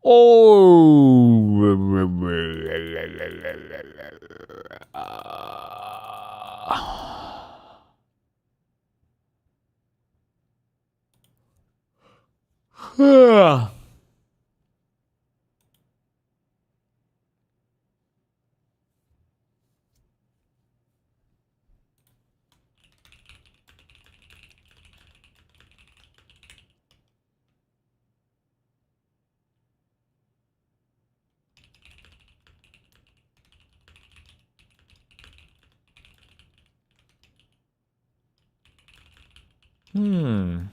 Oh. Hmm.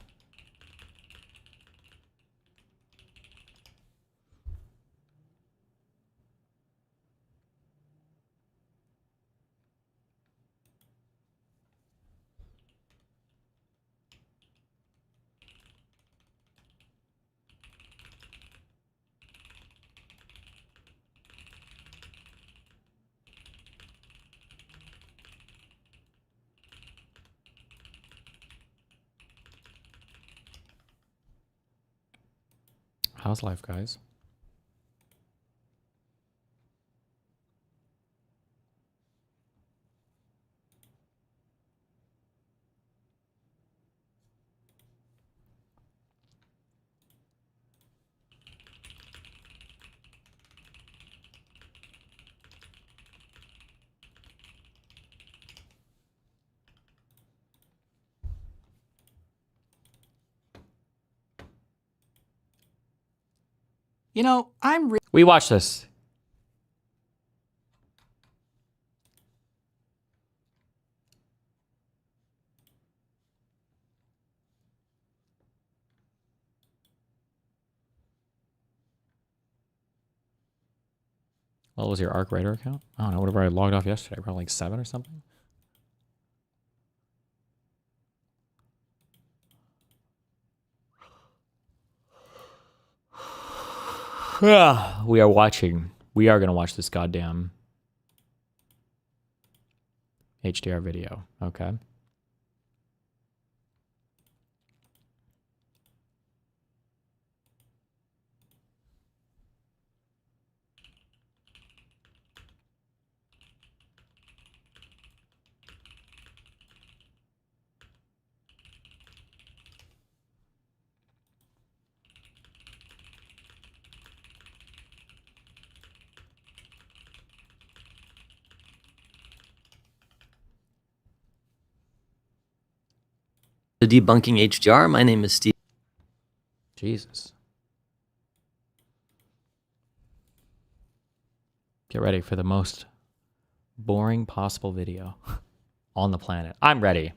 How's life, guys? You know, We watched this. What was your Arc Writer account? I don't know. Whatever I logged off yesterday, probably like 7 or something. We are watching. We are going to watch this goddamn HDR video. Okay. The Debunking HDR. My name is Steve. Jesus. Get ready for the most boring possible video on the planet. I'm ready.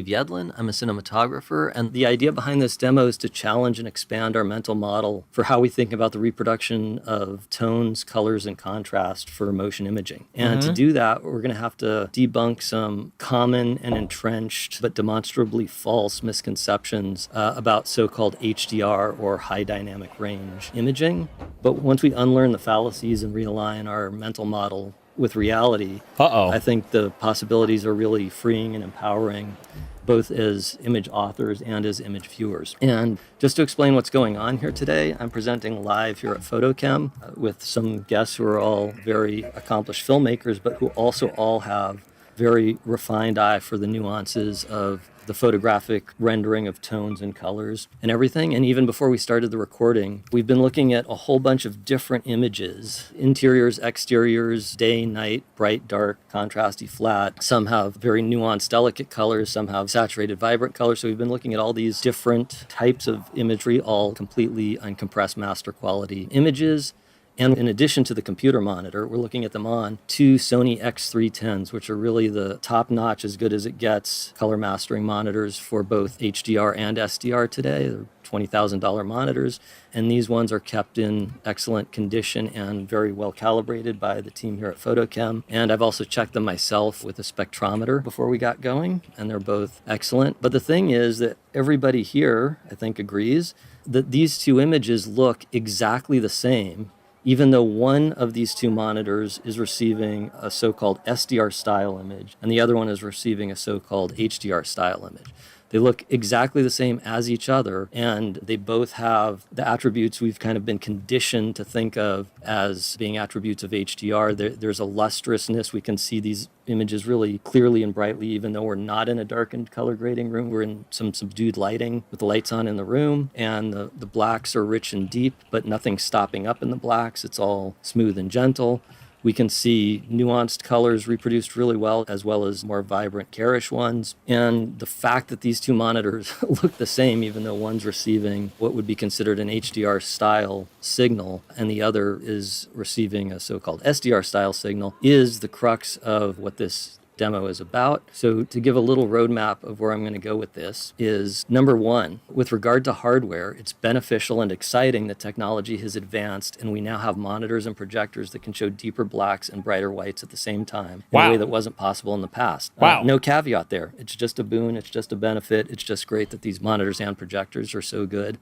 Yedlin. I'm a cinematographer, and the idea behind this demo is to challenge and expand our mental model for how we think about the reproduction of tones, colors, and contrast for motion imaging. And to do that, we're going to have to debunk some common and entrenched but demonstrably false misconceptions about so-called HDR or high dynamic range imaging. But once we unlearn the fallacies and realign our mental model with reality, I think the possibilities are really freeing and empowering, both as image authors and as image viewers. And just to explain what's going on here today, I'm presenting live here at PhotoChem with some guests who are all very accomplished filmmakers, but who also all have very refined eye for the nuances of the photographic rendering of tones and colors and everything. And even before we started the recording, we've been looking at a whole bunch of different images, interiors, exteriors, day, night, bright, dark, contrasty, flat. Some have very nuanced, delicate colors. Some have saturated, vibrant colors. So we've been looking at all these different types of imagery, all completely uncompressed master quality images. And in addition to the computer monitor, we're looking at them on 2 Sony X310s, which are really the top-notch, as good as it gets, color mastering monitors for both HDR and SDR today. They're $20,000 monitors, and these ones are kept in excellent condition and very well calibrated by the team here at Photochem. And I've also checked them myself with a spectrometer before we got going, and they're both excellent. But the thing is that everybody here, I think, agrees that these two images look exactly the same, even though one of these two monitors is receiving a so-called SDR style image and the other one is receiving a so-called HDR style image. They look exactly the same as each other, and they both have the attributes we've kind of been conditioned to think of as being attributes of HDR. There's a lustrousness. We can see these images really clearly and brightly, even though we're not in a darkened color grading room. We're in some subdued lighting with the lights on in the room, and the blacks are rich and deep, but nothing's stopping up in the blacks. It's all smooth and gentle. We can see nuanced colors reproduced really well as more vibrant, garish ones. And the fact that these two monitors look the same, even though one's receiving what would be considered an HDR style signal and the other is receiving a so-called SDR style signal, is the crux of what this demo is about. So to give a little roadmap of where I'm going to go with this is, number one, with regard to hardware, it's beneficial and exciting that technology has advanced and we now have monitors and projectors that can show deeper blacks and brighter whites at the same time in a way that wasn't possible in the past. No caveat there. It's just a boon. It's just a benefit. It's just great that these monitors and projectors are so good.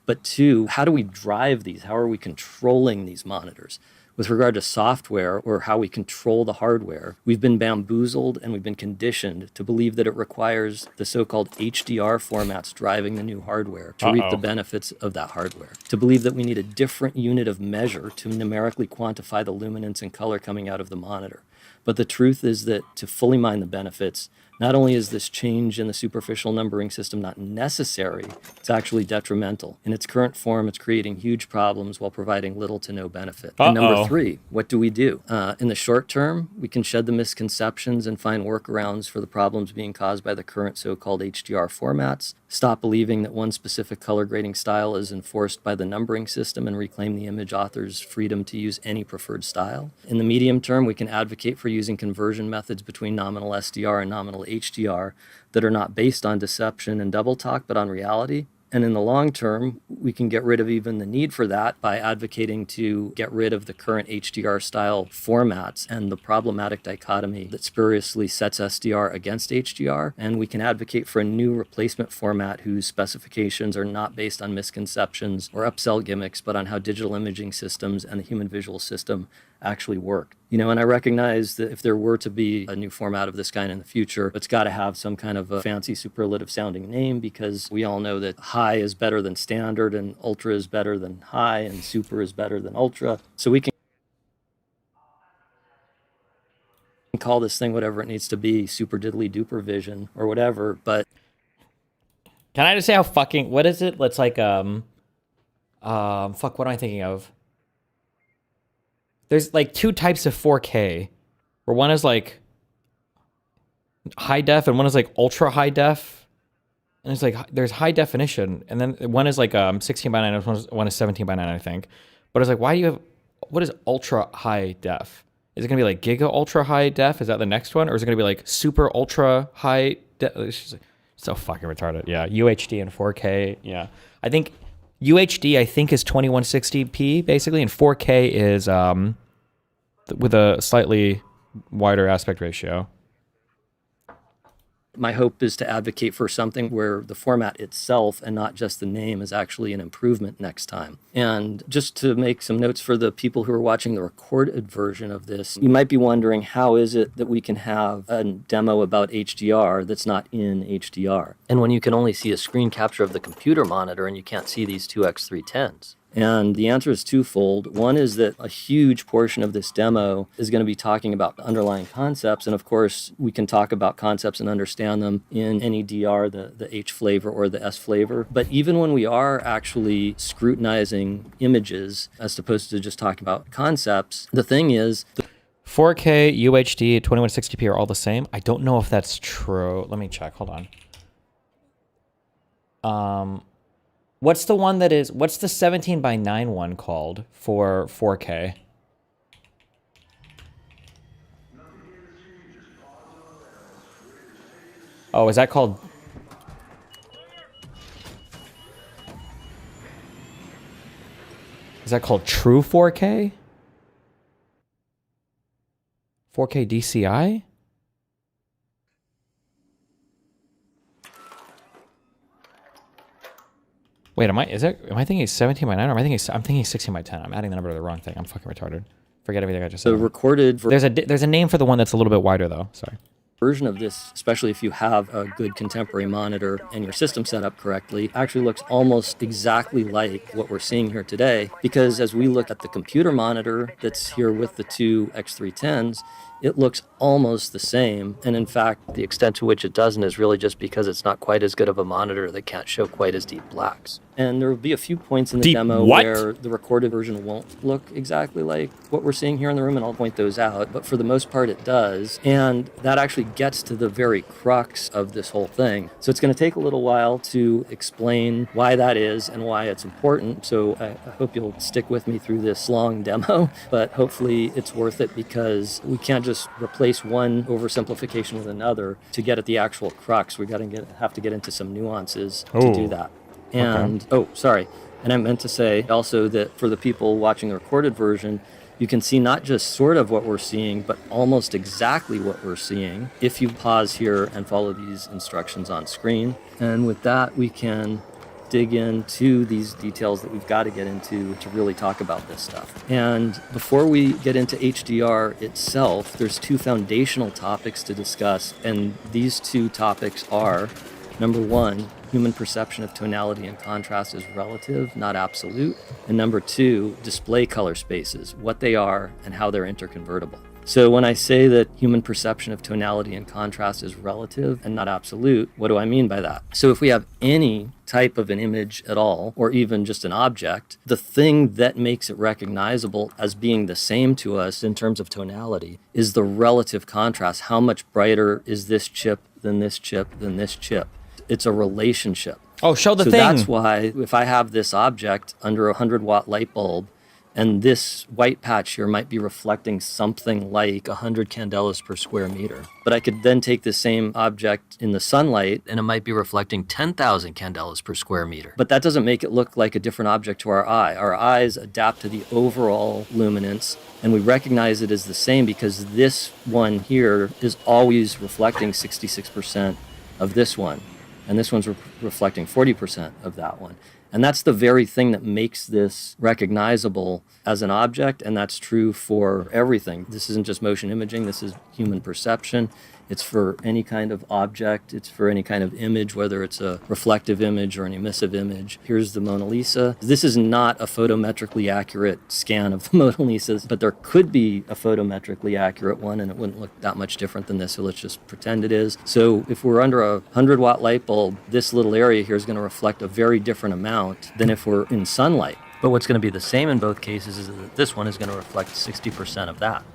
But two, how do we drive these? How are we controlling these monitors? With regard to software or how we control the hardware, we've been bamboozled and we've been conditioned to believe that it requires the so-called HDR formats driving the new hardware to reap the benefits of that hardware. To believe that we need a different unit of measure to numerically quantify the luminance and color coming out of the monitor. But the truth is that to fully mine the benefits, not only is this change in the superficial numbering system not necessary, it's actually detrimental. In its current form, it's creating huge problems while providing little to no benefit. And number three, what do we do? In the short term, we can shed the misconceptions and find workarounds for the problems being caused by the current so-called HDR formats, stop believing that one specific color grading style is enforced by the numbering system, and reclaim the image author's freedom to use any preferred style. In the medium term, we can advocate for using conversion methods between nominal SDR and nominal HDR that are not based on deception and double talk, but on reality. And in the long term, we can get rid of even the need for that by advocating to get rid of the current HDR style formats and the problematic dichotomy that spuriously sets SDR against HDR. And we can advocate for a new replacement format whose specifications are not based on misconceptions or upsell gimmicks, but on how digital imaging systems and the human visual system actually work. You know, and I recognize that if there were to be a new format of this kind in the future, it's got to have some kind of a fancy superlative sounding name, because we all know that high is better than standard and ultra is better than high and super is better than ultra. So we can call this thing whatever it needs to be, super diddly duper vision or whatever. But can I just say how fucking, what is it? Let's like, fuck, what am I thinking of? There's like two types of 4K, where one is like high def and one is like ultra high def. And it's like, there's high definition. And then one is like 16 by 9, one is 17 by 9, I think. But it's like, why do you have, what is ultra high def? Is it going to be like giga ultra high def? Is that the next one? Or is it going to be like super ultra high def? It's just like, so fucking retarded. Yeah, UHD and 4K. Yeah. I think UHD, I think, is 2160p basically, and 4K is with a slightly wider aspect ratio. my hope is to advocate for something where the format itself and not just the name is actually an improvement next time. And just to make some notes for the people who are watching the recorded version of this, you might be wondering, how is it that we can have a demo about HDR that's not in HDR? And when you can only see a screen capture of the computer monitor and you can't see these two X310s. And the answer is twofold. One is that a huge portion of this demo is going to be talking about underlying concepts. And of course, we can talk about concepts and understand them in any DR, the H flavor or the S flavor. But even when we are actually scrutinizing images, as opposed to just talking about concepts, the thing is... 4K, UHD, 2160p are all the same. I don't know if that's true. Let me check. Hold on. What's the one that is, what's the 17 by 9 one called for 4K? Oh, is that called? Is that called true 4K? 4K DCI? Wait, am I thinking 17 by 9 or am I thinking, I'm thinking 16 by 10. I'm adding the number to the wrong thing. I'm fucking retarded. Forget everything I just said. The recorded There's a name for the one that's a little bit wider though. Sorry. version of this, especially if you have a good contemporary monitor and your system set up correctly, actually looks almost exactly like what we're seeing here today. Because as we look at the computer monitor that's here with the two X310s, it looks almost the same. And in fact, the extent to which it doesn't is really just because it's not quite as good of a monitor that can't show quite as deep blacks. And there will be a few points in the demo where the recorded version won't look exactly like what we're seeing here in the room, and I'll point those out. But for the most part, it does. And that actually gets to the very crux of this whole thing. So it's going to take a little while to explain why that is and why it's important. So I hope you'll stick with me through this long demo, but hopefully it's worth it because we can't just replace one oversimplification with another to get at the actual crux. We've got to have to get into some nuances to do that. And, and I meant to say also that for the people watching the recorded version, you can see not just sort of what we're seeing, but almost exactly what we're seeing if you pause here and follow these instructions on screen. And with that, we can dig into these details that we've got to get into to really talk about this stuff. And before we get into HDR itself, there's two foundational topics to discuss. And these two topics are, number one, human perception of tonality and contrast is relative, not absolute. And number two, display color spaces, what they are and how they're interconvertible. So when I say that human perception of tonality and contrast is relative and not absolute, what do I mean by that? So if we have any type of an image at all, or even just an object, the thing that makes it recognizable as being the same to us in terms of tonality is the relative contrast. How much brighter is this chip than this chip than this chip? It's a relationship. Oh, show the thing. So that's why if I have this object under a 100-watt light bulb, and this white patch here might be reflecting something like 100 candelas per square meter. But I could then take the same object in the sunlight, and it might be reflecting 10,000 candelas per square meter. But that doesn't make it look like a different object to our eye. Our eyes adapt to the overall luminance, and we recognize it as the same because this one here is always reflecting 66% of this one. And this one's reflecting 40% of that one. And that's the very thing that makes this recognizable as an object, and that's true for everything. This isn't just motion imaging, this is human perception. It's for any kind of object, it's for any kind of image, whether it's a reflective image or an emissive image. Here's the Mona Lisa. This is not a photometrically accurate scan of the Mona Lisas, but there could be a photometrically accurate one, and it wouldn't look that much different than this, so let's just pretend it is. So if we're under a 100-watt light bulb, this little area here is going to reflect a very different amount than if we're in sunlight. But what's going to be the same in both cases is that this one is going to reflect 60% of that.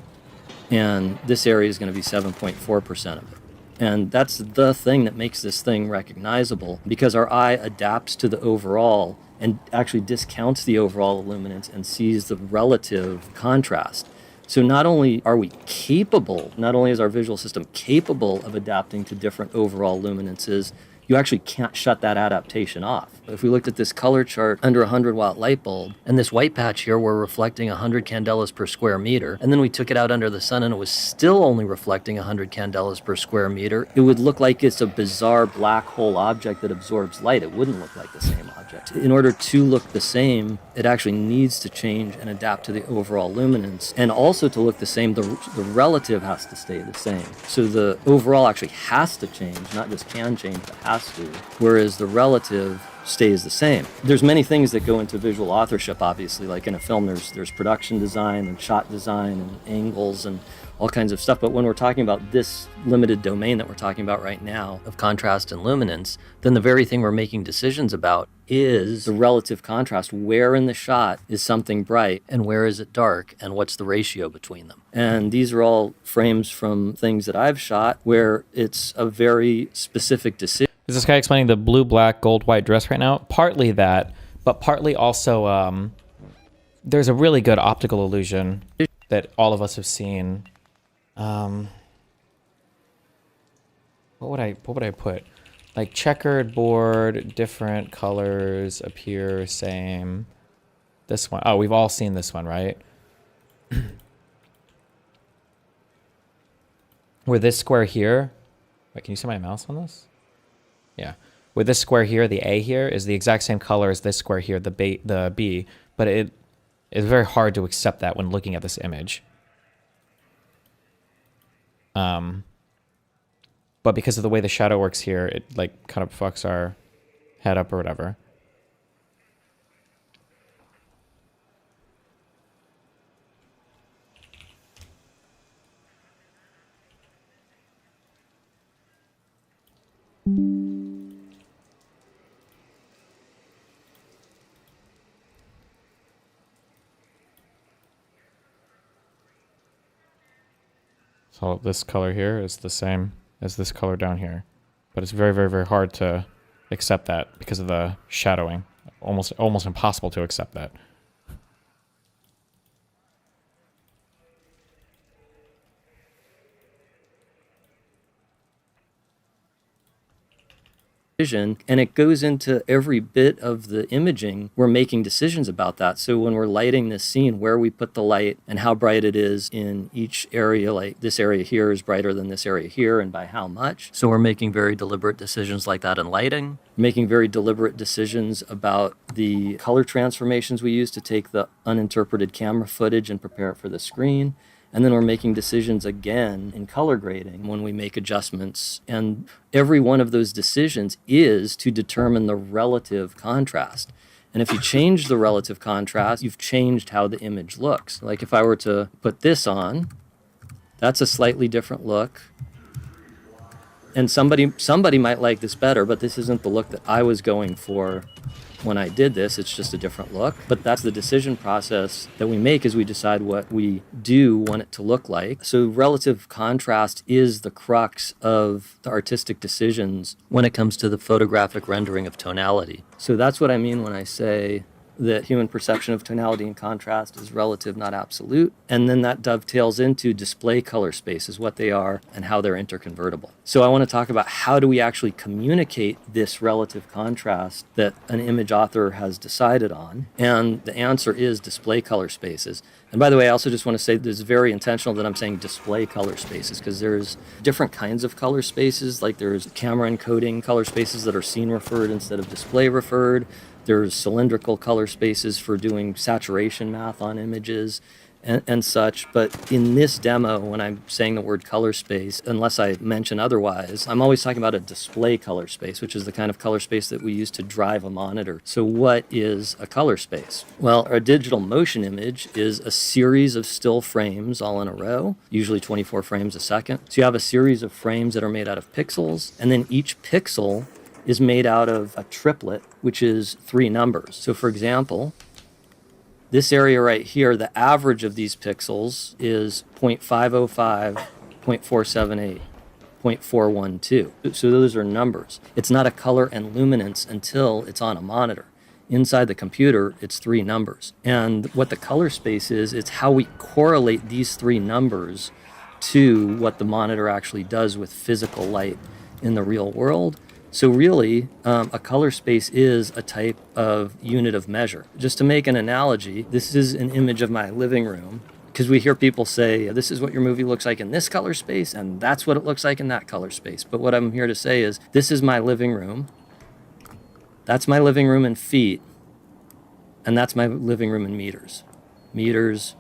And this area is going to be 7.4% of it. And that's the thing that makes this thing recognizable, because our eye adapts to the overall and actually discounts the overall illuminance and sees the relative contrast. So not only are we capable, not only is our visual system capable of adapting to different overall luminances, you actually can't shut that adaptation off. If we looked at this color chart under a 100-watt light bulb, and this white patch here were reflecting 100 candelas per square meter, and then we took it out under the sun and it was still only reflecting 100 candelas per square meter, it would look like it's a bizarre black hole object that absorbs light. It wouldn't look like the same object. In order to look the same, it actually needs to change and adapt to the overall luminance. And also to look the same, the relative has to stay the same. So the overall actually has to change, not just can change, but has to, whereas the relative stays the same. There's many things that go into visual authorship, obviously, like in a film there's production design and shot design and angles and all kinds of stuff, but when we're talking about this limited domain that we're talking about right now of contrast and luminance, then the very thing we're making decisions about is the relative contrast. Where in the shot is something bright and where is it dark, and what's the ratio between them? And these are all frames from things that I've shot where it's a very specific decision. Is this guy explaining the blue, black, gold, white dress right now? Partly that, but partly also there's a really good optical illusion that all of us have seen. What would I put? Like checkered board, different colors appear same. This one. Oh, we've all seen this one, right? Where this square here, wait, can you see my mouse on this? Yeah. With this square here, the A here is the exact same color as this square here, the B, but it is very hard to accept that when looking at this image. But because of the way the shadow works here, it like kind of fucks our head up or whatever. So this color here is the same as this color down here, but it's very, very, very hard to accept that because of the shadowing. Almost impossible to accept that. And it goes into every bit of the imaging. We're making decisions about that. So when we're lighting this scene, where we put the light and how bright it is in each area, like this area here is brighter than this area here and by how much. So we're making very deliberate decisions like that in lighting, making very deliberate decisions about the color transformations we use to take the uninterpreted camera footage and prepare it for the screen. And then we're making decisions again in color grading when we make adjustments. And every one of those decisions is to determine the relative contrast. And if you change the relative contrast, you've changed how the image looks. Like if I were to put this on, that's a slightly different look. And somebody might like this better, but this isn't the look that I was going for when I did this. It's just a different look. But that's the decision process that we make as we decide what we do want it to look like. So relative contrast is the crux of the artistic decisions when it comes to the photographic rendering of tonality. So that's what I mean when I say that human perception of tonality and contrast is relative, not absolute. And then that dovetails into display color spaces, what they are and how they're interconvertible. So I want to talk about how do we actually communicate this relative contrast that an image author has decided on. And the answer is display color spaces. And by the way, I also just want to say this is very intentional that I'm saying display color spaces, because there's different kinds of color spaces. Like there's camera encoding color spaces that are scene referred instead of display referred. There's cylindrical color spaces for doing saturation math on images and such. But in this demo, when I'm saying the word color space, unless I mention otherwise, I'm always talking about a display color space, which is the kind of color space that we use to drive a monitor. So what is a color space? Well, a digital motion image is a series of still frames all in a row, usually 24 frames a second. So you have a series of frames that are made out of pixels, and then each pixel is made out of a triplet, which is 3 numbers. So for example, this area right here, the average of these pixels is 0.505, 0.478, 0.412. So those are numbers. It's not a color and luminance until it's on a monitor. Inside the computer, it's 3 numbers. And what the color space is, it's how we correlate these 3 numbers to what the monitor actually does with physical light in the real world. So really, a color space is a type of unit of measure. Just to make an analogy, this is an image of my living room, because we hear people say, this is what your movie looks like in this color space, and that's what it looks like in that color space. But what I'm here to say is, this is my living room. That's my living room in feet, and that's my living room in meters. Meters,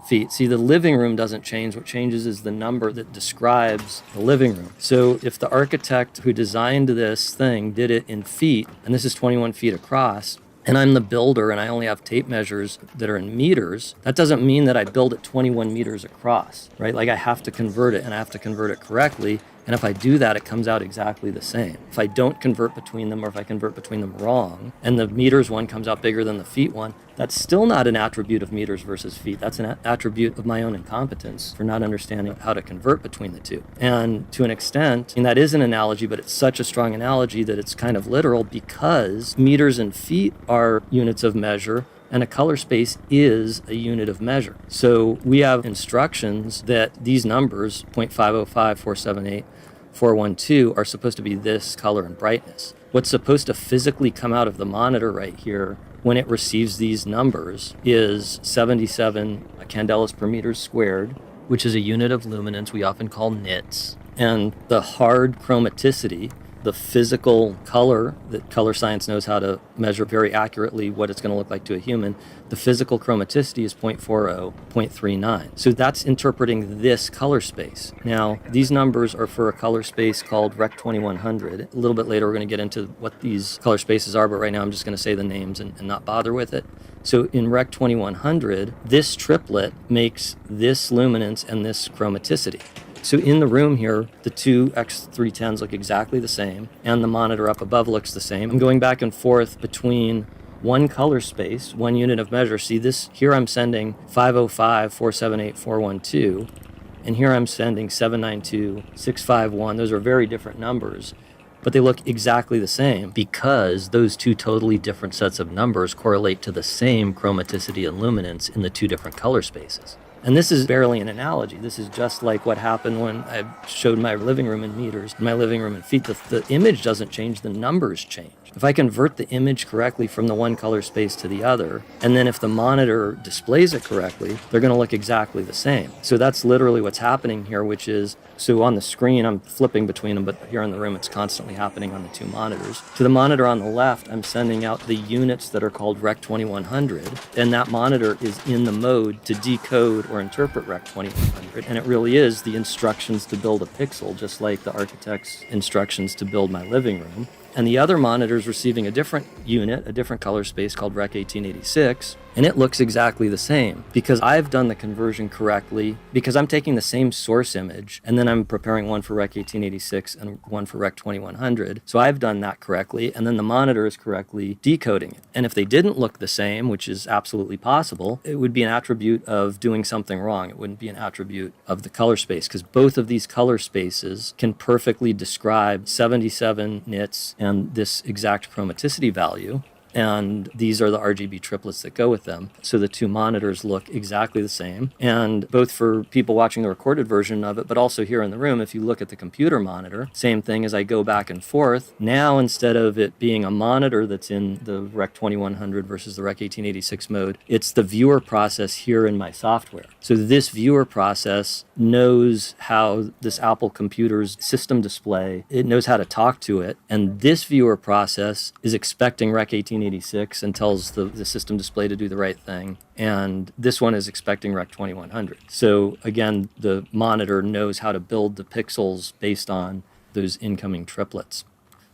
feet. See, the living room doesn't change. What changes is the number that describes the living room. So if the architect who designed this thing did it in feet, and this is 21 feet across, and I'm the builder and I only have tape measures that are in meters, that doesn't mean that I build it 21 meters across, right? Like I have to convert it, and I have to convert it correctly. And if I do that, it comes out exactly the same. If I don't convert between them, or if I convert between them wrong, and the meters one comes out bigger than the feet one, that's still not an attribute of meters versus feet. That's an attribute of my own incompetence for not understanding how to convert between the two. And to an extent, and that is an analogy, but it's such a strong analogy that it's kind of literal, because meters and feet are units of measure, and a color space is a unit of measure. So we have instructions that these numbers, 0.505, 478, 412, are supposed to be this color and brightness. What's supposed to physically come out of the monitor right here when it receives these numbers is 77 candelas per meter squared, which is a unit of luminance we often call nits. And the hard chromaticity, the physical color that color science knows how to measure very accurately what it's going to look like to a human, the physical chromaticity is 0.40, 0.39. So that's interpreting this color space. Now, these numbers are for a color space called Rec 2100. A little bit later, we're going to get into what these color spaces are, but right now I'm just going to say the names and not bother with it. So in Rec 2100, this triplet makes this luminance and this chromaticity. So in the room here, the two X310s look exactly the same, and the monitor up above looks the same. I'm going back and forth between one color space, one unit of measure. See this, here I'm sending 505, 478, 412, and here I'm sending 792, 651. Those are very different numbers, but they look exactly the same because those two totally different sets of numbers correlate to the same chromaticity and luminance in the two different color spaces. And this is barely an analogy. This is just like what happened when I showed my living room in meters, my living room in feet. The image doesn't change, the numbers change. If I convert the image correctly from the one color space to the other, and then if the monitor displays it correctly, they're going to look exactly the same. So that's literally what's happening here, which is, so on the screen, I'm flipping between them, but here in the room, it's constantly happening on the two monitors. To the monitor on the left, I'm sending out the units that are called Rec 2100, and that monitor is in the mode to decode or interpret Rec 2100, and it really is the instructions to build a pixel, just like the architect's instructions to build my living room. And the other monitor is receiving a different unit, a different color space called Rec 1886, and it looks exactly the same because I've done the conversion correctly, because I'm taking the same source image and then I'm preparing one for Rec 1886 and one for Rec 2100. So I've done that correctly, and then the monitor is correctly decoding it. And if they didn't look the same, which is absolutely possible, it would be an attribute of doing something wrong. It wouldn't be an attribute of the color space, because both of these color spaces can perfectly describe 77 nits and this exact chromaticity value. And these are the RGB triplets that go with them. So the two monitors look exactly the same. And both for people watching the recorded version of it, but also here in the room, if you look at the computer monitor, same thing as I go back and forth. Now, instead of it being a monitor that's in the Rec 2100 versus the Rec 1886 mode, it's the viewer process here in my software. So this viewer process knows how this Apple computer's system display, it knows how to talk to it. And this viewer process is expecting Rec 1886 and tells the system display to do the right thing. And this one is expecting Rec 2100. So again, the monitor knows how to build the pixels based on those incoming triplets.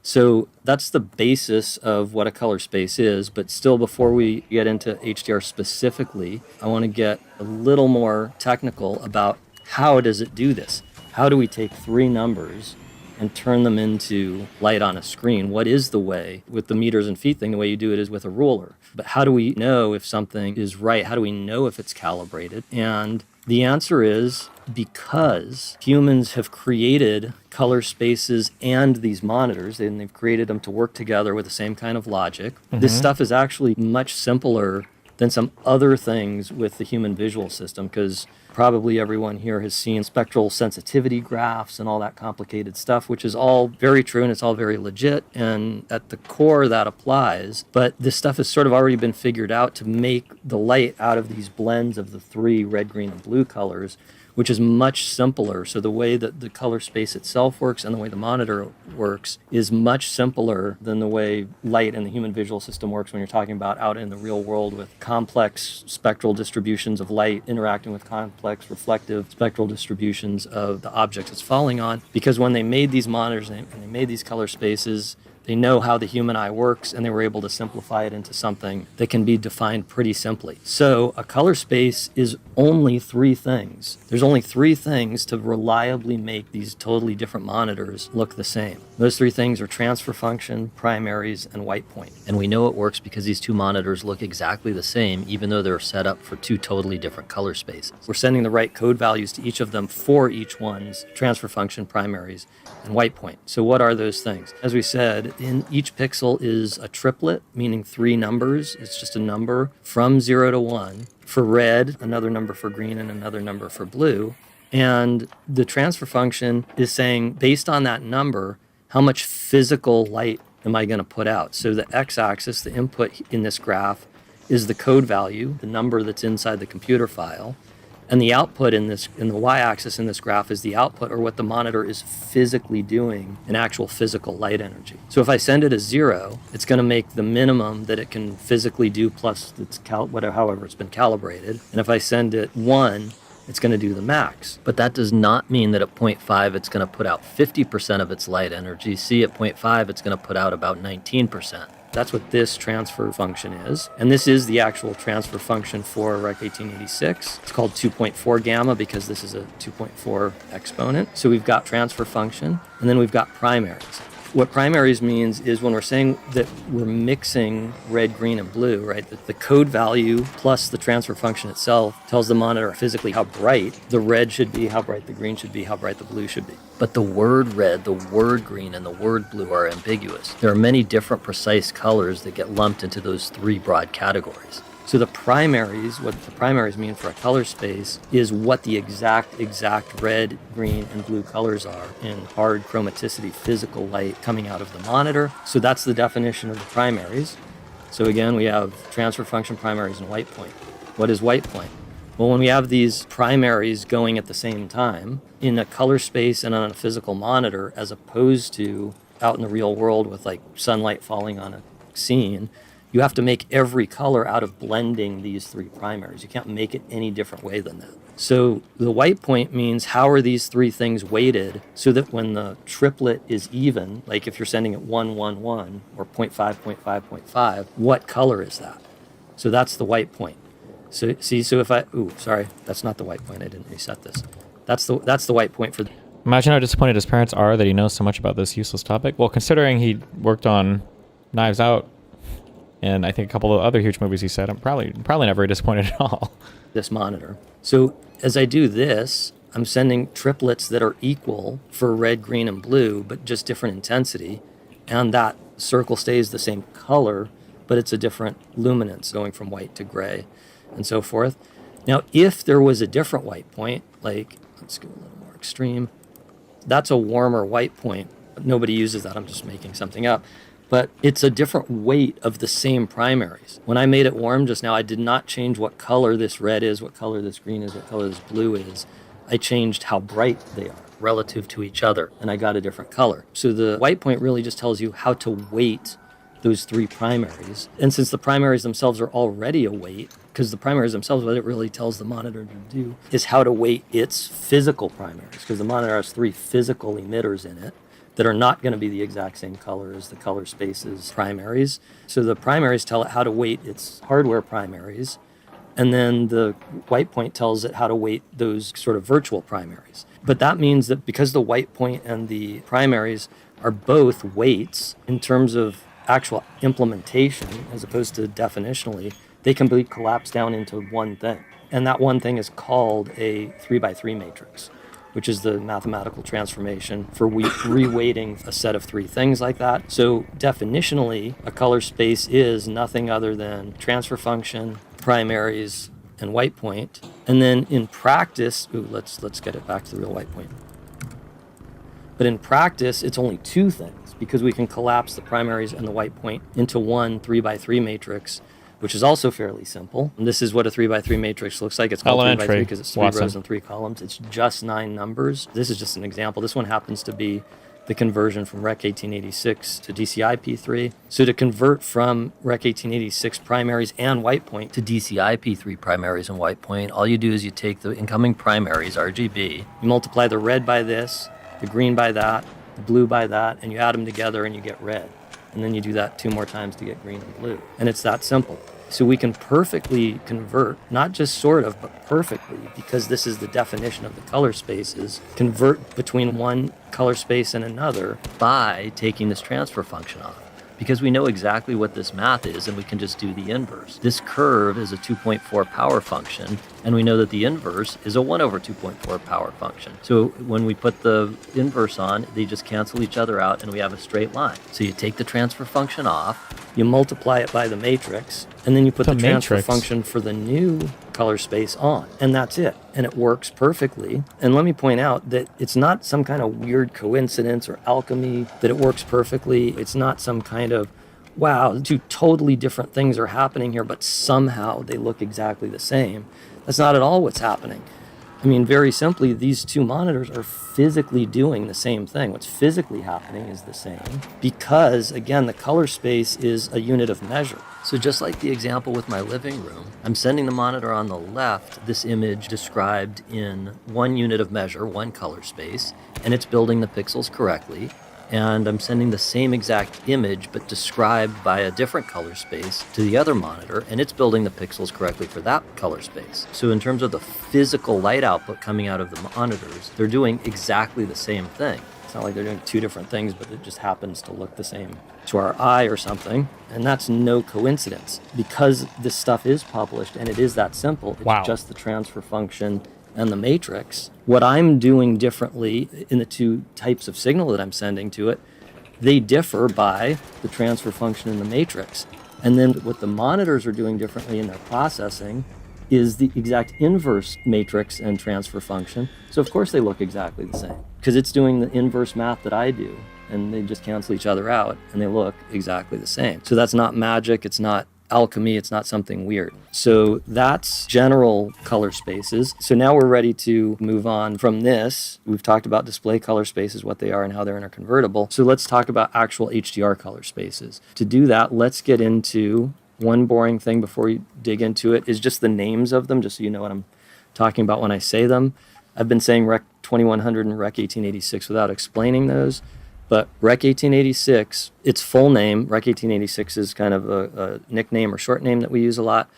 So that's the basis of what a color space is. But still, before we get into HDR specifically, I want to get a little more technical about how does it do this? How do we take three numbers and turn them into light on a screen? What is the way? With the meters and feet thing, the way you do it is with a ruler. But how do we know if something is right? How do we know if it's calibrated? And the answer is because humans have created color spaces and these monitors, and they've created them to work together with the same kind of logic. This stuff is actually much simpler than some other things with the human visual system, because probably everyone here has seen spectral sensitivity graphs and all that complicated stuff, which is all very true and it's all very legit, and at the core that applies. But this stuff has sort of already been figured out to make the light out of these blends of the three red, green, and blue colors, which is much simpler. So the way that the color space itself works and the way the monitor works is much simpler than the way light in the human visual system works when you're talking about out in the real world with complex spectral distributions of light interacting with complex reflective spectral distributions of the objects it's falling on. Because when they made these monitors and they made these color spaces, they know how the human eye works, and they were able to simplify it into something that can be defined pretty simply. So a color space is only three things. There's only three things to reliably make these totally different monitors look the same. Those three things are transfer function, primaries, and white point. And we know it works because these two monitors look exactly the same, even though they're set up for two totally different color spaces. We're sending the right code values to each of them for each one's transfer function, primaries, and white point. So what are those things? As we said, in each pixel is a triplet, meaning three numbers. It's just a number from 0 to 1. For red, another number for green, and another number for blue. And the transfer function is saying, based on that number, how much physical light am I going to put out? So the x-axis, the input in this graph, is the code value, the number that's inside the computer file. And the output in the y-axis in this graph is the output, or what the monitor is physically doing in actual physical light energy. So if I send it a 0, it's going to make the minimum that it can physically do plus however it's been calibrated. And if I send it 1, it's going to do the max. But that does not mean that at 0.5 it's going to put out 50% of its light energy. See, at 0.5 it's going to put out about 19%. That's what this transfer function is. And this is the actual transfer function for Rec 1886. It's called 2.4 gamma because this is a 2.4 exponent. So we've got transfer function, and then we've got primaries. What primaries means is when we're saying that we're mixing red, green, and blue, right? The code value plus the transfer function itself tells the monitor physically how bright the red should be, how bright the green should be, how bright the blue should be. But the word red, the word green, and the word blue are ambiguous. There are many different precise colors that get lumped into those 3 broad categories. So the primaries, what the primaries mean for a color space, is what the exact red, green, and blue colors are in hard chromaticity physical light coming out of the monitor. So that's the definition of the primaries. So again, we have transfer function, primaries, and white point. What is white point? Well, when we have these primaries going at the same time in a color space and on a physical monitor, as opposed to out in the real world with like sunlight falling on a scene, you have to make every color out of blending these 3 primaries. You can't make it any different way than that. So the white point means how are these 3 things weighted so that when the triplet is even, like if you're sending it 1, 1, 1, or 0.5, 0.5, 0.5, what color is that? So that's the white point. So see, so if sorry, that's not the white point. I didn't reset this. That's the white point for. Imagine how disappointed his parents are that he knows so much about this useless topic. Well, considering he worked on Knives Out, and I think a couple of other huge movies he said, I'm probably not very disappointed at all. This monitor. So as I do this, I'm sending triplets that are equal for red, green, and blue, but just different intensity. And that circle stays the same color, but it's a different luminance going from white to gray and so forth. Now, if there was a different white point, like, let's go a little more extreme, that's a warmer white point. Nobody uses that. I'm just making something up. But it's a different weight of the same primaries. When I made it warm just now, I did not change what color this red is, what color this green is, what color this blue is. I changed how bright they are relative to each other, and I got a different color. So the white point really just tells you how to weight those 3 primaries. And since the primaries themselves are already a weight, because the primaries themselves, what it really tells the monitor to do is how to weight its physical primaries, because the monitor has 3 physical emitters in it that are not going to be the exact same color as the color space's primaries. So the primaries tell it how to weight its hardware primaries, and then the white point tells it how to weight those sort of virtual primaries. But that means that because the white point and the primaries are both weights in terms of actual implementation as opposed to definitionally, they can be collapsed down into one thing. And that one thing is called a 3x3 matrix, which is the mathematical transformation for reweighting a set of 3 things like that. So definitionally, a color space is nothing other than transfer function, primaries, and white point. And then in practice, let's get it back to the real white point. But in practice, it's only 2 things because we can collapse the primaries and the white point into one 3x3 matrix, which is also fairly simple. And this is what a 3x3 matrix looks like. It's called 3x3 because it's 3 rows and 3 columns. It's just 9 numbers. This is just an example. This one happens to be the conversion from Rec 1886 to DCI-P3. So to convert from Rec 1886 primaries and white point to DCI-P3 primaries and white point, all you do is you take the incoming primaries, RGB, you multiply the red by this, the green by that, the blue by that, and you add them together and you get red. And then you do that 2 more times to get green and blue. And it's that simple. So we can perfectly convert, not just sort of, but perfectly, because this is the definition of the color spaces, convert between one color space and another by taking this transfer function off. Because we know exactly what this math is, and we can just do the inverse. This curve is a 2.4 power function, and we know that the inverse is a 1 over 2.4 power function. So when we put the inverse on, they just cancel each other out, and we have a straight line. So you take the transfer function off, you multiply it by the matrix, and then you put The the transfer matrix. function for the new color space on, and that's it. And it works perfectly. And let me point out that it's not some kind of weird coincidence or alchemy that it works perfectly. It's not some kind of, wow, two totally different things are happening here, but somehow they look exactly the same. That's not at all what's happening. I mean, very simply, these two monitors are physically doing the same thing. What's physically happening is the same because, again, the color space is a unit of measure. So just like the example with my living room, I'm sending the monitor on the left this image described in one unit of measure, one color space, and it's building the pixels correctly. And I'm sending the same exact image but described by a different color space to the other monitor, and it's building the pixels correctly for that color space. So in terms of the physical light output coming out of the monitors, they're doing exactly the same thing. It's not like they're doing two different things, but it just happens to look the same to our eye or something. And that's no coincidence. Because this stuff is published and it is that simple, it's just the transfer function and the matrix. What I'm doing differently in the two types of signal that I'm sending to it, they differ by the transfer function and the matrix. And then what the monitors are doing differently in their processing is the exact inverse matrix and transfer function. So of course they look exactly the same because it's doing the inverse math that I do, and they just cancel each other out and they look exactly the same. So that's not magic, it's not alchemy, it's not something weird. So that's general color spaces. So now we're ready to move on from this. We've talked about display color spaces, what they are and how they're interconvertible. So let's talk about actual HDR color spaces. To do that, let's get into one boring thing before we dig into it is just the names of them, just so you know what I'm talking about when I say them. I've been saying Rec 2100 and Rec 1886 without explaining those. But Rec 1886, its full name, Rec 1886 is kind of a nickname or short name that we use a lot.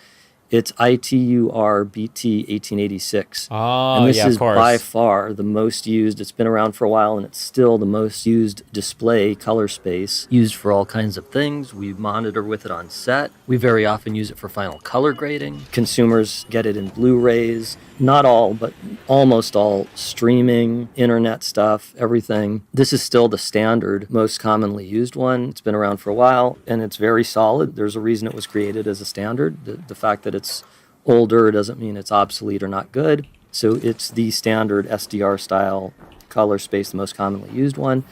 It's ITUR-BT 1886. Oh, and this yeah, of is course. by far the most used. It's been around for a while, and it's still the most used display color space, used for all kinds of things. We monitor with it on set. We very often use it for final color grading. Consumers get it in Blu-rays. Not all, but almost all. Streaming, internet stuff, everything. This is still the standard, most commonly used one. It's been around for a while, and it's very solid. There's a reason it was created as a standard. The fact that it's older doesn't mean it's obsolete or not good. So it's the standard SDR style color space, the most commonly used one.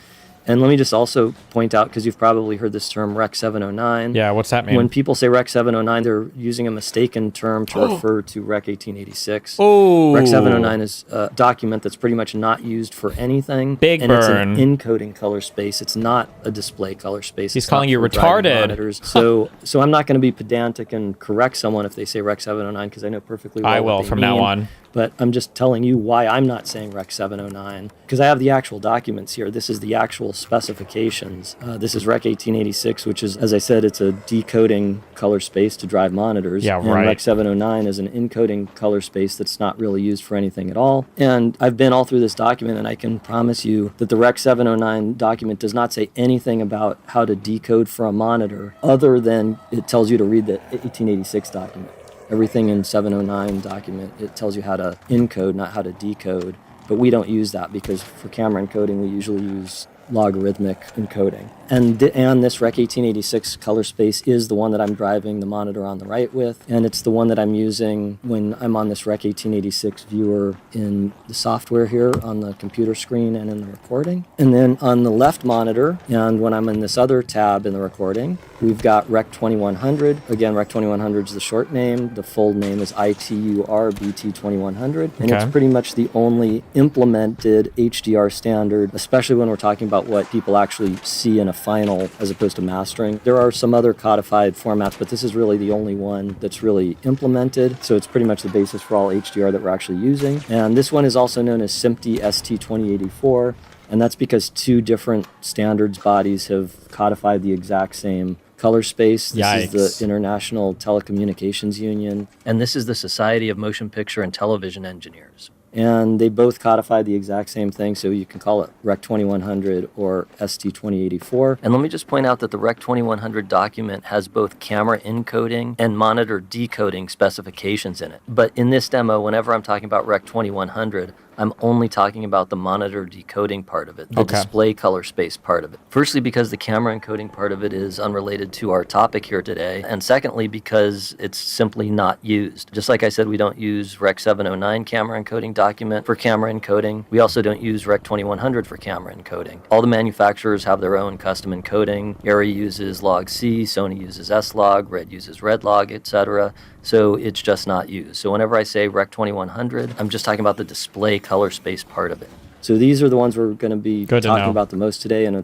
And let me just also point out, because you've probably heard this term Rec 709. Yeah, what's that mean? When people say Rec 709, they're using a mistaken term to refer to Rec 1886. Oh. Rec 709 is a document that's pretty much not used for anything. Big and burn. It's an encoding color space. It's not a display color space. He's It's calling not you for driving retarded. monitors. So I'm not going to be pedantic and correct someone if they say Rec 709, because I know perfectly well I what will they from mean. now on. But I'm just telling you why I'm not saying Rec 709, because I have the actual documents here. This is the actual specifications. This is Rec 1886, which is, as I said, it's a decoding color space to drive monitors. Yeah, and right. Rec 709 is an encoding color space that's not really used for anything at all. And I've been all through this document, and I can promise you that the Rec 709 document does not say anything about how to decode for a monitor, other than it tells you to read the 1886 document. Everything in 709 document, it tells you how to encode, not how to decode. But we don't use that because for camera encoding, we usually use logarithmic encoding. And this Rec 1886 color space is the one that I'm driving the monitor on the right with, and it's the one that I'm using when I'm on this Rec 1886 viewer in the software here on the computer screen and in the recording. And then on the left monitor, and when I'm in this other tab in the recording, we've got Rec 2100. Again, Rec 2100 is the short name. The full name is ITUR-BT 2100, and it's pretty much the only implemented HDR standard, especially when we're talking about what people actually see in a final as opposed to mastering. There are some other codified formats, but this is really the only one that's really implemented. So it's pretty much the basis for all HDR that we're actually using. And this one is also known as SMPTE ST2084. And that's because two different standards bodies have codified the exact same color space. This is the International Telecommunications Union. And this is the Society of Motion Picture and Television Engineers. And they both codify the exact same thing, so you can call it Rec 2100 or ST2084. And let me just point out that the Rec 2100 document has both camera encoding and monitor decoding specifications in it. But in this demo, whenever I'm talking about Rec 2100, I'm only talking about the monitor decoding part of it, the Okay. display color space part of it. Firstly, because the camera encoding part of it is unrelated to our topic here today. And secondly, because it's simply not used. Just like I said, we don't use Rec 709 camera encoding document for camera encoding. We also don't use Rec 2100 for camera encoding. All the manufacturers have their own custom encoding. Arri uses log C, Sony uses S-log, Red uses red log, etc. So it's just not used. So whenever I say Rec 2100, I'm just talking about the display color space part of it. So these are the ones we're going to be talking about the most today, and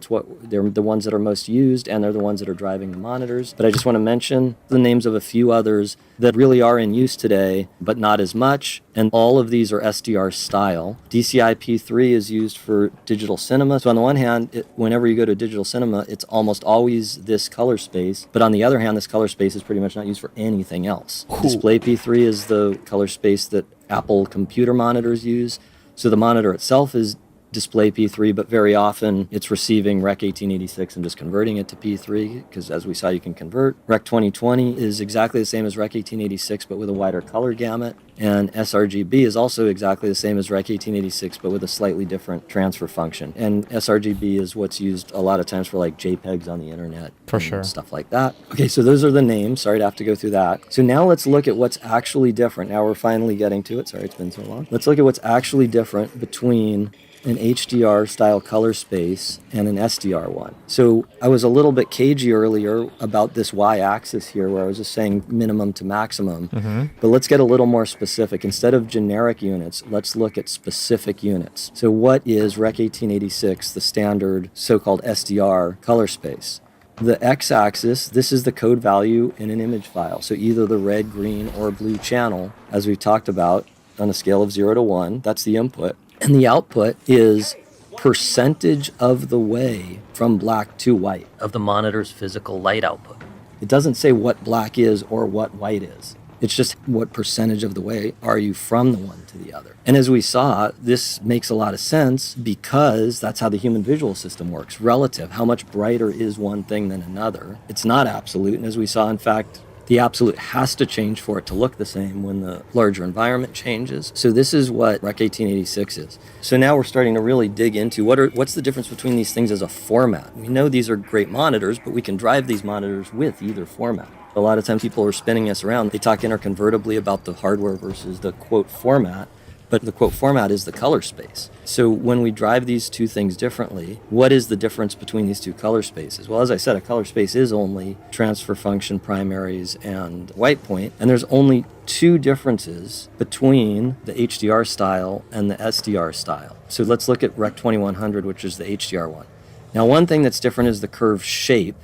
they're the ones that are most used, and they're the ones that are driving the monitors. But I just want to mention the names of a few others that really are in use today, but not as much. And all of these are SDR style. DCI P3 is used for digital cinema. So on the one hand, whenever you go to digital cinema, it's almost always this color space. But on the other hand, this color space is pretty much not used for anything else. Cool. Display P3 is the color space that Apple computer monitors use. So the monitor itself is display P3, but very often it's receiving Rec 1886 and just converting it to P3, because as we saw, you can convert. Rec 2020 is exactly the same as Rec 1886, but with a wider color gamut. And sRGB is also exactly the same as Rec 1886, but with a slightly different transfer function. And sRGB is what's used a lot of times for like JPEGs on the internet. For sure. Stuff like that. Okay, so those are the names. Sorry to have to go through that. So now let's look at what's actually different. Now we're finally getting to it. Sorry, it's been so long. Let's look at what's actually different between an HDR style color space and an SDR one. So I was a little bit cagey earlier about this y-axis here where I was just saying minimum to maximum. But let's get a little more specific. Instead of generic units, let's look at specific units. So what is Rec 1886, the standard so-called SDR color space? The x-axis, this is the code value in an image file. So either the red, green, or blue channel, as we've talked about on a scale of 0 to 1, that's the input. And the output is percentage of the way from black to white of the monitor's physical light output. It doesn't say what black is or what white is. It's just what percentage of the way are you from the one to the other. And as we saw, this makes a lot of sense because that's how the human visual system works. Relative, how much brighter is one thing than another. It's not absolute. And as we saw, in fact, the absolute has to change for it to look the same when the larger environment changes. So this is what Rec 1886 is. So now we're starting to really dig into what's the difference between these things as a format. We know these are great monitors, but we can drive these monitors with either format. A lot of times people are spinning us around. They talk interconvertibly about the hardware versus the quote format, but the quote format is the color space. So when we drive these two things differently, what is the difference between these two color spaces? Well, as I said, a color space is only transfer function primaries and white point, and there's only two differences between the HDR style and the SDR style. So let's look at Rec 2100, which is the HDR one. Now, one thing that's different is the curve shape,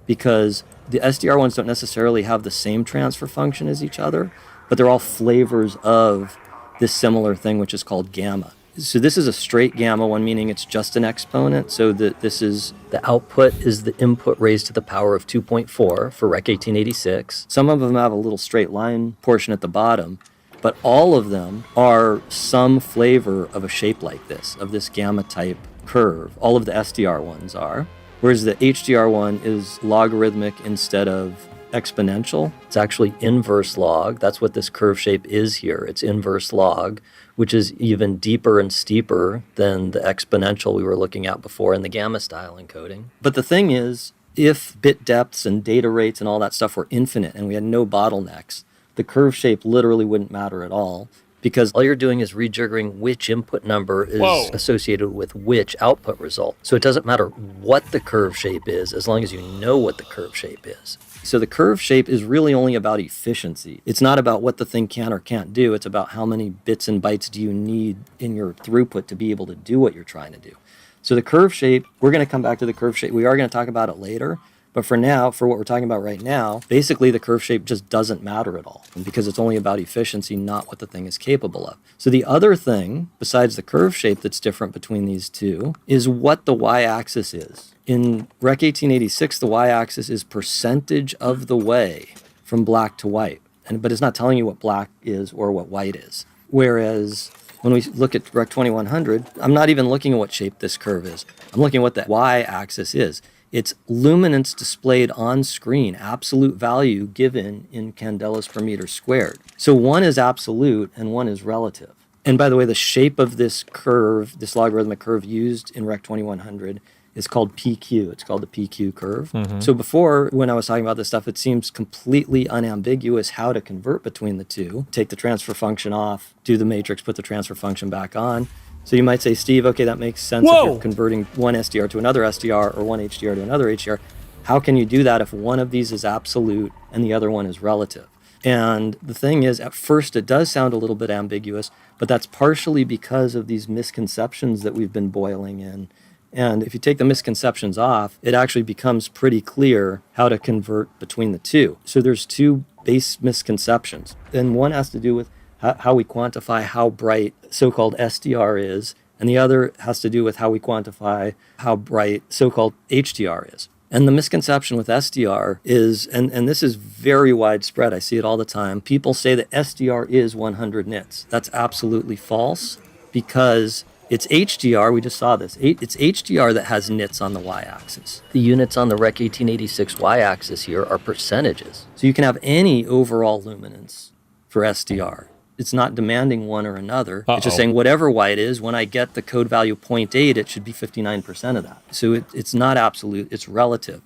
because the SDR ones don't necessarily have the same transfer function as each other, but they're all flavors of this similar thing, which is called gamma. So this is a straight gamma one, meaning it's just an exponent. So that this is the output is the input raised to the power of 2.4 for Rec 1886. Some of them have a little straight line portion at the bottom, but all of them are some flavor of a shape like this, of this gamma type curve. All of the SDR ones are, whereas the HDR one is logarithmic instead of exponential. It's actually inverse log. That's what this curve shape is here. It's inverse log, which is even deeper and steeper than the exponential we were looking at before in the gamma style encoding. But the thing is, if bit depths and data rates and all that stuff were infinite and we had no bottlenecks, the curve shape literally wouldn't matter at all, because all you're doing is rejiggering which input number is associated with which output result. So it doesn't matter what the curve shape is as long as you know what the curve shape is. So the curve shape is really only about efficiency. It's not about what the thing can or can't do. It's about how many bits and bytes do you need in your throughput to be able to do what you're trying to do. So the curve shape, we're going to come back to the curve shape. We are going to talk about it later. But for now, for what we're talking about right now, basically the curve shape just doesn't matter at all, because it's only about efficiency, not what the thing is capable of. So the other thing, besides the curve shape that's different between these two, is what the y-axis is. In Rec 1886, the y-axis is percentage of the way from black to white, but it's not telling you what black is or what white is. Whereas when we look at Rec 2100, I'm not even looking at what shape this curve is. I'm looking at what the y-axis is. It's luminance displayed on screen, absolute value given in candelas per meter squared. So one is absolute and one is relative. And by the way, the shape of this curve, this logarithmic curve used in Rec 2100 is called PQ. It's called the PQ curve. So before, when I was talking about this stuff, it seems completely unambiguous how to convert between the two. Take the transfer function off, do the matrix, put the transfer function back on. So you might say, Steve, okay, that makes sense if you're converting one SDR to another SDR or one HDR to another HDR. How can you do that if one of these is absolute and the other one is relative? And the thing is, at first it does sound a little bit ambiguous, but that's partially because of these misconceptions that we've been boiling in. And if you take the misconceptions off, it actually becomes pretty clear how to convert between the two. So there's two base misconceptions. And one has to do with how we quantify how bright so-called SDR is, and the other has to do with how we quantify how bright so-called HDR is. And the misconception with SDR is, and this is very widespread, I see it all the time, people say that SDR is 100 nits. That's absolutely false, because it's HDR, we just saw this, it's HDR that has nits on the y-axis. The units on the Rec 1886 y-axis here are percentages. So you can have any overall luminance for SDR. It's not demanding one or another. It's just saying whatever y it is, when I get the code value 0.8, it should be 59% of that. So it's not absolute, it's relative.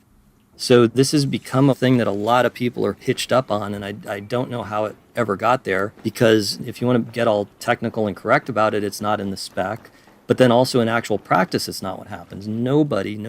So this has become a thing that a lot of people are hitched up on, and I don't know how it ever got there, because if you want to get all technical and correct about it, it's not in the spec. But then also in actual practice, it's not what happens. No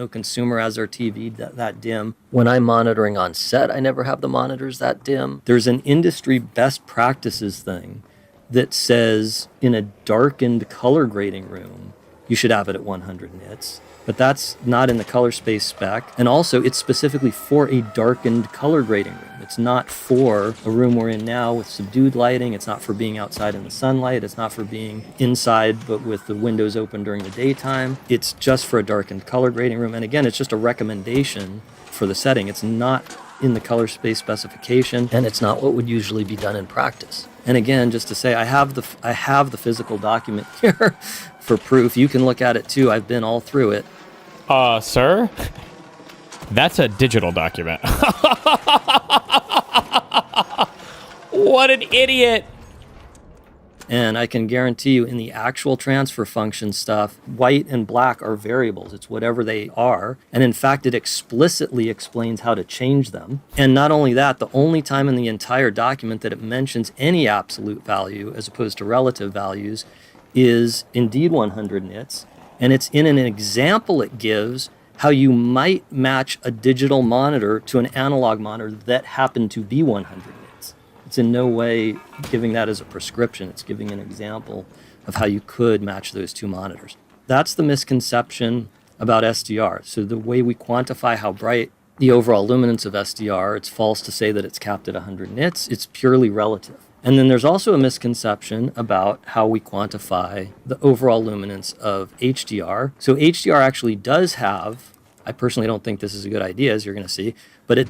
consumer has their TV that dim. When I'm monitoring on set, I never have the monitors that dim. There's an industry best practices thing that says in a darkened color grading room, you should have it at 100 nits. But that's not in the color space spec. And also, it's specifically for a darkened color grading room. It's not for a room we're in now with subdued lighting. It's not for being outside in the sunlight. It's not for being inside but with the windows open during the daytime. It's just for a darkened color grading room. And again, it's just a recommendation for the setting. It's not in the color space specification, and it's not what would usually be done in practice. And again, just to say, I have the physical document here for proof. You can look at it too. I've been all through it. Sir? That's a digital document. What an idiot. And I can guarantee you in the actual transfer function stuff, white and black are variables. It's whatever they are. And in fact, it explicitly explains how to change them. And not only that, the only time in the entire document that it mentions any absolute value as opposed to relative values is indeed 100 nits. And it's in an example it gives how you might match a digital monitor to an analog monitor that happened to be 100 nits. It's in no way giving that as a prescription. It's giving an example of how you could match those two monitors. That's the misconception about SDR. So the way we quantify how bright the overall luminance of SDR, it's false to say that it's capped at 100 nits. It's purely relative. And then there's also a misconception about how we quantify the overall luminance of HDR. So HDR actually does have, I personally don't think this is a good idea, as you're going to see, but it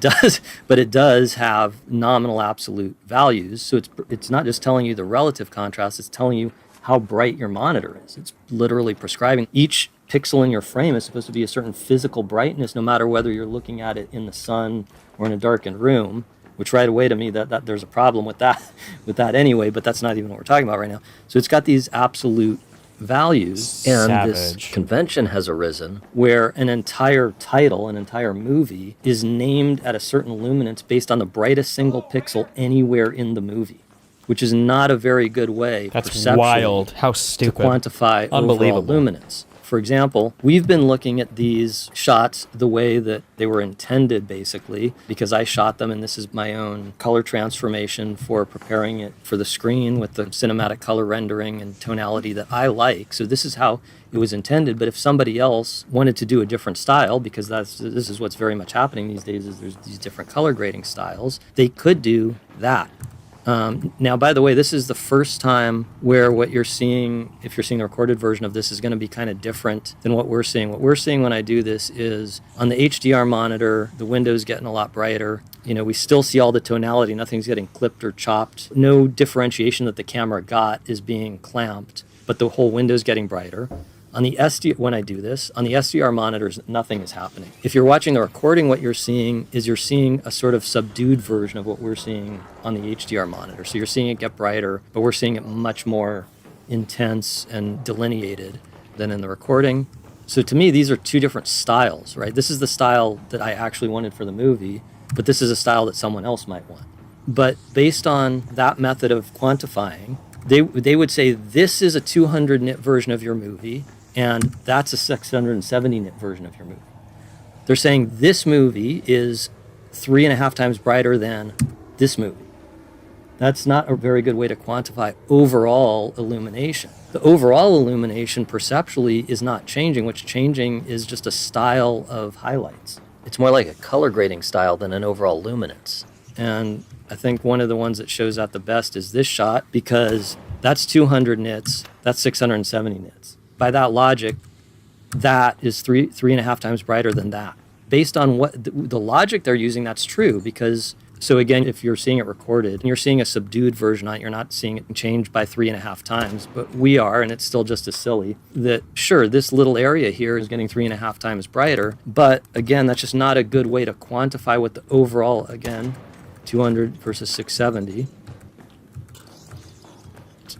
does have nominal absolute values. So it's not just telling you the relative contrast, it's telling you how bright your monitor is. It's literally prescribing each pixel in your frame is supposed to be a certain physical brightness, no matter whether you're looking at it in the sun or in a darkened room, which right away to me that there's a problem with that anyway, but that's not even what we're talking about right now. So it's got these absolute values, and this convention has arisen where an entire title, an entire movie, is named at a certain luminance based on the brightest single pixel anywhere in the movie, which is not a very good way. That's wild. How stupid. To quantify overall luminance. For example, we've been looking at these shots the way that they were intended, basically, because I shot them, and this is my own color transformation for preparing it for the screen with the cinematic color rendering and tonality that I like. So this is how it was intended. But if somebody else wanted to do a different style, because this is what's very much happening these days, is there's these different color grading styles, they could do that. Now, by the way, this is the first time where what you're seeing, if you're seeing the recorded version of this, is going to be kind of different than what we're seeing. What we're seeing when I do this is on the HDR monitor, the window's getting a lot brighter. You know, we still see all the tonality. Nothing's getting clipped or chopped. No differentiation that the camera got is being clamped, but the whole window's getting brighter. On the when I do this, on the SDR monitors, nothing is happening. If you're watching the recording, what you're seeing is you're seeing a sort of subdued version of what we're seeing on the HDR monitor. So you're seeing it get brighter, but we're seeing it much more intense and delineated than in the recording. So to me, these are two different styles, right? This is the style that I actually wanted for the movie, but this is a style that someone else might want. But based on that method of quantifying, they would say this is a 200 nit version of your movie, and that's a 670 nit version of your movie. They're saying this movie is 3.5 times brighter than this movie. That's not a very good way to quantify overall illumination. The overall illumination perceptually is not changing. What's changing is just a style of highlights. It's more like a color grading style than an overall luminance. And I think one of the ones that shows that the best is this shot, because that's 200 nits, that's 670 nits. By that logic, that is 3.5 times brighter than that. Based on what the logic they're using, that's true, because so again, if you're seeing it recorded and you're seeing a subdued version on it, you're not seeing it change by 3.5 times, but we are, and it's still just as silly that sure, this little area here is getting 3.5 times brighter, but again, that's just not a good way to quantify what the overall, again, 200 versus 670.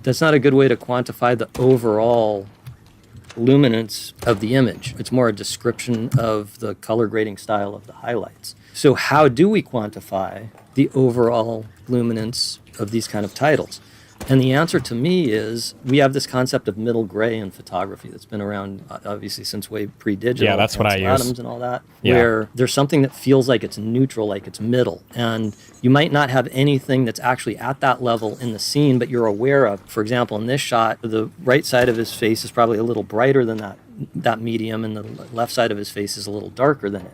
That's not a good way to quantify the overall luminance of the image. It's more a description of the color grading style of the highlights. So how do we quantify the overall luminance of these kind of titles? And the answer to me is we have this concept of middle gray in photography that's been around obviously since way pre-digital. Yeah, that's what I use. And all that, where there's something that feels like it's neutral, like it's middle. And you might not have anything that's actually at that level in the scene, but you're aware of. For example, in this shot, the right side of his face is probably a little brighter than that medium, and the left side of his face is a little darker than it.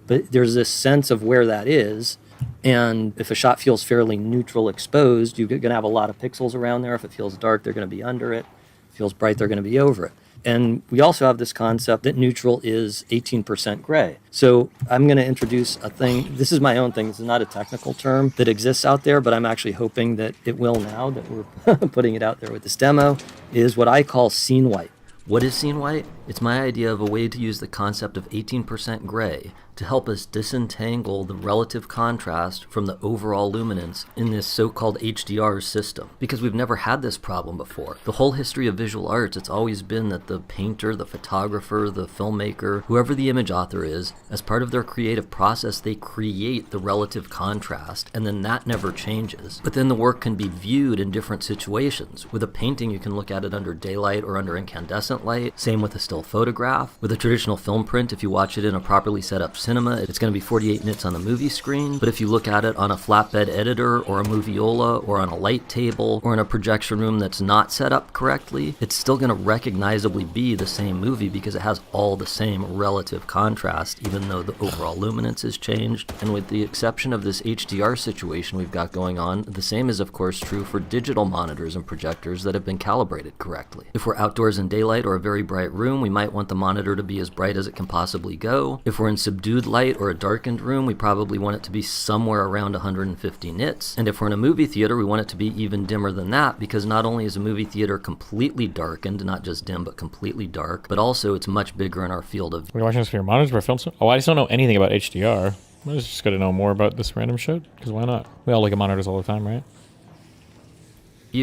But there's this sense of where that is. And if a shot feels fairly neutral exposed, you're going to have a lot of pixels around there. If it feels dark, they're going to be under it. If it feels bright, they're going to be over it. And we also have this concept that neutral is 18% gray. So I'm going to introduce a thing. This is my own thing. This is not a technical term that exists out there, but I'm actually hoping that it will now that we're putting it out there with this demo, is what I call scene white. What is scene white? It's my idea of a way to use the concept of 18% gray to help us disentangle the relative contrast from the overall luminance in this so-called HDR system. Because we've never had this problem before. The whole history of visual arts, it's always been that the painter, the photographer, the filmmaker, whoever the image author is, as part of their creative process, they create the relative contrast, and then that never changes. But then the work can be viewed in different situations. With a painting, you can look at it under daylight or under incandescent light. Same with a still photograph. With a traditional film print, if you watch it in a properly set up cinema, it's going to be 48 nits on the movie screen, but if you look at it on a flatbed editor or a moviola or on a light table or in a projection room that's not set up correctly, it's still going to recognizably be the same movie because it has all the same relative contrast, even though the overall luminance has changed. And with the exception of this HDR situation we've got going on, the same is of course true for digital monitors and projectors that have been calibrated correctly. If we're outdoors in daylight or a very bright room, we might want the monitor to be as bright as it can possibly go. If we're in subdued light or a darkened room, we probably want it to be somewhere around 150 nits. And if we're in a movie theater, we want it to be even dimmer than that, because not only is a movie theater completely darkened, not just dim, but completely dark, but also it's much bigger in our field of... Are you watching this for your monitors or film? Oh, I just don't know anything about HDR. I was just going to know more about this random shit, because why not? We all look at monitors all the time, right?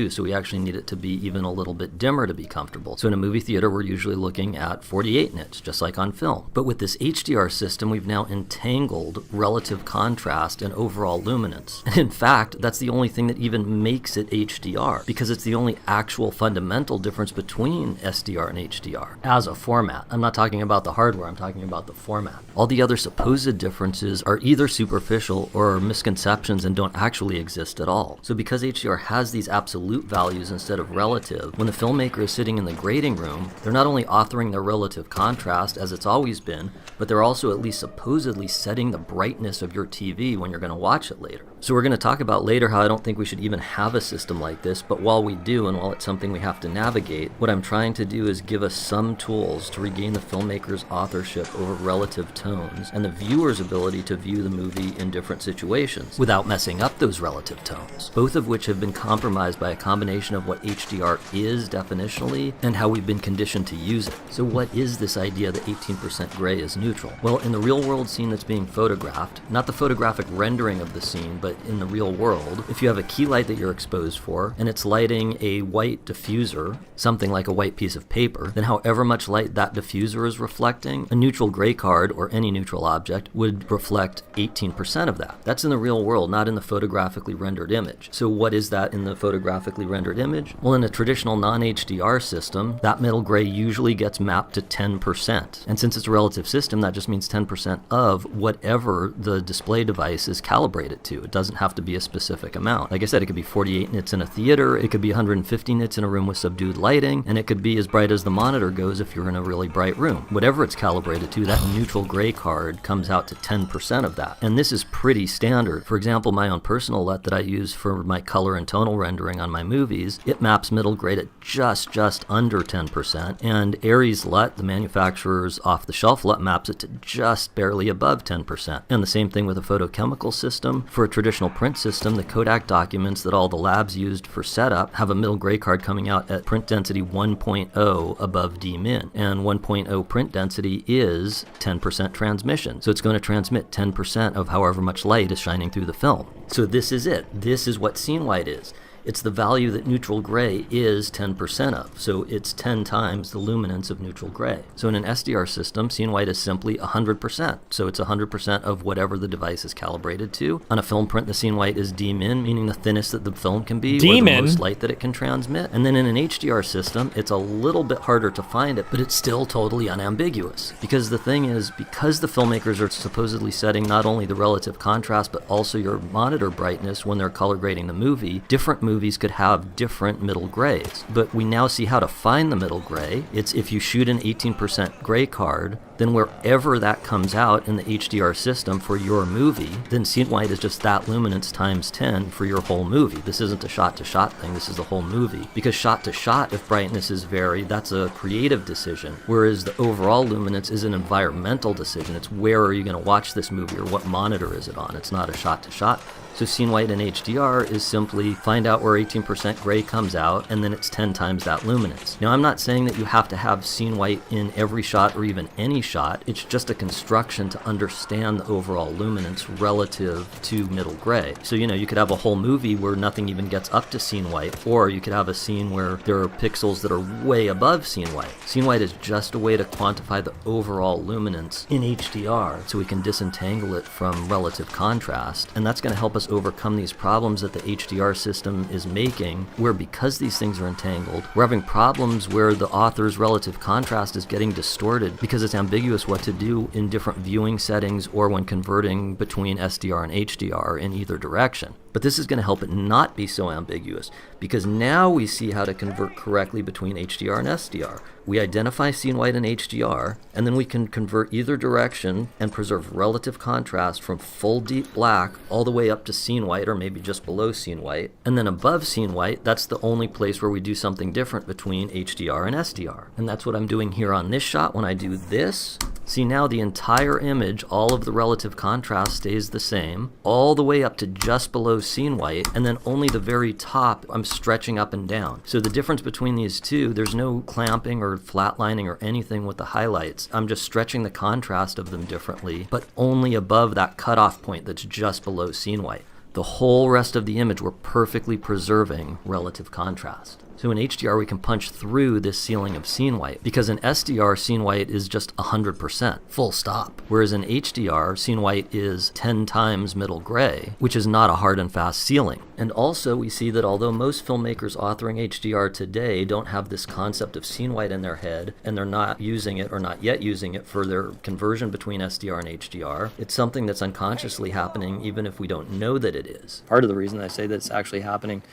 So we actually need it to be even a little bit dimmer to be comfortable. So in a movie theater, we're usually looking at 48 nits, just like on film. But with this HDR system, we've now entangled relative contrast and overall luminance. And in fact, that's the only thing that even makes it HDR, because it's the only actual fundamental difference between SDR and HDR as a format. I'm not talking about the hardware, I'm talking about the format. All the other supposed differences are either superficial or misconceptions and don't actually exist at all. So because HDR has these absolute values instead of relative, when the filmmaker is sitting in the grading room, they're not only authoring their relative contrast as it's always been, but they're also at least supposedly setting the brightness of your TV when you're going to watch it later. So we're going to talk about later how I don't think we should even have a system like this, but while we do, and while it's something we have to navigate, what I'm trying to do is give us some tools to regain the filmmaker's authorship over relative tones and the viewer's ability to view the movie in different situations without messing up those relative tones, both of which have been compromised by a combination of what HDR is definitionally and how we've been conditioned to use it. So what is this idea that 18% gray is neutral? Well, in the real world scene that's being photographed, not the photographic rendering of the scene, but but in the real world, if you have a key light that you're exposed for, and it's lighting a white diffuser, something like a white piece of paper, then however much light that diffuser is reflecting, a neutral gray card or any neutral object would reflect 18% of that. That's in the real world, not in the photographically rendered image. So what is that in the photographically rendered image? Well, in a traditional non-HDR system, that middle gray usually gets mapped to 10%. And since it's a relative system, that just means 10% of whatever the display device is calibrated to. It doesn't have to be a specific amount. Like I said, it could be 48 nits in a theater, it could be 150 nits in a room with subdued lighting, and it could be as bright as the monitor goes if you're in a really bright room. Whatever it's calibrated to, that neutral gray card comes out to 10% of that. And this is pretty standard. For example, my own personal LUT that I use for my color and tonal rendering on my movies, it maps middle gray at just under 10%, and Aries LUT, the manufacturer's off-the-shelf LUT, maps it to just barely above 10%. And the same thing with a photochemical system. For a traditional print system, the Kodak documents that all the labs used for setup have a middle gray card coming out at print density 1.0 above D-min, and 1.0 print density is 10% transmission. So it's going to transmit 10% of however much light is shining through the film. So this is it. This is what scene white is. It's the value that neutral gray is 10% of. So it's 10 times the luminance of neutral gray. So in an SDR system, scene white is simply 100%. So it's 100% of whatever the device is calibrated to. On a film print, the scene white is D-min, meaning the thinnest that the film can be, or the most light that it can transmit. And then in an HDR system, it's a little bit harder to find it, but it's still totally unambiguous. Because the thing is, because the filmmakers are supposedly setting not only the relative contrast, but also your monitor brightness when they're color grading the movie, different movies could have different middle grays. But we now see how to find the middle gray. It's if you shoot an 18% gray card, then wherever that comes out in the HDR system for your movie, then scene white is just that luminance times 10 for your whole movie. This isn't a shot-to-shot thing, this is the whole movie. Because shot-to-shot, if brightness is varied, that's a creative decision. Whereas the overall luminance is an environmental decision. It's where are you going to watch this movie, or what monitor is it on? It's not a shot-to-shot. So scene white in HDR is simply find out where 18% gray comes out, and then it's 10 times that luminance. Now, I'm not saying that you have to have scene white in every shot or even any shot. It's just a construction to understand the overall luminance relative to middle gray. So, you could have a whole movie where nothing even gets up to scene white, or you could have a scene where there are pixels that are way above scene white. Scene white is just a way to quantify the overall luminance in HDR, so we can disentangle it from relative contrast, and that's going to help us overcome these problems that the HDR system is making, where because these things are entangled, we're having problems where the author's relative contrast is getting distorted because it's ambiguous what to do in different viewing settings or when converting between SDR and HDR in either direction. But this is going to help it not be so ambiguous, because now we see how to convert correctly between HDR and SDR. We identify scene white in HDR, and then we can convert either direction and preserve relative contrast from full deep black all the way up to scene white, or maybe just below scene white. And then above scene white, that's the only place where we do something different between HDR and SDR. And that's what I'm doing here on this shot when I do this. See, now the entire image, all of the relative contrast stays the same, all the way up to just below scene white, and then only the very top I'm stretching up and down. So the difference between these two, there's no clamping or flatlining or anything with the highlights. I'm just stretching the contrast of them differently, but only above that cutoff point that's just below scene white. The whole rest of the image, we're perfectly preserving relative contrast. So in HDR, we can punch through this ceiling of scene white, because in SDR, scene white is just 100%, full stop. Whereas in HDR, scene white is 10 times middle gray, which is not a hard and fast ceiling. And also, we see that although most filmmakers authoring HDR today don't have this concept of scene white in their head, and they're not using it or not yet using it for their conversion between SDR and HDR, it's something that's unconsciously happening even if we don't know that it is. Part of the reason I say that it's actually happening,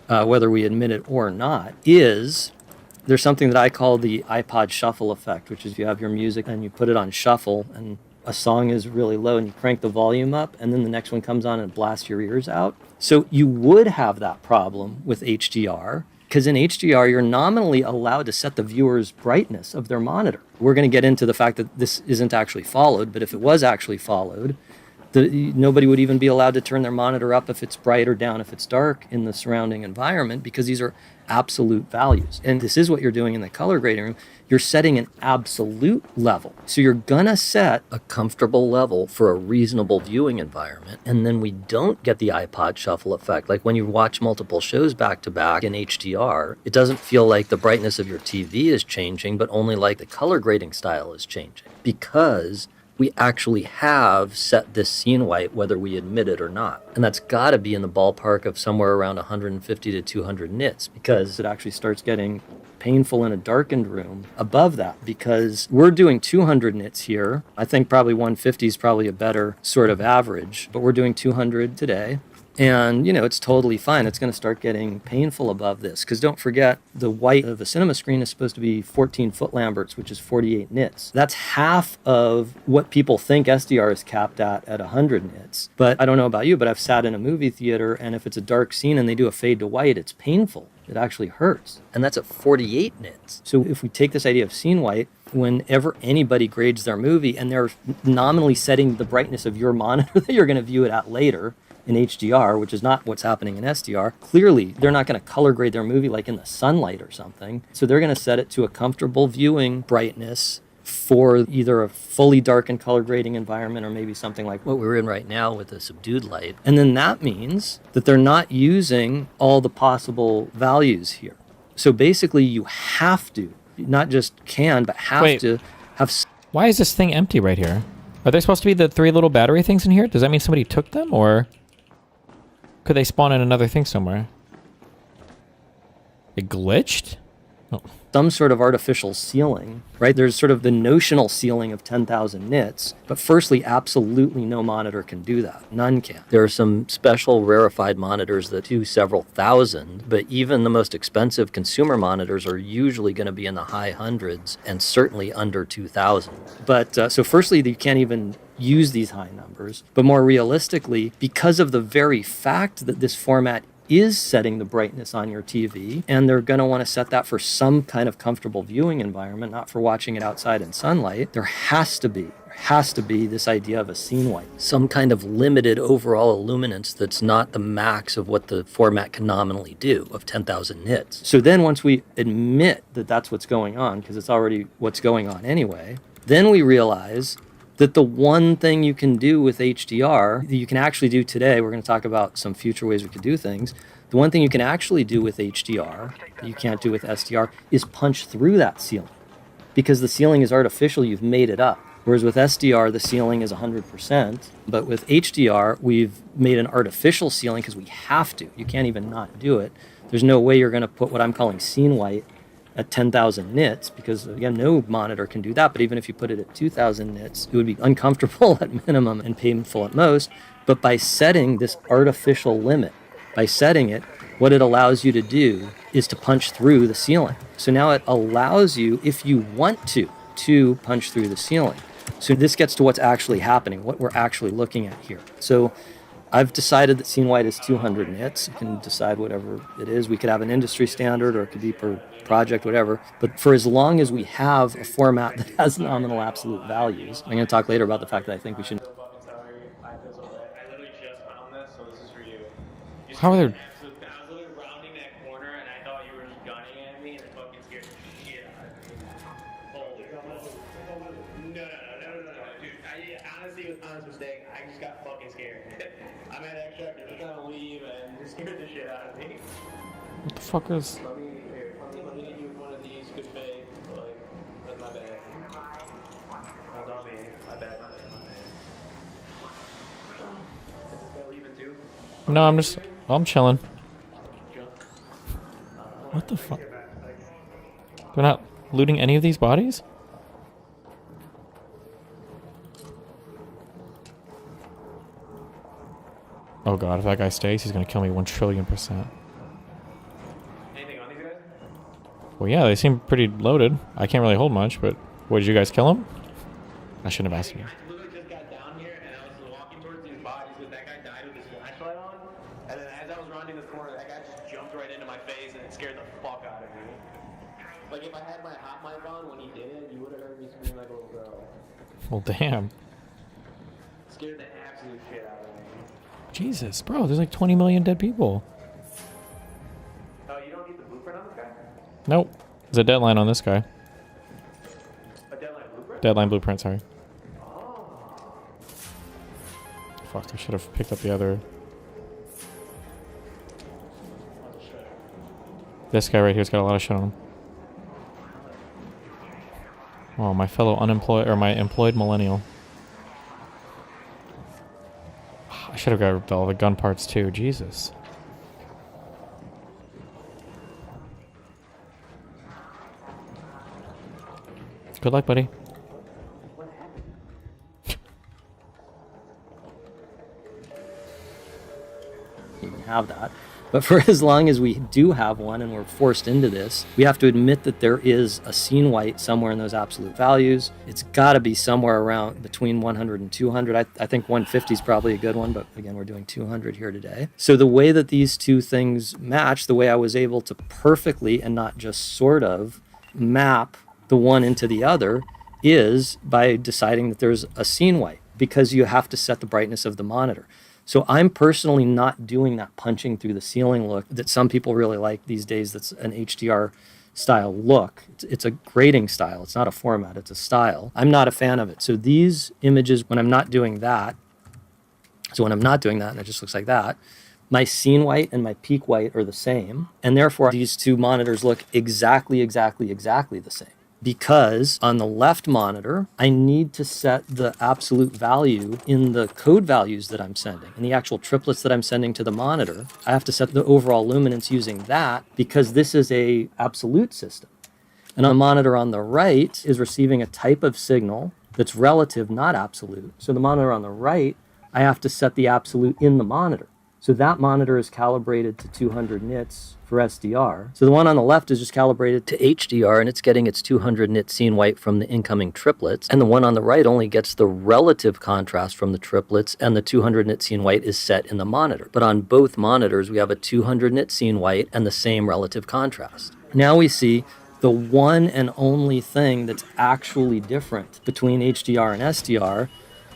whether we admit it or not, is there's something that I call the iPod shuffle effect, which is you have your music and you put it on shuffle and a song is really low and you crank the volume up and then the next one comes on and blasts your ears out. So you would have that problem with HDR, because in HDR, you're nominally allowed to set the viewer's brightness of their monitor. We're going to get into the fact that this isn't actually followed, but if it was actually followed, Nobody would even be allowed to turn their monitor up if it's bright or down if it's dark in the surrounding environment, because these are absolute values. And this is what you're doing in the color grading room. You're setting an absolute level. So you're gonna set a comfortable level for a reasonable viewing environment. And then we don't get the iPod shuffle effect. Like when you watch multiple shows back to back in HDR, it doesn't feel like the brightness of your TV is changing, but only like the color grading style is changing, because we actually have set this scene white whether we admit it or not. And that's got to be in the ballpark of somewhere around 150 to 200 nits, because it actually starts getting painful in a darkened room above that, because we're doing 200 nits here. I think probably 150 is probably a better sort of average, but we're doing 200 today. And, it's totally fine. It's going to start getting painful above this, because don't forget, the white of a cinema screen is supposed to be 14 foot Lamberts, which is 48 nits. That's half of what people think SDR is capped at 100 nits. But I don't know about you, but I've sat in a movie theater, and if it's a dark scene and they do a fade to white, it's painful. It actually hurts. And that's at 48 nits. So if we take this idea of scene white, whenever anybody grades their movie and they're nominally setting the brightness of your monitor that you're going to view it at later, in HDR, which is not what's happening in SDR, clearly they're not going to color grade their movie like in the sunlight or something. So they're going to set it to a comfortable viewing brightness for either a fully darkened color grading environment or maybe something like what we're in right now with a subdued light. And then that means that they're not using all the possible values here. So basically you have to, not just can, but have to have... Why is this thing empty right here? Are there supposed to be the 3 little battery things in here? Does that mean somebody took them, or... could they spawn in another thing somewhere? It glitched? Oh. Some sort of artificial ceiling, right? There's sort of the notional ceiling of 10,000 nits, but firstly, absolutely no monitor can do that. None can. There are some special rarefied monitors that do several thousand, but even the most expensive consumer monitors are usually going to be in the high hundreds and certainly under 2,000. But so firstly, you can't even use these high numbers, but more realistically, because of the very fact that this format is setting the brightness on your TV, and they're going to want to set that for some kind of comfortable viewing environment, not for watching it outside in sunlight, there has to be this idea of a scene white, some kind of limited overall illuminance that's not the max of what the format can nominally do of 10,000 nits. So then once we admit that that's what's going on, because it's already what's going on anyway, then we realize that the one thing you can do with HDR, that you can actually do today, we're going to talk about some future ways we could do things, the one thing you can actually do with HDR that you can't do with SDR is punch through that ceiling. Because the ceiling is artificial, you've made it up. Whereas with SDR, the ceiling is 100%, but with HDR, we've made an artificial ceiling because we have to. You can't even not do it. There's no way you're going to put what I'm calling scene white at 10,000 nits, because again, no monitor can do that. But even if you put it at 2,000 nits, it would be uncomfortable at minimum and painful at most. But by setting this artificial limit, by setting it, what it allows you to do is to punch through the ceiling. So now it allows you, if you want to punch through the ceiling. So this gets to what's actually happening, what we're actually looking at here. So I've decided that scene white is 200 nits. You can decide whatever it is. We could have an industry standard, or it could be per project, whatever. But for as long as we have a format that has nominal absolute values, I'm going to talk later about the fact that I think we should... How are there... I was literally rounding that corner and I thought you were just gunning at me and it fucking scared the shit out of me. Holy no, dude. Honestly, it was an honest mistake. I just got fucking scared. I'm at extract, you're just gonna leave and just scared the shit out of me. What the fuck is... Let me hit you with one of these, good faith. Like, that's my bad. Hold on, man. My bad. Is this guy leaving too? No, I'm chilling. What the fuck? They're not looting any of these bodies? Oh god, if that guy stays, he's gonna kill me 1,000,000,000,000%. Anything on these guys? Well, yeah, they seem pretty loaded. I can't really hold much, but... What, did you guys kill him? I shouldn't have asked you. I literally just got down here and I was walking towards these bodies, but that guy died with his flashlight on. And then as I was rounding this corner, that guy just jumped right into my face and it scared the fuck out of me. Like if I had my hot mic on when he did it, you would have heard me scream like a little girl. Well, damn. Scared the absolute shit out of me. Jesus, bro, there's like 20 million dead people. Oh, you don't need the blueprint on this guy? Nope. There's a deadline on this guy. A deadline blueprint? Deadline blueprint, sorry. Oh. Fuck, I should have picked up the other. This guy right here's got a lot of shit on him. Oh, my fellow unemployed, or my employed millennial. I should have grabbed all the gun parts too, Jesus. Good luck, buddy. You can have that. But for as long as we do have one and we're forced into this, we have to admit that there is a scene white somewhere in those absolute values. It's got to be somewhere around between 100 and 200. I think 150 is probably a good one, but again, we're doing 200 here today. So the way that these two things match, the way I was able to perfectly and not just sort of map the one into the other is by deciding that there's a scene white, because you have to set the brightness of the monitor. So I'm personally not doing that punching through the ceiling look that some people really like these days. That's an HDR style look. It's a grading style. It's not a format, it's a style. I'm not a fan of it. So these images, when I'm not doing that, and it just looks like that, my scene white and my peak white are the same. And therefore these two monitors look exactly the same. Because on the left monitor, I need to set the absolute value in the code values that I'm sending. In the actual triplets that I'm sending to the monitor, I have to set the overall luminance using that, because this is a absolute system. And on the monitor on the right is receiving a type of signal that's relative, not absolute. So the monitor on the right, I have to set the absolute in the monitor. So that monitor is calibrated to 200 nits for SDR. So the one on the left is just calibrated to HDR, and it's getting its 200 nit scene white from the incoming triplets. And the one on the right only gets the relative contrast from the triplets, and the 200 nit scene white is set in the monitor. But on both monitors, we have a 200 nit scene white and the same relative contrast. Now we see the one and only thing that's actually different between HDR and SDR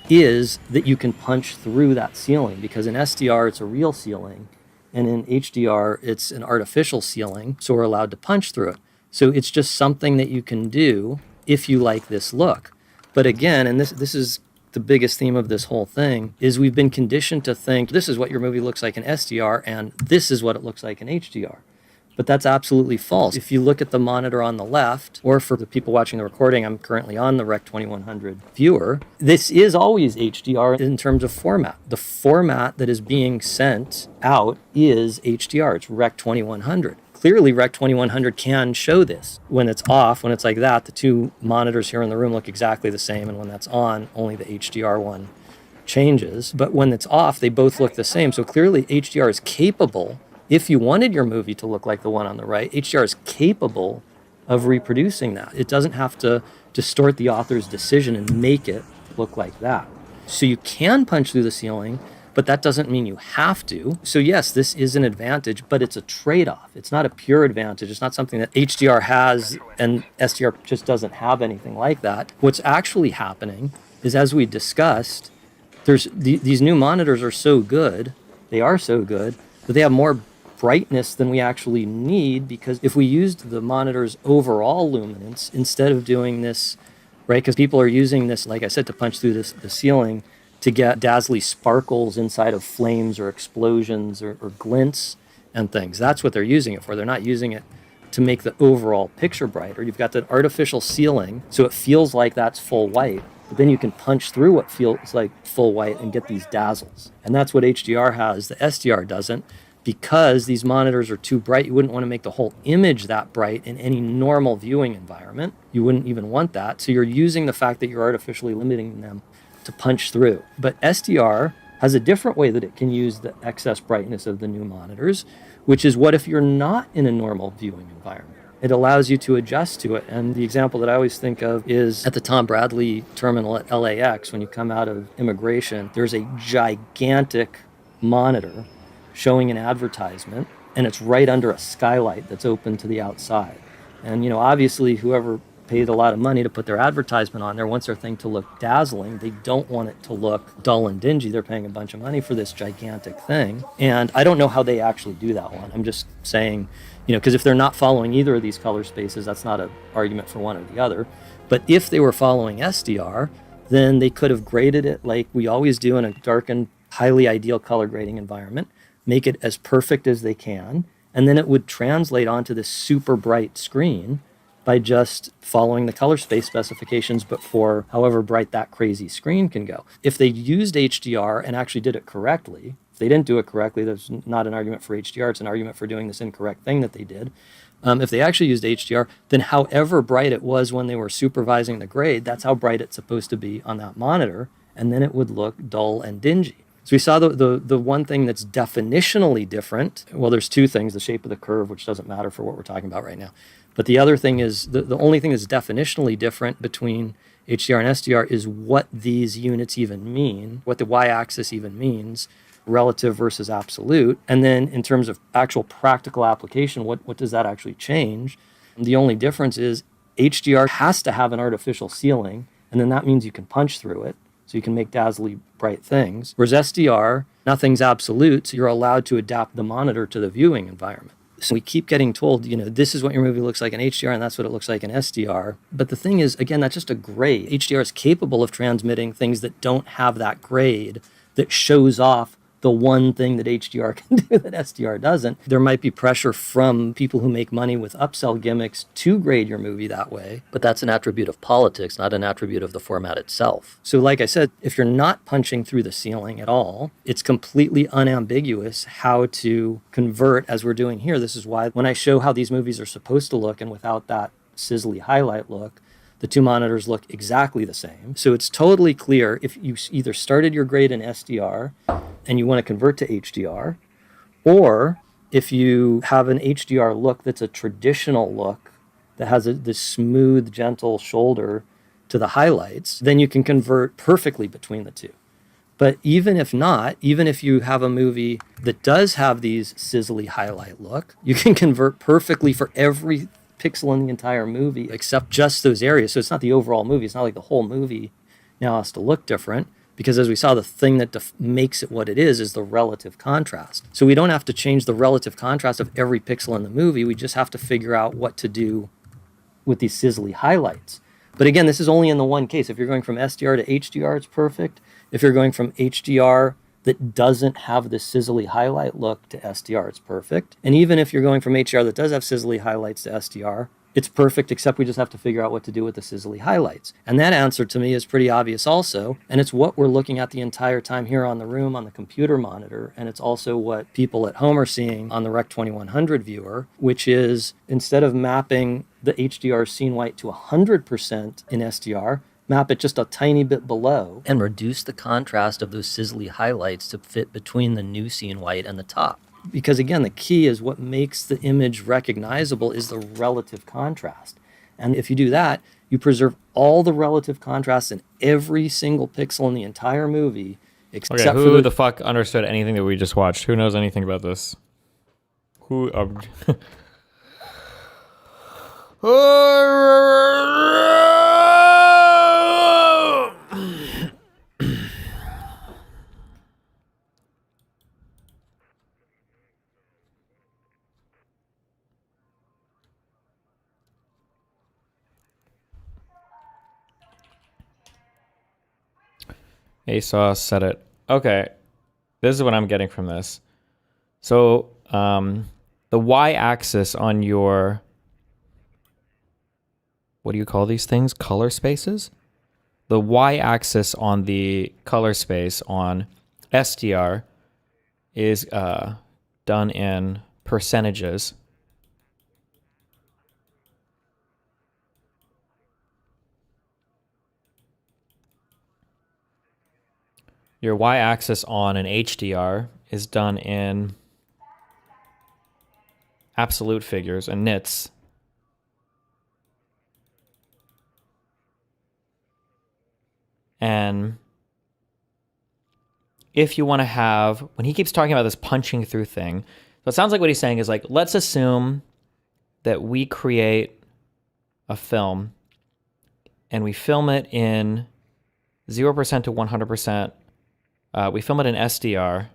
is that you can punch through that ceiling, because in SDR it's a real ceiling and in HDR it's an artificial ceiling, so we're allowed to punch through it. So it's just something that you can do if you like this look. But again, and this is the biggest theme of this whole thing, is we've been conditioned to think this is what your movie looks like in SDR and this is what it looks like in HDR. But that's absolutely false. If you look at the monitor on the left, or for the people watching the recording, I'm currently on the Rec 2100 viewer, this is always HDR in terms of format. The format that is being sent out is HDR. It's Rec 2100. Clearly, Rec 2100 can show this. When it's off, when it's like that, the two monitors here in the room look exactly the same, and when that's on, only the HDR one changes. But when it's off, they both look the same. So clearly, HDR is capable. If you wanted your movie to look like the one on the right, HDR is capable of reproducing that. It doesn't have to distort the author's decision and make it look like that. So you can punch through the ceiling, but that doesn't mean you have to. So yes, this is an advantage, but it's a trade-off. It's not a pure advantage. It's not something that HDR has and SDR just doesn't have anything like that. What's actually happening is, as we discussed, these new monitors are so good, they are so good, that they have more brightness than we actually need, because if we used the monitor's overall luminance instead of doing this, right, because people are using this, like I said, to punch through the ceiling to get dazzly sparkles inside of flames or explosions or glints and things. That's what they're using it for. They're not using it to make the overall picture brighter. You've got that artificial ceiling, so it feels like that's full white, but then you can punch through what feels like full white and get these dazzles. And that's what HDR has. The SDR doesn't. Because these monitors are too bright, you wouldn't want to make the whole image that bright in any normal viewing environment. You wouldn't even want that. So you're using the fact that you're artificially limiting them to punch through. But SDR has a different way that it can use the excess brightness of the new monitors, which is what if you're not in a normal viewing environment? It allows you to adjust to it. And the example that I always think of is at the Tom Bradley terminal at LAX. When you come out of immigration, there's a gigantic monitor showing an advertisement, and it's right under a skylight that's open to the outside. And obviously whoever paid a lot of money to put their advertisement on there, wants their thing to look dazzling. They don't want it to look dull and dingy. They're paying a bunch of money for this gigantic thing. And I don't know how they actually do that one. I'm just saying, you know, because if they're not following either of these color spaces, that's not an argument for one or the other. But if they were following SDR, then they could have graded it like we always do in a darkened, highly ideal color grading environment, make it as perfect as they can, and then it would translate onto this super bright screen by just following the color space specifications, but for however bright that crazy screen can go. If they used HDR and actually did it correctly, if they didn't do it correctly, there's not an argument for HDR, it's an argument for doing this incorrect thing that they did. If they actually used HDR, then however bright it was when they were supervising the grade, that's how bright it's supposed to be on that monitor, and then it would look dull and dingy. So we saw the one thing that's definitionally different. Well, there's two things, the shape of the curve, which doesn't matter for what we're talking about right now. But the other thing is, the only thing that's definitionally different between HDR and SDR is what these units even mean, what the y-axis even means, relative versus absolute. And then in terms of actual practical application, what does that actually change? And the only difference is HDR has to have an artificial ceiling, and then that means you can punch through it, so you can make dazzly bright things. Whereas SDR, nothing's absolute, so you're allowed to adapt the monitor to the viewing environment. So we keep getting told, you know, this is what your movie looks like in HDR, and that's what it looks like in SDR. But the thing is, again, that's just a grade. HDR is capable of transmitting things that don't have that grade that shows off the one thing that HDR can do that SDR doesn't. There might be pressure from people who make money with upsell gimmicks to grade your movie that way. But that's an attribute of politics, not an attribute of the format itself. So like I said, if you're not punching through the ceiling at all, it's completely unambiguous how to convert, as we're doing here. This is why when I show how these movies are supposed to look and without that sizzly highlight look, the two monitors look exactly the same. So it's totally clear if you either started your grade in SDR and you want to convert to HDR, or if you have an HDR look that's a traditional look that has this smooth, gentle shoulder to the highlights, then you can convert perfectly between the two. But even if not, even if you have a movie that does have these sizzly highlight look, you can convert perfectly for every pixel in the entire movie except just those areas. So it's not the overall movie. It's not like the whole movie now has to look different, because as we saw, the thing that makes it what it is the relative contrast. So we don't have to change the relative contrast of every pixel in the movie. We just have to figure out what to do with these sizzly highlights. But again, this is only in the one case. If you're going from SDR to HDR, it's perfect. If you're going from HDR that doesn't have the sizzly highlight look to SDR, it's perfect. And even if you're going from HDR that does have sizzly highlights to SDR, it's perfect, except we just have to figure out what to do with the sizzly highlights. And that answer to me is pretty obvious also. And it's what we're looking at the entire time here on the room on the computer monitor. And it's also what people at home are seeing on the Rec 2100 viewer, which is instead of mapping the HDR scene white to 100% in SDR, map it just a tiny bit below. And reduce the contrast of those sizzly highlights to fit between the new scene white and the top. Because again, the key is what makes the image recognizable is the relative contrast. And if you do that, you preserve all the relative contrast in every single pixel in the entire movie, except Okay, for who the fuck understood anything that we just watched? Who knows anything about this? Who? ASOS said it. Okay, this is what I'm getting from this. So the y-axis on your, what do you call these things? Color spaces? The y-axis on the color space on SDR is done in percentages. Your y-axis on an HDR is done in absolute figures and nits. And if you want to have, when he keeps talking about this punching through thing, so it sounds like what he's saying is like, let's assume that we create a film and we film it in 0% to 100%. We film it in SDR,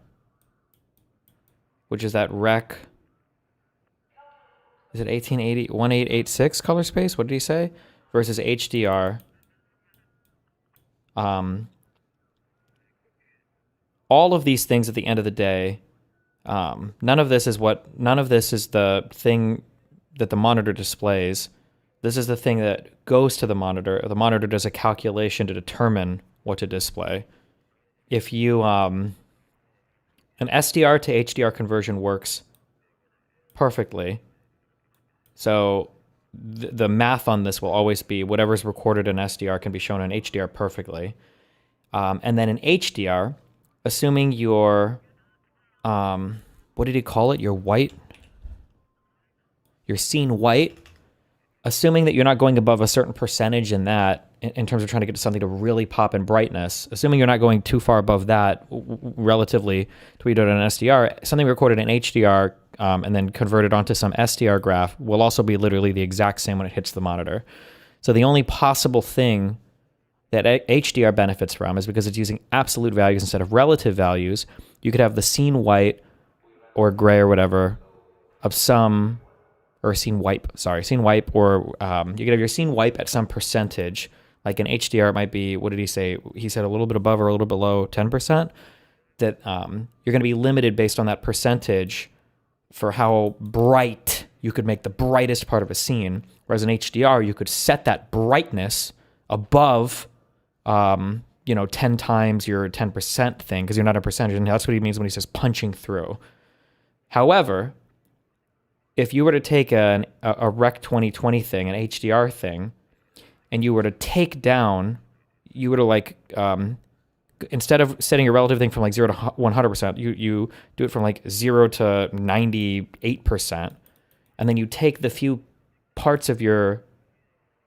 which is that rec. Is it 1886 color space? What did he say? Versus HDR. All of these things at the end of the day, none of this is the thing that the monitor displays. This is the thing that goes to the monitor. The monitor does a calculation to determine what to display. If you, an SDR to HDR conversion works perfectly. So the math on this will always be whatever's recorded in SDR can be shown in HDR perfectly. And then in HDR, assuming your, what did he call it? Your scene white, assuming that you're not going above a certain percentage in that, in terms of trying to get to something to really pop in brightness, assuming you're not going too far above that relatively to what you did on an SDR, something recorded in HDR and then converted onto some SDR graph will also be literally the exact same when it hits the monitor. So the only possible thing that HDR benefits from is because it's using absolute values instead of relative values. You could have the scene white or gray or whatever of some, or scene wipe, or you could have your scene wipe at some percentage. Like in HDR, it might be, what did he say? He said a little bit above or a little below 10%. That you're going to be limited based on that percentage for how bright you could make the brightest part of a scene. Whereas in HDR, you could set that brightness above, 10 times your 10% thing, because you're not a percentage. And that's what he means when he says punching through. However, if you were to take a Rec 2020 thing, an HDR thing, and you were to take down, you were to instead of setting a relative thing from like 0 to 100%, you do it from like 0 to 98%, and then you take the few parts of your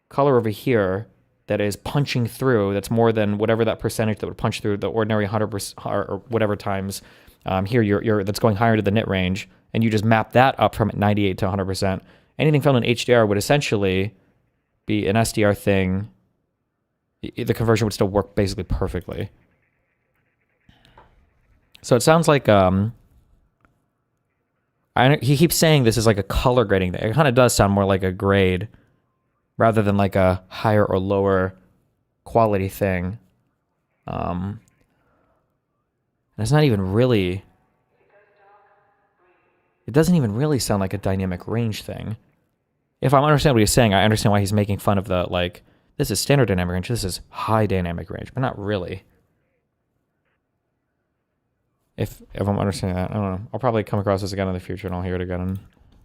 color over here that is punching through, that's more than whatever that percentage that would punch through the ordinary 100% or whatever times here that's going higher into the nit range, and you just map that up from 98 to 100%. Anything filmed in HDR would essentially be an SDR thing. The conversion would still work basically perfectly. So it sounds like he keeps saying this is like a color grading thing. It kind of does sound more like a grade rather than like a higher or lower quality thing. And it's not even really, it doesn't even really sound like a dynamic range thing. If I understand what he's saying, I understand why he's making fun of the, like, this is standard dynamic range, this is high dynamic range, but not really. If I'm understanding that, I don't know. I'll probably come across this again in the future and I'll hear it again,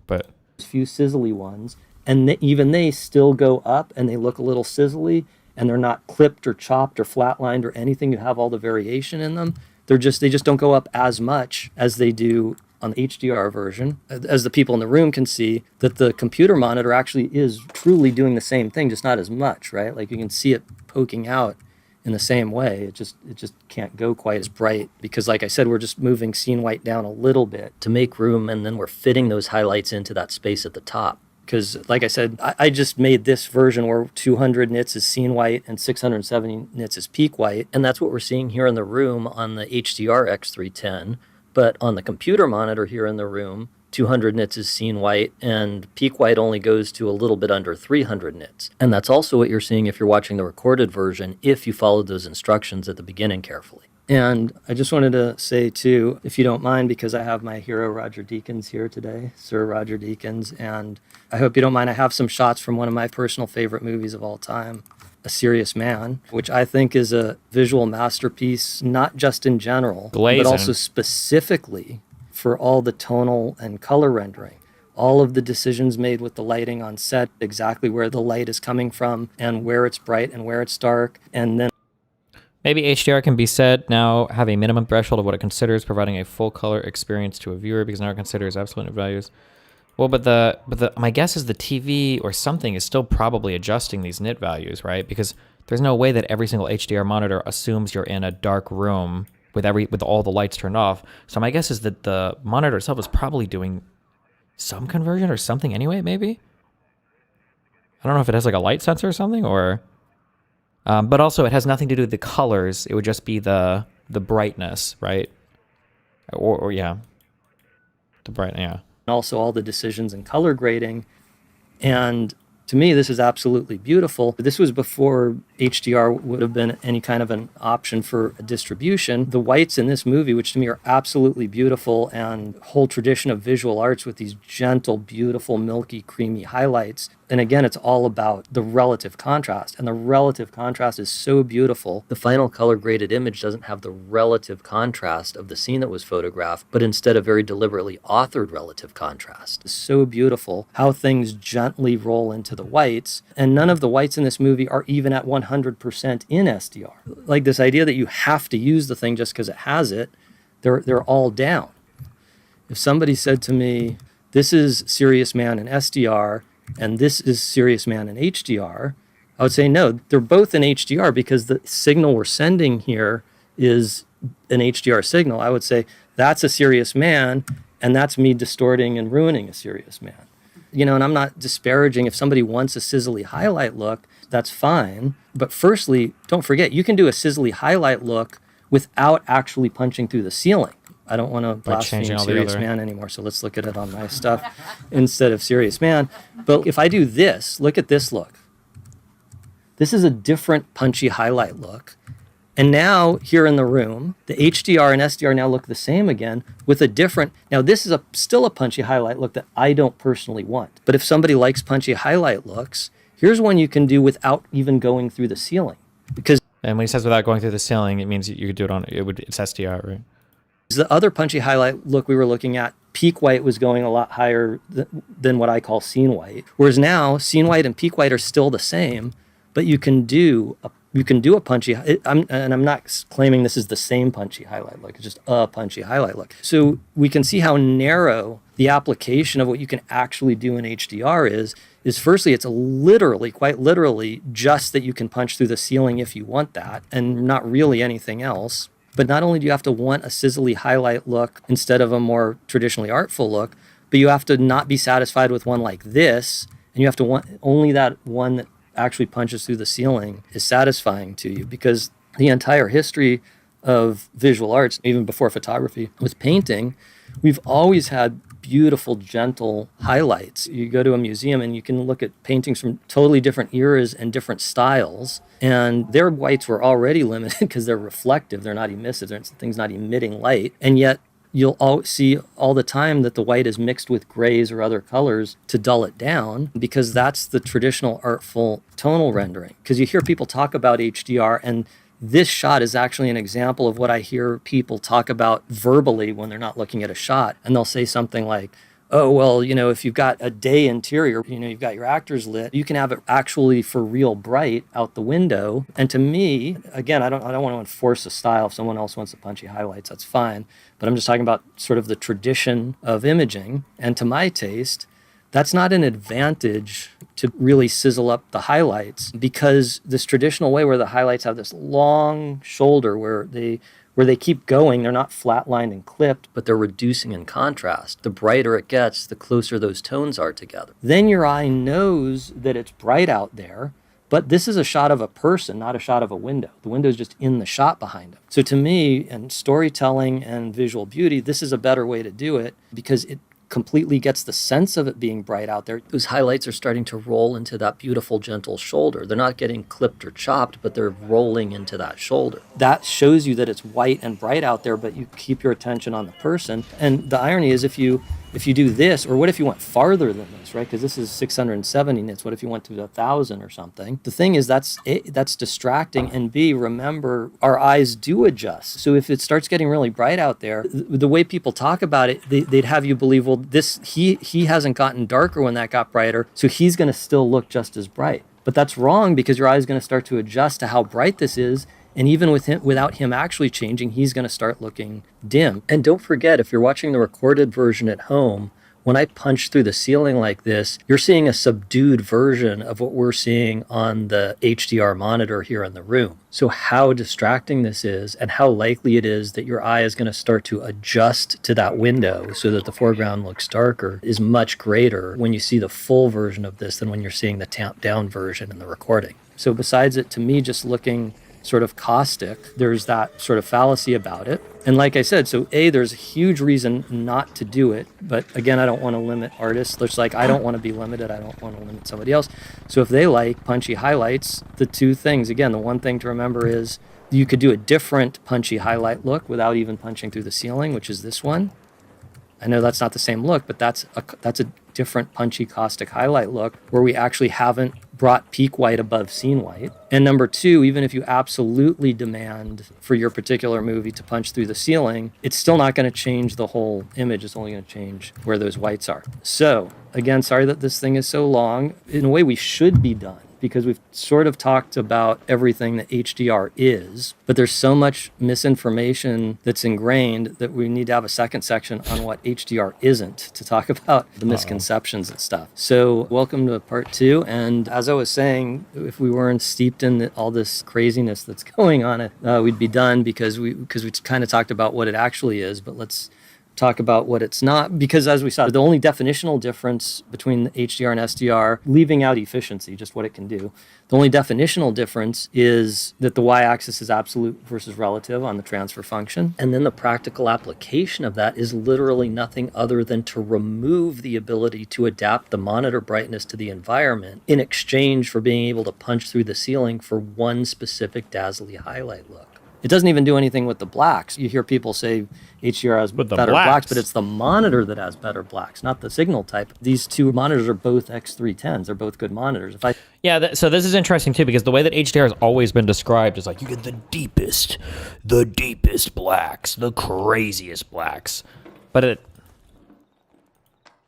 but... A few sizzly ones, and even they still go up and they look a little sizzly, and they're not clipped or chopped or flatlined or anything. You have all the variation in them. They just don't go up as much as they do on the HDR version. As the people in the room can see, that the computer monitor actually is truly doing the same thing, just not as much, right? Like you can see it poking out in the same way. It just can't go quite as bright because, like I said, we're just moving scene white down a little bit to make room, and then we're fitting those highlights into that space at the top. Because, like I said, I just made this version where 200 nits is scene white and 670 nits is peak white. And that's what we're seeing here in the room on the HDR X310. But on the computer monitor here in the room, 200 nits is scene white, and peak white only goes to a little bit under 300 nits. And that's also what you're seeing if you're watching the recorded version, if you followed those instructions at the beginning carefully. And I just wanted to say, too, if you don't mind, because I have my hero Roger Deakins here today, Sir Roger Deakins, and I hope you don't mind, I have some shots from one of my personal favorite movies of all time, A Serious Man, which I think is a visual masterpiece, not just in general, but also specifically for all the tonal and color rendering. All of the decisions made with the lighting on set, exactly where the light is coming from and where it's bright and where it's dark, and then maybe HDR can be said now have a minimum threshold of what it considers providing a full color experience to a viewer, because now it considers absolute values. Well, but my guess is the TV or something is still probably adjusting these nit values, right? Because there's no way that every single HDR monitor assumes you're in a dark room with all the lights turned off. So my guess is that the monitor itself is probably doing some conversion or something anyway, maybe? I don't know if it has like a light sensor or something, or But also, it has nothing to do with the colors. It would just be the brightness, right? Or yeah, the bright, yeah. And also all the decisions in color grading. And to me, this is absolutely beautiful. This was before HDR would have been any kind of an option for a distribution. The whites in this movie, which to me are absolutely beautiful, and whole tradition of visual arts with these gentle, beautiful, milky, creamy highlights. And again, it's all about the relative contrast. And the relative contrast is so beautiful. The final color graded image doesn't have the relative contrast of the scene that was photographed, but instead a very deliberately authored relative contrast. It's so beautiful how things gently roll into the whites. And none of the whites in this movie are even at 100% in SDR. Like this idea that you have to use the thing just because it has it, they're all down. If somebody said to me, this is Serious Man in SDR, and this is Serious Man in HDR, I would say no, they're both in HDR because the signal we're sending here is an HDR signal. I would say that's a Serious Man, and that's me distorting and ruining a Serious Man. You know, and I'm not disparaging if somebody wants a sizzly highlight look, that's fine. But firstly, don't forget, you can do a sizzly highlight look without actually punching through the ceiling. I don't want to blaspheme Serious Man anymore, so let's look at it on my stuff instead of Serious Man. But if I do this, look at this look. This is a different punchy highlight look. And now here in the room, the HDR and SDR now look the same again with a different, now this is still a punchy highlight look that I don't personally want. But if somebody likes punchy highlight looks, here's one you can do without even going through the ceiling. Because And when he says without going through the ceiling, it means you could do it on, it's SDR, right? the other punchy highlight look we were looking at, peak white was going a lot higher than what I call scene white. Whereas now, scene white and peak white are still the same, but you can do a punchy, I'm not claiming this is the same punchy highlight look, it's just a punchy highlight look. So we can see how narrow the application of what you can actually do in HDR is firstly, it's literally, quite literally, just that you can punch through the ceiling if you want that, and not really anything else. But not only do you have to want a sizzly highlight look instead of a more traditionally artful look, but you have to not be satisfied with one like this, and you have to want only that one that actually punches through the ceiling is satisfying to you, because the entire history of visual arts, even before photography, with painting, we've always had beautiful, gentle highlights. You go to a museum and you can look at paintings from totally different eras and different styles, and their whites were already limited because they're reflective, they're not emissive, things not emitting light, and yet you'll see all the time that the white is mixed with grays or other colors to dull it down, because that's the traditional artful tonal rendering. Because you hear people talk about HDR, and this shot is actually an example of what I hear people talk about verbally when they're not looking at a shot. And they'll say something like, oh, well, if you've got a day interior, you've got your actors lit, you can have it actually for real bright out the window. And to me, again, I don't want to enforce a style. If someone else wants the punchy highlights, that's fine. But I'm just talking about sort of the tradition of imaging. And to my taste, that's not an advantage to really sizzle up the highlights, because this traditional way where the highlights have this long shoulder where they keep going, they're not flatlined and clipped, but they're reducing in contrast. The brighter it gets, the closer those tones are together. Then your eye knows that it's bright out there, but this is a shot of a person, not a shot of a window. The window is just in the shot behind them. So to me, in storytelling and visual beauty, this is a better way to do it, because it completely gets the sense of it being bright out there. Those highlights are starting to roll into that beautiful, gentle shoulder. They're not getting clipped or chopped, but they're rolling into that shoulder. That shows you that it's white and bright out there, but you keep your attention on the person. And the irony is, if you do this, or what if you went farther than this, right? Because this is 670 nits. What if you went to 1,000 or something? The thing is, that's distracting. And B, remember, our eyes do adjust. So if it starts getting really bright out there, the way people talk about it, they'd have you believe, well, he hasn't gotten darker when that got brighter, so he's going to still look just as bright. But that's wrong, because your eye is going to start to adjust to how bright this is. And even without him actually changing, he's going to start looking dim. And don't forget, if you're watching the recorded version at home, when I punch through the ceiling like this, you're seeing a subdued version of what we're seeing on the HDR monitor here in the room. So how distracting this is, and how likely it is that your eye is going to start to adjust to that window so that the foreground looks darker, is much greater when you see the full version of this than when you're seeing the tamped down version in the recording. So besides it, to me, just looking sort of caustic, there's that sort of fallacy about it. And like I said, so there's a huge reason not to do it. But again, I don't want to limit artists. Just like I don't want to be limited. I don't want to limit somebody else. So if they like punchy highlights, the two things, again, the one thing to remember is you could do a different punchy highlight look without even punching through the ceiling, which is this one. I know that's not the same look, but that's a different punchy caustic highlight look where we actually haven't brought peak white above scene white. And number two, even if you absolutely demand for your particular movie to punch through the ceiling, it's still not going to change the whole image. It's only going to change where those whites are. So again, sorry that this thing is so long. In a way, we should be done, because we've sort of talked about everything that HDR is, but there's so much misinformation that's ingrained that we need to have a second section on what HDR isn't to talk about the misconceptions and stuff. So welcome to part 2. And as I was saying, if we weren't steeped in all this craziness that's going on, we'd be done because we kind of talked about what it actually is, but let's talk about what it's not, because as we saw, the only definitional difference between HDR and SDR, leaving out efficiency, just what it can do, the only definitional difference is that the y-axis is absolute versus relative on the transfer function. And then the practical application of that is literally nothing other than to remove the ability to adapt the monitor brightness to the environment in exchange for being able to punch through the ceiling for one specific dazzly highlight look. It doesn't even do anything with the blacks. You hear people say HDR has better blacks, but it's the monitor that has better blacks, not the signal type. These two monitors are both X310s. They're both good monitors. So this is interesting too, because the way that HDR has always been described is like you get the deepest blacks, the craziest blacks. But it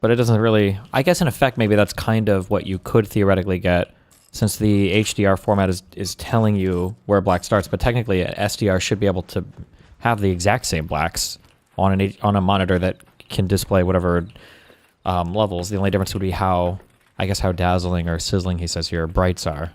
doesn't really, I guess in effect, maybe that's kind of what you could theoretically get, since the HDR format is telling you where black starts, but technically SDR should be able to have the exact same blacks on a monitor that can display whatever levels. The only difference would be how dazzling or sizzling, he says here, brights are.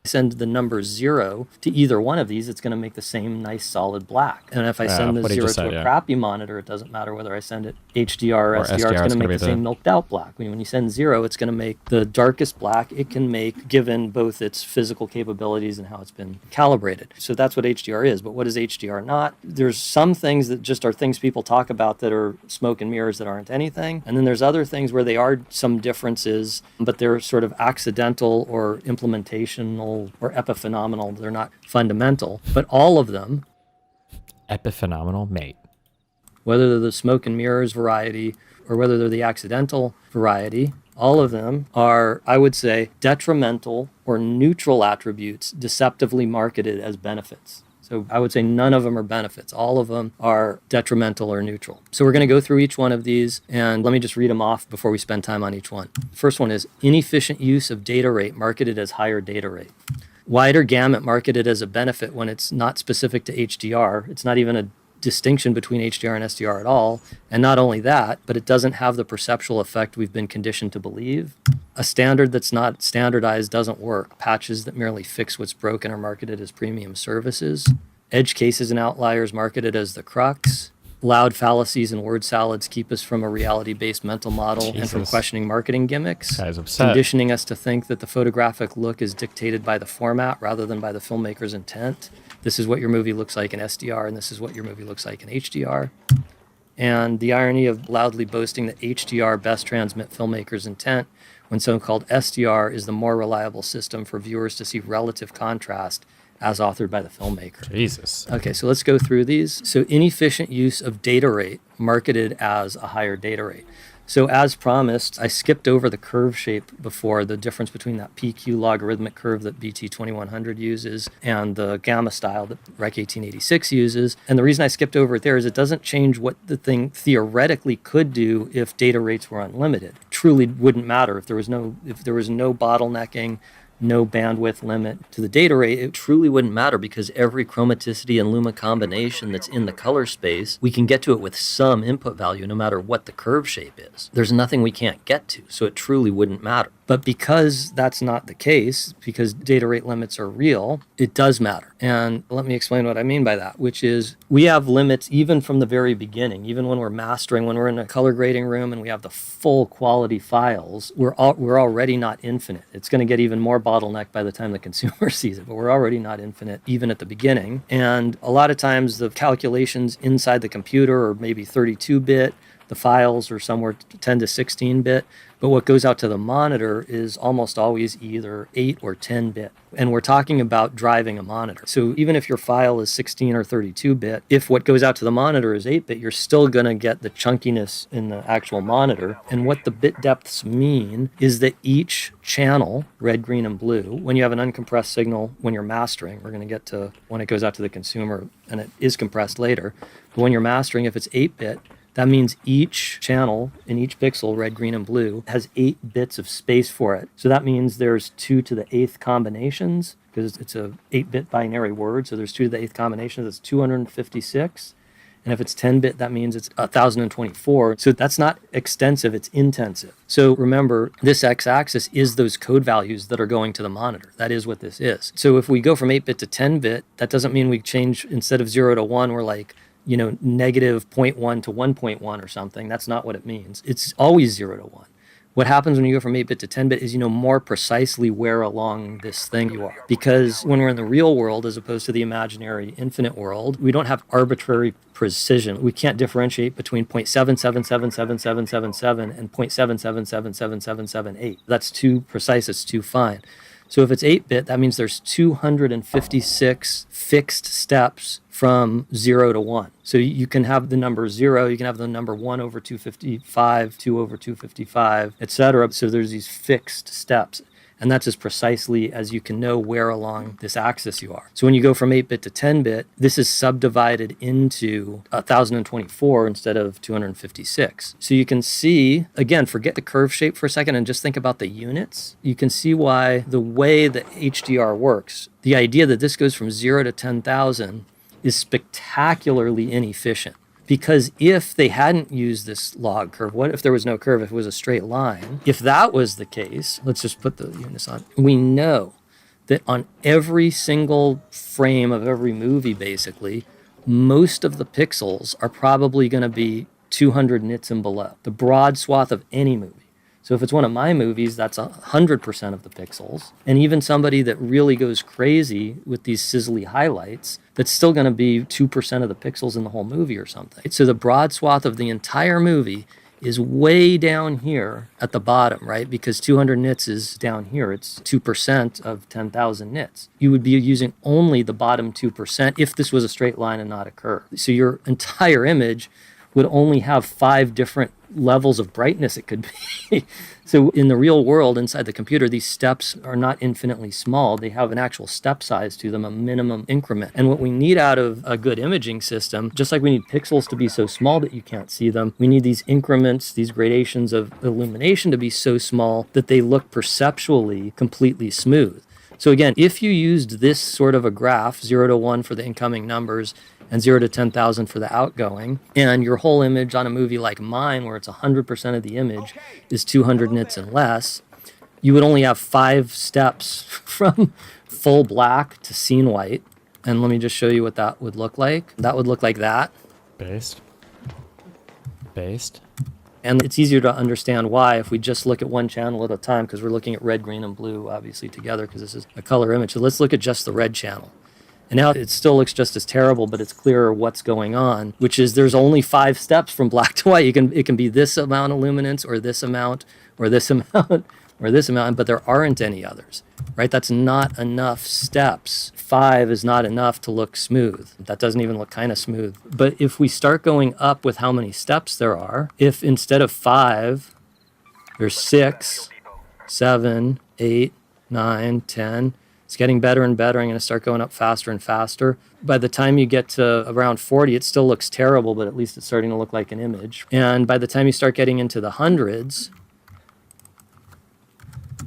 Send the number 0 to either one of these, it's going to make the same nice solid black. And if I send the 0 to a crappy monitor, it doesn't matter whether I send it HDR or SDR, it's going to make the same milked out black. When you send 0, it's going to make the darkest black it can make, given both its physical capabilities and how it's been calibrated. So that's what HDR is. But what is HDR not? There's some things that just are things people talk about that are smoke and mirrors that aren't anything. And then there's other things where they are some differences, but they're sort of accidental or implementational or epiphenomenal. They're not fundamental, but all of them, epiphenomenal, mate, whether they're the smoke and mirrors variety or whether they're the accidental variety, all of them are, I would say, detrimental or neutral attributes deceptively marketed as benefits. So I would say none of them are benefits. All of them are detrimental or neutral. So we're going to go through each one of these, and let me just read them off before we spend time on each one. First one is inefficient use of data rate marketed as higher data rate. Wider gamut marketed as a benefit when it's not specific to HDR. It's not even a distinction between HDR and SDR at all. And not only that, but it doesn't have the perceptual effect we've been conditioned to believe. A standard that's not standardized doesn't work. Patches that merely fix what's broken are marketed as premium services. Edge cases and outliers marketed as the crux. Loud fallacies and word salads keep us from a reality-based mental model and from questioning marketing gimmicks. Guy's upset. Conditioning us to think that the photographic look is dictated by the format rather than by the filmmaker's intent. This is what your movie looks like in SDR, and this is what your movie looks like in HDR. And the irony of loudly boasting that HDR best transmit filmmakers' intent when so-called SDR is the more reliable system for viewers to see relative contrast as authored by the filmmaker. Jesus. Okay, so let's go through these. So inefficient use of data rate marketed as a higher data rate. So as promised, I skipped over the curve shape before, the difference between that PQ logarithmic curve that BT2100 uses and the gamma style that Rec 1886 uses. And the reason I skipped over it there is it doesn't change what the thing theoretically could do if data rates were unlimited. It truly wouldn't matter if there was no bottlenecking, no bandwidth limit to the data rate. It truly wouldn't matter because every chromaticity and luma combination that's in the color space, we can get to it with some input value no matter what the curve shape is. There's nothing we can't get to, so it truly wouldn't matter. But because that's not the case, because data rate limits are real, it does matter. And let me explain what I mean by that, which is we have limits even from the very beginning, even when we're mastering, when we're in a color grading room and we have the full quality files, we're already not infinite. It's going to get even more bottlenecked by the time the consumer sees it, but we're already not infinite even at the beginning. And a lot of times the calculations inside the computer are maybe 32-bit, the files are somewhere 10 to 16-bit, but what goes out to the monitor is almost always either 8 or 10-bit. And we're talking about driving a monitor. So even if your file is 16 or 32-bit, if what goes out to the monitor is 8-bit, you're still going to get the chunkiness in the actual monitor. And what the bit depths mean is that each channel, red, green, and blue, when you have an uncompressed signal, when you're mastering, we're going to get to when it goes out to the consumer, and it is compressed later. But when you're mastering, if it's 8-bit, that means each channel in each pixel, red, green, and blue, has 8 bits of space for it. So that means there's 2 to the 8th combinations, because it's a 8-bit binary word. So there's 2 to the 8th combinations. That's 256. And if it's 10-bit, that means it's 1024. So that's not extensive, it's intensive. So remember, this x-axis is those code values that are going to the monitor. That is what this is. So if we go from 8-bit to 10-bit, that doesn't mean we change, instead of 0 to 1, we're like, negative 0.1 to 1.1 or something. That's not what it means. It's always 0 to 1. What happens when you go from 8-bit to 10-bit is you know more precisely where along this thing you are. Because when we're in the real world, as opposed to the imaginary infinite world, we don't have arbitrary precision. We can't differentiate between 0.77777777 and 0.77777778. That's too precise. It's too fine. So if it's 8-bit, that means there's 256 fixed steps from 0 to 1. So you can have the number 0, you can have the number 1 over 255, 2 over 255, etc. So there's these fixed steps. And that's as precisely as you can know where along this axis you are. So when you go from 8-bit to 10-bit, this is subdivided into 1024 instead of 256. So you can see, again, forget the curve shape for a second and just think about the units. You can see why the way that HDR works, the idea that this goes from 0 to 10,000 is spectacularly inefficient. Because if they hadn't used this log curve, what if there was no curve, if it was a straight line? If that was the case, let's just put the units on. We know that on every single frame of every movie, basically, most of the pixels are probably going to be 200 nits and below, the broad swath of any movie. So if it's one of my movies, that's 100% of the pixels. And even somebody that really goes crazy with these sizzly highlights, that's still going to be 2% of the pixels in the whole movie or something. So the broad swath of the entire movie is way down here at the bottom, right? Because 200 nits is down here. It's 2% of 10,000 nits. You would be using only the bottom 2% if this was a straight line and not a curve. So your entire image would only have 5 different levels of brightness it could be. So in the real world, inside the computer, these steps are not infinitely small. They have an actual step size to them, a minimum increment. And what we need out of a good imaging system, just like we need pixels to be so small that you can't see them, we need these increments, these gradations of illumination to be so small that they look perceptually completely smooth. So again, if you used this sort of a graph, 0 to 1 for the incoming numbers, and 0 to 10,000 for the outgoing, and your whole image on a movie like mine, where it's 100% of the image is 200 nits and less, you would only have 5 steps from full black to scene white. And let me just show you what that would look like. That would look like that. Based. And it's easier to understand why if we just look at one channel at a time, because we're looking at red, green, and blue, obviously, together, because this is a color image. So let's look at just the red channel. And now it still looks just as terrible, but it's clearer what's going on, which is there's only 5 steps from black to white. It can be this amount of luminance or this amount or this amount or this amount, but there aren't any others, right? That's not enough steps. 5 is not enough to look smooth. That doesn't even look kind of smooth. But if we start going up with how many steps there are, if instead of 5, there's 6, 7, 8, 9, 10, it's getting better and better. I'm going to start going up faster and faster. By the time you get to around 40, it still looks terrible, but at least it's starting to look like an image. And by the time you start getting into the hundreds,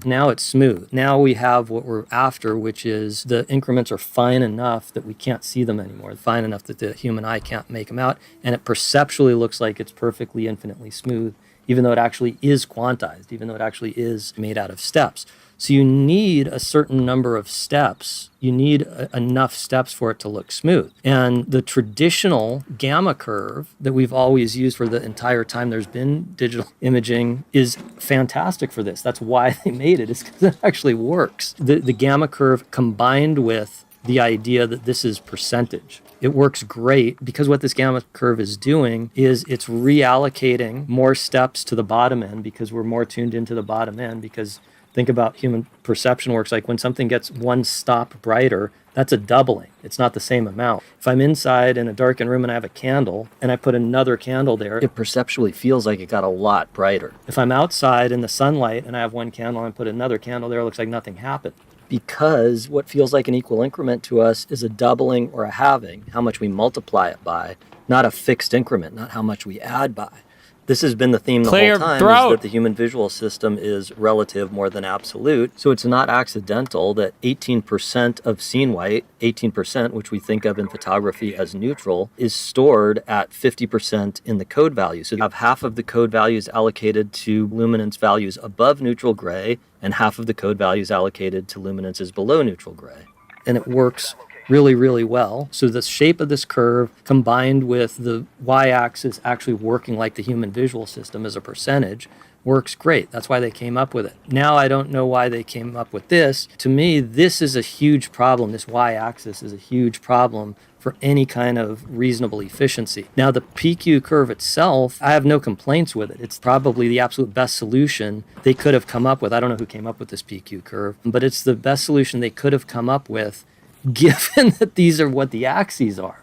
now it's smooth. Now we have what we're after, which is the increments are fine enough that we can't see them anymore, fine enough that the human eye can't make them out, and it perceptually looks like it's perfectly infinitely smooth, even though it actually is quantized, even though it actually is made out of steps. So you need a certain number of steps. You need enough steps for it to look smooth. And the traditional gamma curve that we've always used for the entire time there's been digital imaging is fantastic for this. That's why they made it, is because it actually works. The gamma curve combined with the idea that this is percentage. It works great because what this gamma curve is doing is it's reallocating more steps to the bottom end because we're more tuned into the bottom end. Because think about human perception works like when something gets one stop brighter, that's a doubling. It's not the same amount. If I'm inside in a darkened room and I have a candle and I put another candle there, It perceptually feels like it got a lot brighter. if I'm outside in the sunlight and I have one candle and I put another candle there, it looks like nothing happened. Because what feels like an equal increment to us is a doubling or a halving, how much we multiply it by, not a fixed increment, not how much we add by. This has been the theme the Clear whole time, throat. is that the human visual system is relative more than absolute. So it's not accidental that 18% of scene white, 18%, which we think of in photography as neutral, is stored at 50% in the code value. So you have half of the code values allocated to luminance values above neutral gray, and half of the code values allocated to luminances below neutral gray. And it works really, really well. So the shape of this curve combined with the y-axis actually working like the human visual system as a percentage works great. That's why they came up with it. Now I don't know why they came up with this. To me, this is a huge problem. This y-axis is a huge problem for any kind of reasonable efficiency. Now the PQ curve itself, I have no complaints with it. It's probably the absolute best solution they could have come up with. I don't know who came up with this PQ curve, but it's the best solution they could have come up with given that these are what the axes are.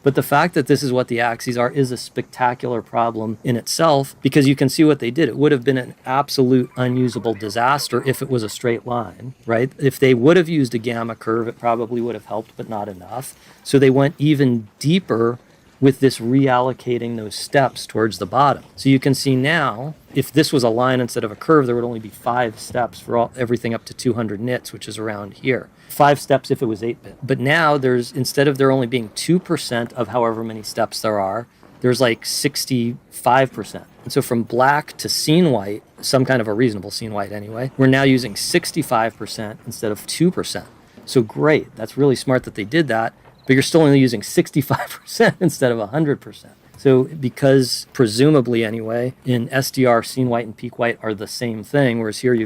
But the fact that this is what the axes are is a spectacular problem in itself, because you can see what they did. It would have been an absolute unusable disaster if it was a straight line, right? If they would have used a gamma curve, it probably would have helped, but not enough. So they went even deeper with this reallocating those steps towards the bottom. So you can see now, if this was a line instead of a curve, there would only be 5 steps for everything up to 200 nits, which is around here. 5 steps if it was 8-bit. But now instead of there only being 2% of however many steps there are, there's like 65%. And so from black to scene white, some kind of a reasonable scene white anyway, we're now using 65% instead of 2%. So great, that's really smart that they did that, but you're still only using 65% instead of 100%. So because presumably anyway, in SDR, scene white and peak white are the same thing, whereas here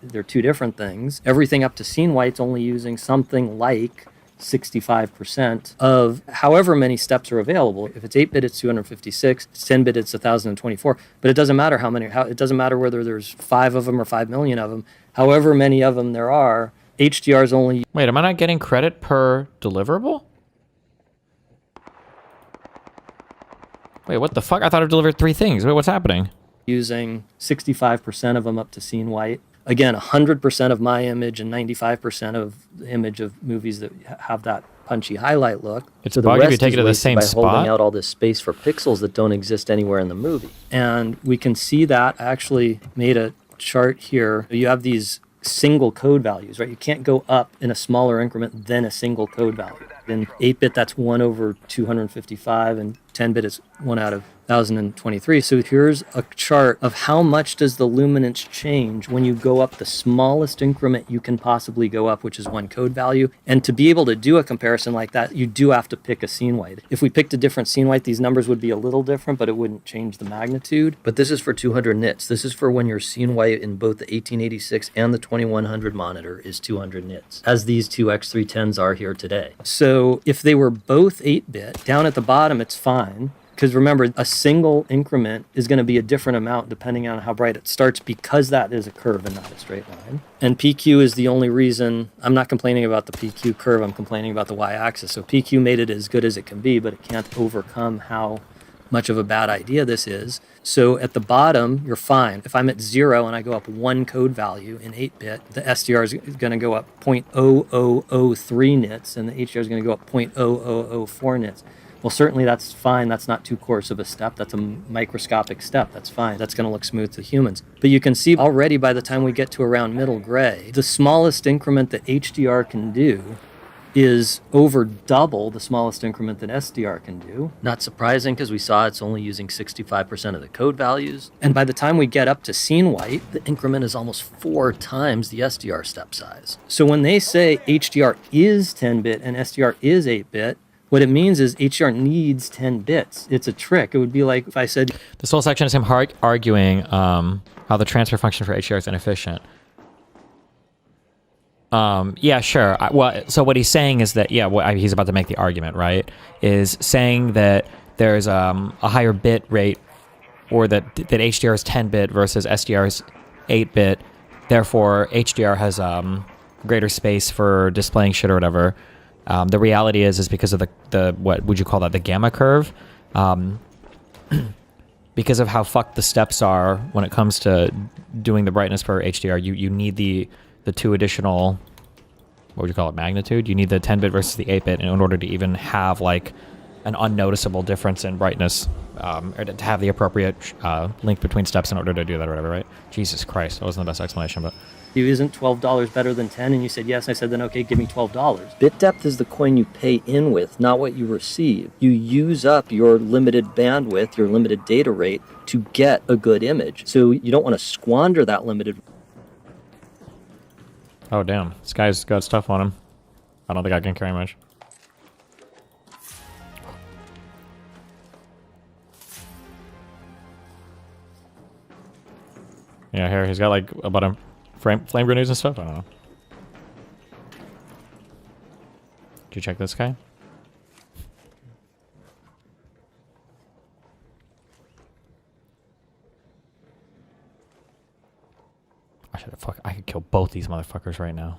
they're two different things. Everything up to scene white's only using something like 65% of however many steps are available. If it's 8-bit, it's 256. If it's 10-bit, it's 1024. But it doesn't matter it doesn't matter whether there's 5 of them or 5 million of them. However many of them there are, HDR is only... Wait, am I not getting credit per deliverable? Wait, what the fuck? I thought I delivered 3 things. Wait, what's happening? using 65% of them up to scene white. Again, 100% of my image and 95% of the image of movies that have that punchy highlight look. It's So a the bug if you rest take is it to the wasted same by spot. holding out all this space for pixels that don't exist anywhere in the movie. And we can see that. I actually made a chart here. You have these single code values, right? You can't go up in a smaller increment than a single code value. In 8-bit, that's 1 over 255, and 10-bit is 1 out of 1023. So here's a chart of how much does the luminance change when you go up the smallest increment you can possibly go up, which is 1 code value. And to be able to do a comparison like that, you do have to pick a scene white. If we picked a different scene white, these numbers would be a little different, but it wouldn't change the magnitude. But this is for 200 nits. This is for when your scene white in both the 1886 and the 2100 monitor is 200 nits, as these two X310s are here today. So if they were both 8-bit, down at the bottom, it's fine. Because remember, a single increment is going to be a different amount depending on how bright it starts, because that is a curve and not a straight line. And PQ is the only reason. I'm not complaining about the PQ curve, I'm complaining about the y-axis. So PQ made it as good as it can be, but it can't overcome how much of a bad idea this is. So at the bottom, you're fine. If I'm at 0 and I go up 1 code value in 8-bit, the SDR is going to go up 0.0003 nits, and the HDR is going to go up 0.0004 nits. Well, certainly that's fine. That's not too coarse of a step. That's a microscopic step. That's fine. That's going to look smooth to humans. But you can see already by the time we get to around middle gray, the smallest increment that HDR can do is over double the smallest increment that SDR can do. Not surprising, because we saw it's only using 65% of the code values. And by the time we get up to scene white, The increment is almost 4 times the SDR step size. so when they say HDR is 10-bit and SDR is 8-bit, what it means is HDR needs 10 bits. It's a trick. It would be like if I said, This whole section is him arguing how the transfer function for HDR is inefficient. Yeah, sure. So what he's saying is that, he's about to make the argument, right? Is saying that there's a higher bit rate, or that HDR is 10-bit versus SDR is 8-bit. Therefore, HDR has greater space for displaying shit or whatever. The reality is because of the what would you call that, the gamma curve, because of how fucked the steps are when it comes to doing the brightness for HDR. You need the 2 additional, what would you call it, magnitude. You need the 10-bit versus the 8-bit in order to even have like an unnoticeable difference in brightness, or to have the appropriate link between steps in order to do that or whatever, right? Jesus Christ, that wasn't the best explanation, but. isn't $12 better than 10? And you said yes. I said, then okay, give me $12. Bit depth is the coin you pay in with, not what you receive. You use up your limited bandwidth, your limited data rate, to get a good image. So you don't want to squander that limited. Oh damn, this guy's got stuff on him. I don't think I can carry much. Yeah, here he's got like a bunch of flame grenades and stuff. I don't know. Did you check this guy? I could kill both these motherfuckers right now.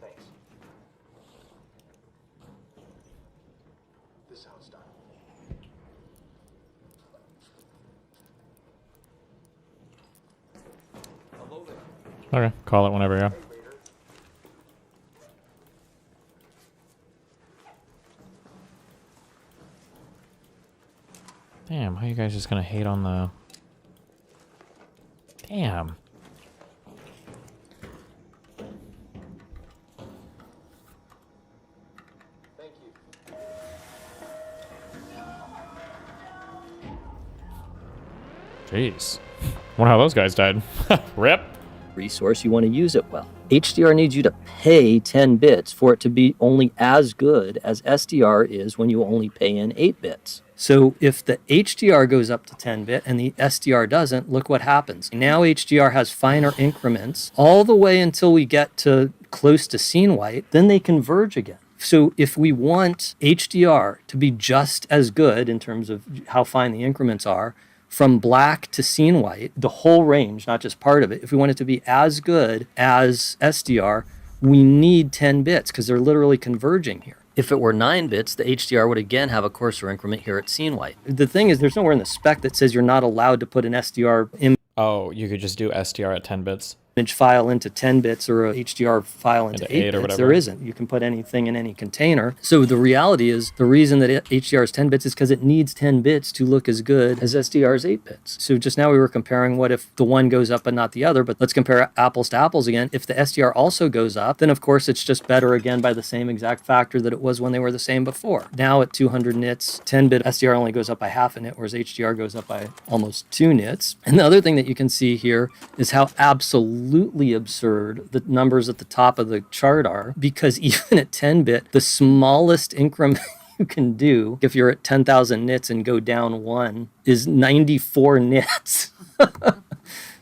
Thanks. This sounds done. Okay, call it whenever, yeah. Damn, how you guys just gonna hate on the... Damn. Thank you. Jeez. Wonder how those guys died. Rip. Resource, you want to use it well. HDR needs you to pay 10 bits for it to be only as good as SDR is when you only pay in 8 bits. So if the HDR goes up to 10-bit and the SDR doesn't, look what happens. Now HDR has finer increments all the way until we get to close to scene white, then they converge again. So if we want HDR to be just as good in terms of how fine the increments are, from black to scene white, the whole range, not just part of it, if we want it to be as good as SDR, we need 10 bits because they're literally converging here. If it were 9 bits, the HDR would again have a coarser increment here at scene white. The thing is, there's nowhere in the spec that says you're not allowed to put an SDR Oh, you could just do SDR at 10 bits. image file into 10 bits or a HDR file into Into 8 8 or bits. whatever. There isn't. You can put anything in any container. So the reality is the reason that HDR is 10 bits is because it needs 10 bits to look as good as SDR's 8 bits. So just now we were comparing what if the one goes up but not the other, but let's compare apples to apples again. If the SDR also goes up, then of course it's just better again by the same exact factor that it was when they were the same before. Now at 200 nits, 10-bit SDR only goes up by half a nit, whereas HDR goes up by almost 2 nits. And the other thing that you can see here is how absolutely absurd the numbers at the top of the chart are, because even at 10-bit, the smallest increment you can do if you're at 10,000 nits and go down 1 is 94 nits.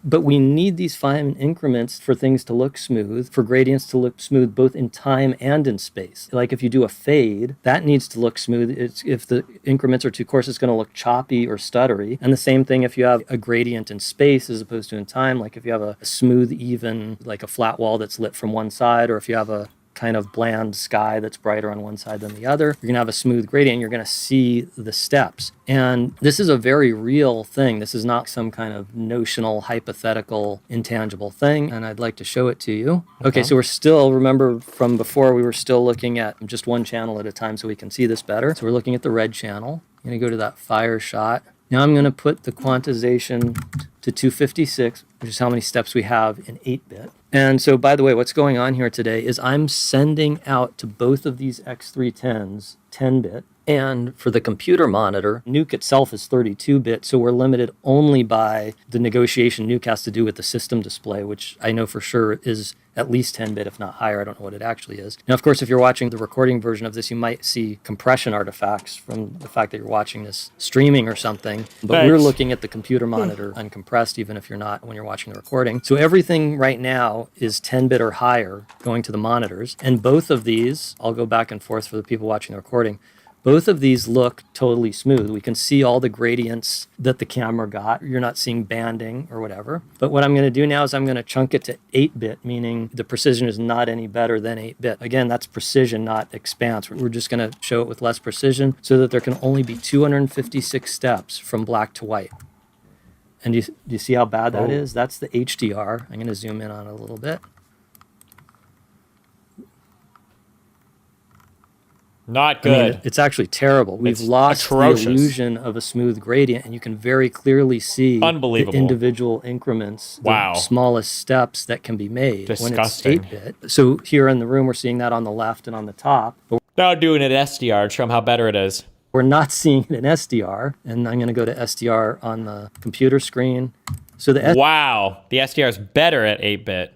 But we need these fine increments for things to look smooth, for gradients to look smooth both in time and in space. Like if you do a fade, that needs to look smooth. If the increments are too coarse, it's going to look choppy or stuttery. And the same thing if you have a gradient in space as opposed to in time. Like if you have a smooth, even, like a flat wall that's lit from one side, or if you have a kind of bland sky that's brighter on one side than the other, you're going to have a smooth gradient. You're going to see the steps. And this is a very real thing. This is not some kind of notional, hypothetical, intangible thing. And I'd like to show it to you. Okay, so we're still, remember from before, we were still looking at just one channel at a time so we can see this better. So we're looking at the red channel. I'm going to go to that fire shot. Now I'm going to put the quantization to 256, which is how many steps we have in 8-bit. And so, by the way, what's going on here today is I'm sending out to both of these X310s 10-bit. And for the computer monitor, Nuke itself is 32-bit, so we're limited only by the negotiation Nuke has to do with the system display, which I know for sure is at least 10-bit, if not higher. I don't know what it actually is. Now, of course, if you're watching the recording version of this, you might see compression artifacts from the fact that you're watching this streaming or something. But we're looking at the computer monitor uncompressed, even if you're not when you're watching the recording. So everything right now is 10-bit or higher going to the monitors. And both of these, I'll go back and forth for the people watching the recording, both of these look totally smooth. We can see all the gradients that the camera got. You're not seeing banding or whatever. But what I'm going to do now is I'm going to chunk it to 8-bit, meaning the precision is not any better than 8-bit. Again, that's precision, not expanse. We're just going to show it with less precision so that there can only be 256 steps from black to white. And do you see how bad that is? That's the HDR. I'm going to zoom in on it a little bit. Not good. I mean, it's actually terrible. We've It's lost atrocious. the illusion of a smooth gradient, and you can very clearly see Unbelievable. the individual increments, Wow. the smallest steps that can be made Disgusting. when it's 8-bit. So here in the room, we're seeing that on the left and on the top, but Now doing it SDR and show them how better it is. we're not seeing it in SDR. And I'm going to go to SDR on the computer screen. So the Wow. The SDR is better at 8-bit.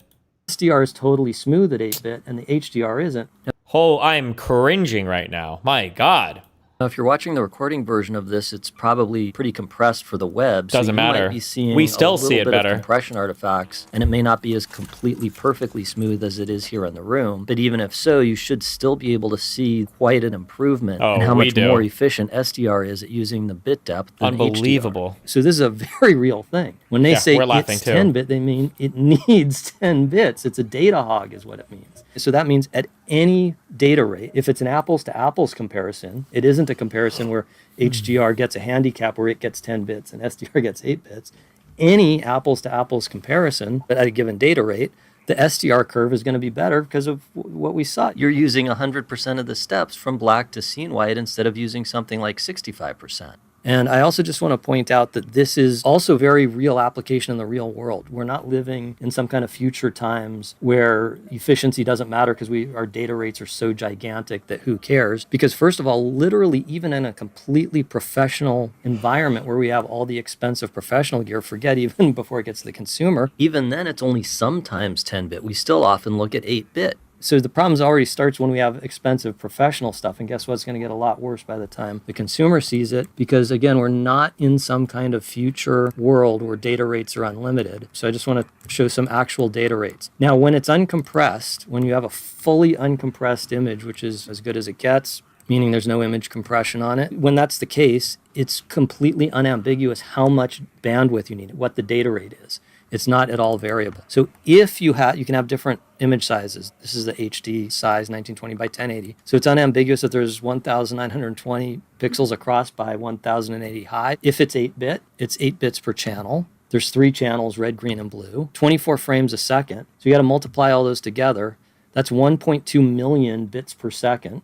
SDR is totally smooth at 8-bit, and the HDR isn't. Oh, I'm cringing right now. My God. now if you're watching the recording version of this, it's probably pretty compressed for the web. Doesn't so you matter. Might be seeing We still a see it little bit better. of compression artifacts, and it may not be as completely perfectly smooth as it is here in the room. But even if so, you should still be able to see quite an improvement Oh, in how we much do. more efficient SDR is at using the bit depth than Unbelievable. So this is a very real thing. When they Yeah, say we're laughing it's too. 10-bit, they mean it needs 10 bits. It's a data hog is what it means. So that means at any data rate, if it's an apples to apples comparison, it isn't a comparison where HDR gets a handicap where it gets 10 bits and SDR gets 8 bits. Any apples to apples comparison, but at a given data rate, the SDR curve is going to be better because of what we saw. You're using 100% of the steps from black to scene white instead of using something like 65%. And I also just want to point out that this is also very real application in the real world. We're not living in some kind of future times where efficiency doesn't matter because our data rates are so gigantic that who cares? Because first of all, literally even in a completely professional environment where we have all the expensive professional gear, forget even before it gets to the consumer. Even then, it's only sometimes 10-bit. We still often look at 8-bit. So the problems already starts when we have expensive professional stuff. And guess what? It's going to get a lot worse by the time the consumer sees it. Because again, we're not in some kind of future world where data rates are unlimited. So I just want to show some actual data rates. Now, when it's uncompressed, when you have a fully uncompressed image, which is as good as it gets, meaning there's no image compression on it. When that's the case, it's completely unambiguous how much bandwidth you need, what the data rate is. It's not at all variable. So if you can have different image sizes. This is the HD size, 1920 by 1080. So it's unambiguous that there's 1,920 pixels across by 1,080 high. If it's 8-bit, it's 8 bits per channel. There's 3 channels, red, green, and blue, 24 frames a second. So you got to multiply all those together. That's 1.2 million bits per second,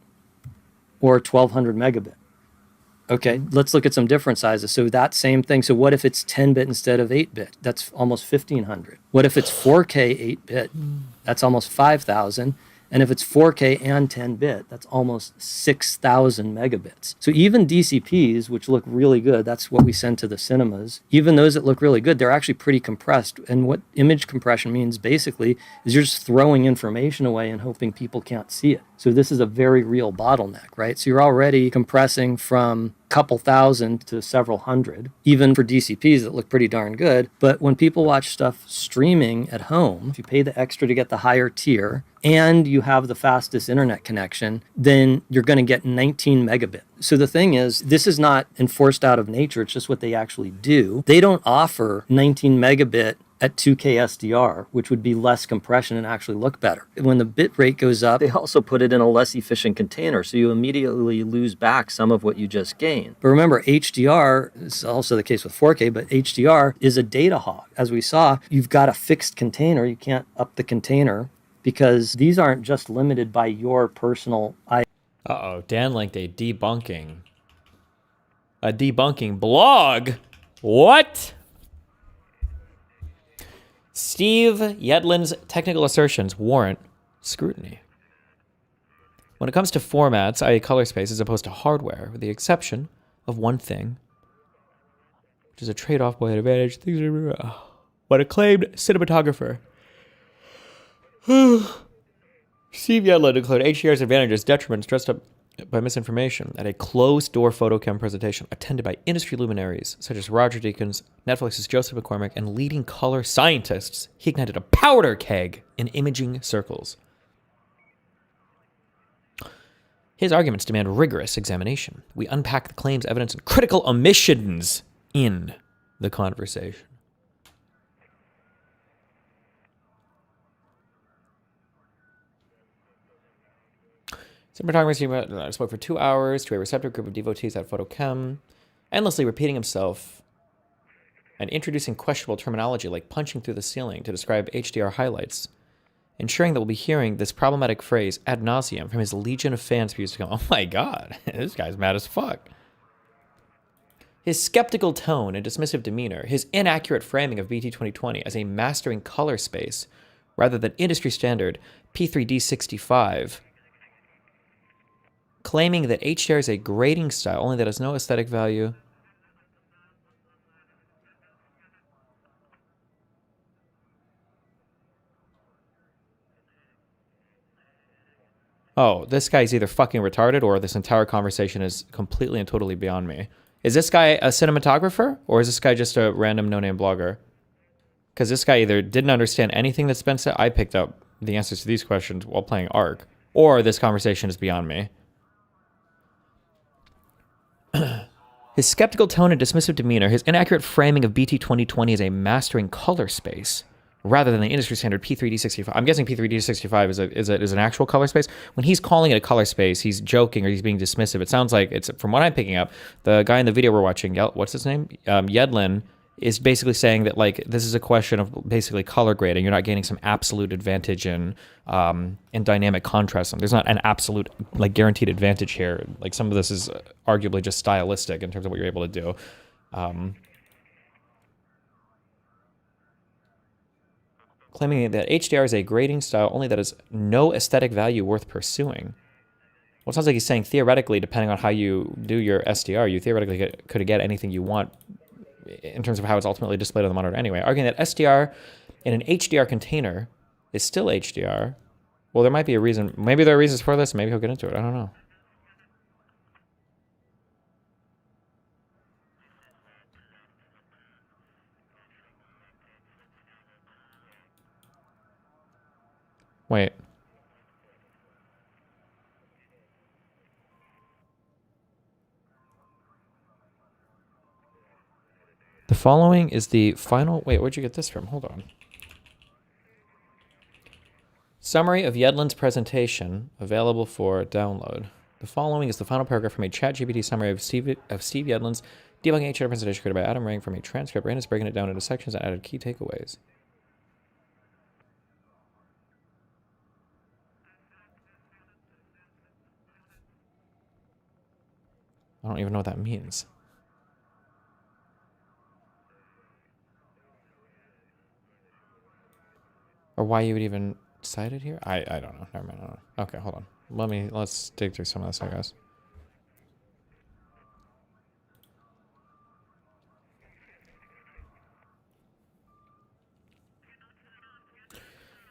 or 1,200 megabit. Okay, let's look at some different sizes. So that same thing. So what if it's 10-bit instead of 8-bit? That's almost 1,500. What if it's 4K 8-bit? That's almost 5,000. And if it's 4K and 10-bit, that's almost 6,000 megabits. So even DCPs, which look really good, that's what we send to the cinemas, even those that look really good, they're actually pretty compressed. And what image compression means basically is you're just throwing information away and hoping people can't see it. So this is a very real bottleneck, right? So you're already compressing from a couple thousand to several hundred, even for DCPs that look pretty darn good. But when people watch stuff streaming at home, if you pay the extra to get the higher tier and you have the fastest internet connection, then you're going to get 19 megabit. So the thing is, this is not enforced out of nature. It's just what they actually do. They don't offer 19 megabit at 2K SDR, which would be less compression and actually look better. When the bit rate goes up, They also put it in a less efficient container, so you immediately lose back some of what you just gained. but remember, HDR is also the case with 4K, but HDR is a data hog. As we saw, you've got a fixed container. You can't up the container because these aren't just limited by your personal Uh-oh, Dan linked a debunking. A debunking blog? What? Steve Yedlin's technical assertions warrant scrutiny. When it comes to formats, i.e. color space, as opposed to hardware, with the exception of one thing, which is a trade-off by advantage, things are what acclaimed cinematographer Steve Yedlin declared HDR's advantages, detriments dressed up by misinformation at a closed-door photochem presentation attended by industry luminaries such as Roger Deakins, Netflix's Joseph McCormick, and leading color scientists. He ignited a powder keg in imaging circles. His arguments demand rigorous examination. We unpack the claims, evidence, and critical omissions in the conversation. Cinematographer spoke for 2 hours to a receptive group of devotees at Photochem, endlessly repeating himself and introducing questionable terminology like punching through the ceiling to describe HDR highlights, ensuring that we'll be hearing this problematic phrase ad nauseum from his legion of fans who used to go, oh my god, this guy's mad as fuck. His skeptical tone and dismissive demeanor, his inaccurate framing of BT 2020 as a mastering color space rather than industry standard P3D65, claiming that HDR is a grading style only that has no aesthetic value. Oh, this guy's either fucking retarded or this entire conversation is completely and totally beyond me. Is this guy a cinematographer or is this guy just a random no-name blogger? Because this guy either didn't understand anything that's been said. I picked up the answers to these questions while playing Ark, or this conversation is beyond me. His skeptical tone and dismissive demeanor, his inaccurate framing of BT 2020 as a mastering color space rather than the industry standard P3D65. I'm guessing P3D65 is an actual color space. When he's calling it a color space, he's joking or he's being dismissive. It sounds like it's, from what I'm picking up, the guy in the video we're watching, what's his name? Yedlin, is basically saying that like this is a question of basically color grading. You're not gaining some absolute advantage in dynamic contrast. There's not an absolute like guaranteed advantage here. Like some of this is arguably just stylistic in terms of what you're able to do. Claiming that HDR is a grading style only that has no aesthetic value worth pursuing. Well, it sounds like he's saying theoretically, depending on how you do your SDR, you theoretically could get anything you want in terms of how it's ultimately displayed on the monitor anyway, arguing that SDR in an HDR container is still HDR. Well, there might be a reason. Maybe there are reasons for this. Maybe he'll get into it. I don't know. Wait. The following is the final... Wait, where'd you get this from? Hold on. Summary of Yedlin's presentation available for download. The following is the final paragraph from a ChatGPT summary of Steve Yedlin's debunking HDR presentation created by Adam Ring from a transcript. Rain is breaking it down into sections and added key takeaways. I don't even know what that means. Or why you would even cite it here? I don't know. Never mind. I don't know. Okay, hold on. Let's dig through some of this, I guess.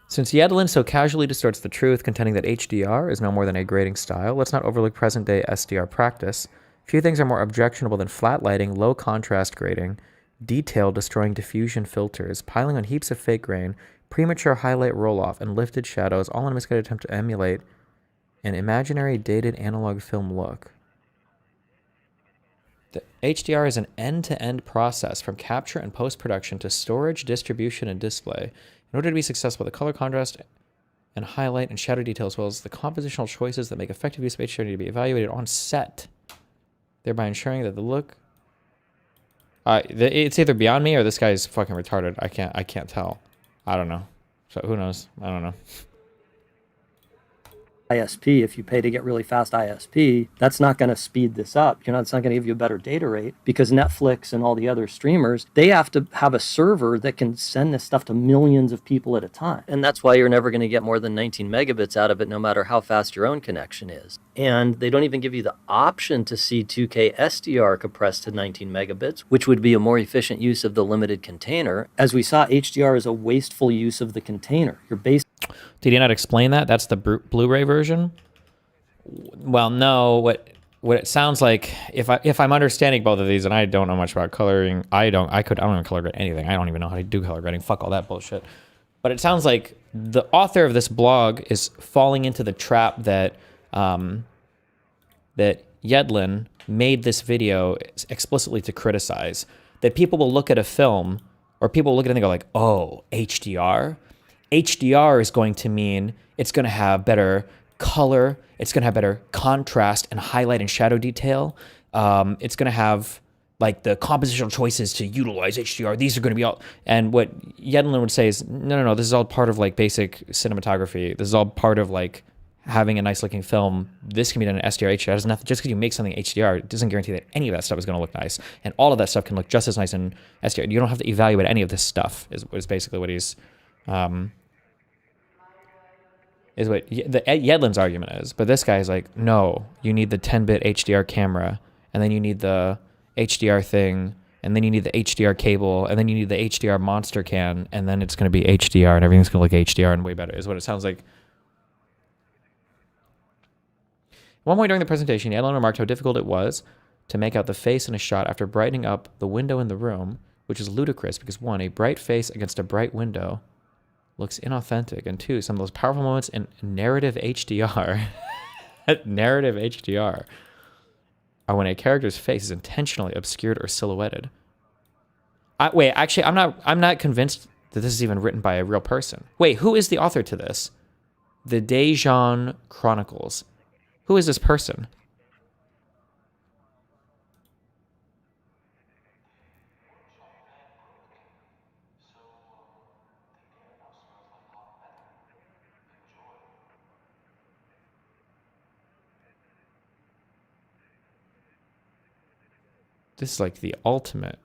Since Yedlin so casually distorts the truth, contending that HDR is no more than a grading style, let's not overlook present-day SDR practice. Few things are more objectionable than flat lighting, low contrast grading, detail destroying diffusion filters, piling on heaps of fake grain, premature highlight roll-off, and lifted shadows, all in a misguided attempt to emulate an imaginary dated analog film look. The HDR is an end-to-end process from capture and post-production to storage, distribution, and display. In order to be successful, the color contrast and highlight and shadow detail, as well as the compositional choices that make effective use of HDR, need to be evaluated on set, thereby ensuring that the look... it's either beyond me or this guy's fucking retarded. I can't tell. I don't know. So who knows? I don't know. ISP, if you pay to get really fast ISP, that's not going to speed this up. It's not going to give you a better data rate, because Netflix and all the other streamers, they have to have a server that can send this stuff to millions of people at a time. And that's why you're never going to get more than 19 megabits out of it, no matter how fast your own connection is. And they don't even give you the option to see 2K SDR compressed to 19 megabits, which would be a more efficient use of the limited container. As we saw, HDR is a wasteful use of the container. You're based. Did he not explain that? That's the Blu-ray version? Well, no. What it sounds like, if I'm understanding both of these, and I don't know much about coloring, I don't even color grade anything. I don't even know how to do color grading. Fuck all that bullshit. But it sounds like the author of this blog is falling into the trap that that Yedlin made this video explicitly to criticize. That people will look at a film, or people will look at it and go like, oh, HDR? HDR is going to mean it's going to have better color, it's going to have better contrast and highlight and shadow detail. It's going to have like the compositional choices to utilize HDR. These are going to be all. And what Yedlin would say is, no, this is all part of like basic cinematography. This is all part of like having a nice looking film. This can be done in SDR, HDR. Doesn't have to, just because you make something HDR, it doesn't guarantee that any of that stuff is going to look nice. And all of that stuff can look just as nice in SDR. You don't have to evaluate any of this stuff, is basically what he's, is what Yedlin's argument is. But this guy is like, no, you need the 10-bit HDR camera, and then you need the HDR thing, and then you need the HDR cable, and then you need the HDR monster can, and then it's going to be HDR, and everything's going to look HDR and way better, is what it sounds like. One point during the presentation, Yedlin remarked how difficult it was to make out the face in a shot after brightening up the window in the room, which is ludicrous because, one, a bright face against a bright window looks inauthentic, and two, some of those powerful moments in narrative HDR, narrative HDR, are when a character's face is intentionally obscured or silhouetted. Wait, actually, I'm not convinced that this is even written by a real person. Wait, who is the author to this? The Daejeon Chronicles. Who is this person? This is like the ultimate.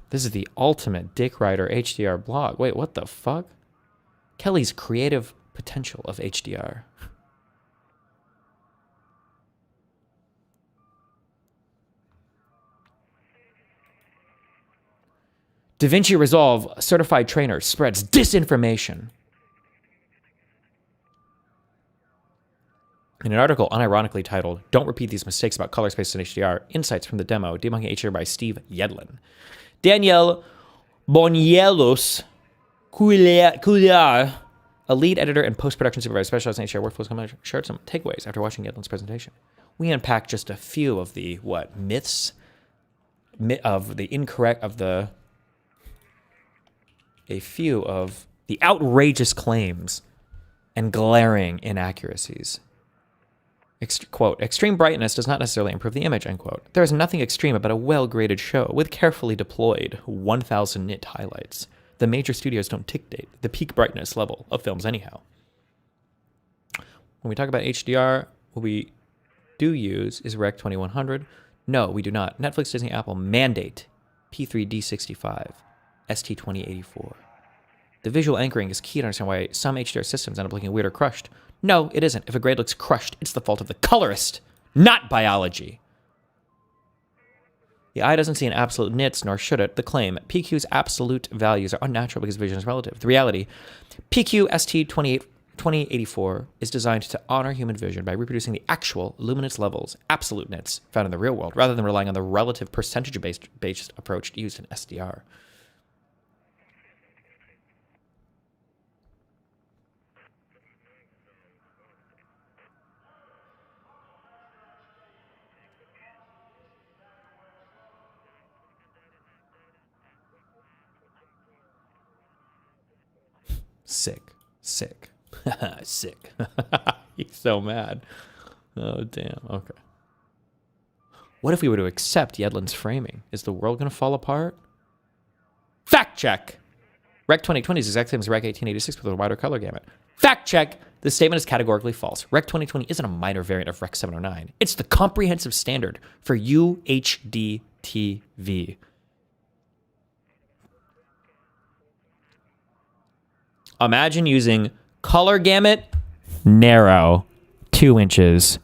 This is the ultimate Dick Rider HDR blog. Wait, what the fuck? Kelly's creative potential of HDR. DaVinci Resolve certified trainer spreads disinformation. In an article unironically titled, "Don't Repeat These Mistakes About Color Spaces in HDR, Insights from the Demo, Debunking HDR by Steve Yedlin." Daniel Bonielos Couillard, a lead editor and post-production supervisor specialized in HDR workflows, shared some takeaways after watching Yedlin's presentation. We unpacked just a few of the, myths of the incorrect, of the, a few of the outrageous claims and glaring inaccuracies. Quote, "Extreme brightness does not necessarily improve the image," end quote. "There is nothing extreme about a well-graded show with carefully deployed 1,000 nit highlights. The major studios don't dictate the peak brightness level of films anyhow." When we talk about HDR, what we do use is Rec 2100. No, we do not. Netflix, Disney, Apple mandate P3D65, ST2084. The visual anchoring is key to understand why some HDR systems end up looking weird or crushed. No, it isn't. If a grade looks crushed, it's the fault of the colorist, not biology. The eye doesn't see in absolute nits, nor should it. The claim, PQ's absolute values are unnatural because vision is relative. The reality, PQ ST2084 is designed to honor human vision by reproducing the actual luminance levels, absolute nits, found in the real world, rather than relying on the relative percentage-based approach used in SDR. Sick. Sick. He's so mad. Oh, damn. Okay. What if we were to accept Yedlin's framing? Is the world going to fall apart? Fact check! Rec 2020 is exact same as Rec 1886 with a wider color gamut. Fact check! This statement is categorically false. Rec 2020 isn't a minor variant of Rec 709. It's the comprehensive standard for UHD TV. Imagine using color gamut, narrow, 2 inches,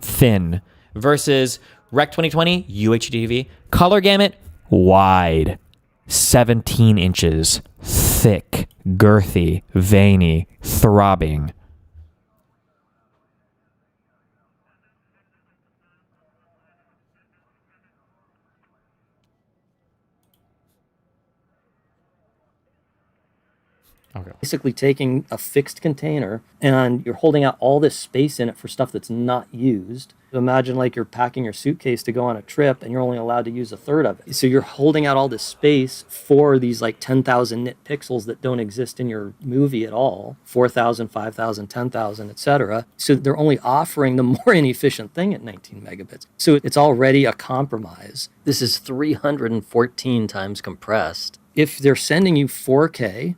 thin, versus Rec 2020, UHD TV, color gamut, wide, 17 inches, thick, girthy, veiny, throbbing. Okay. Basically taking a fixed container and you're holding out all this space in it for stuff that's not used. Imagine like you're packing your suitcase to go on a trip and you're only allowed to use a third of it. So you're holding out all this space for these like 10,000 nit pixels that don't exist in your movie at all, 4,000, 5,000, 10,000, etc. So they're only offering the more inefficient thing at 19 megabits. So it's already a compromise. This is 314 times compressed. If they're sending you 4K,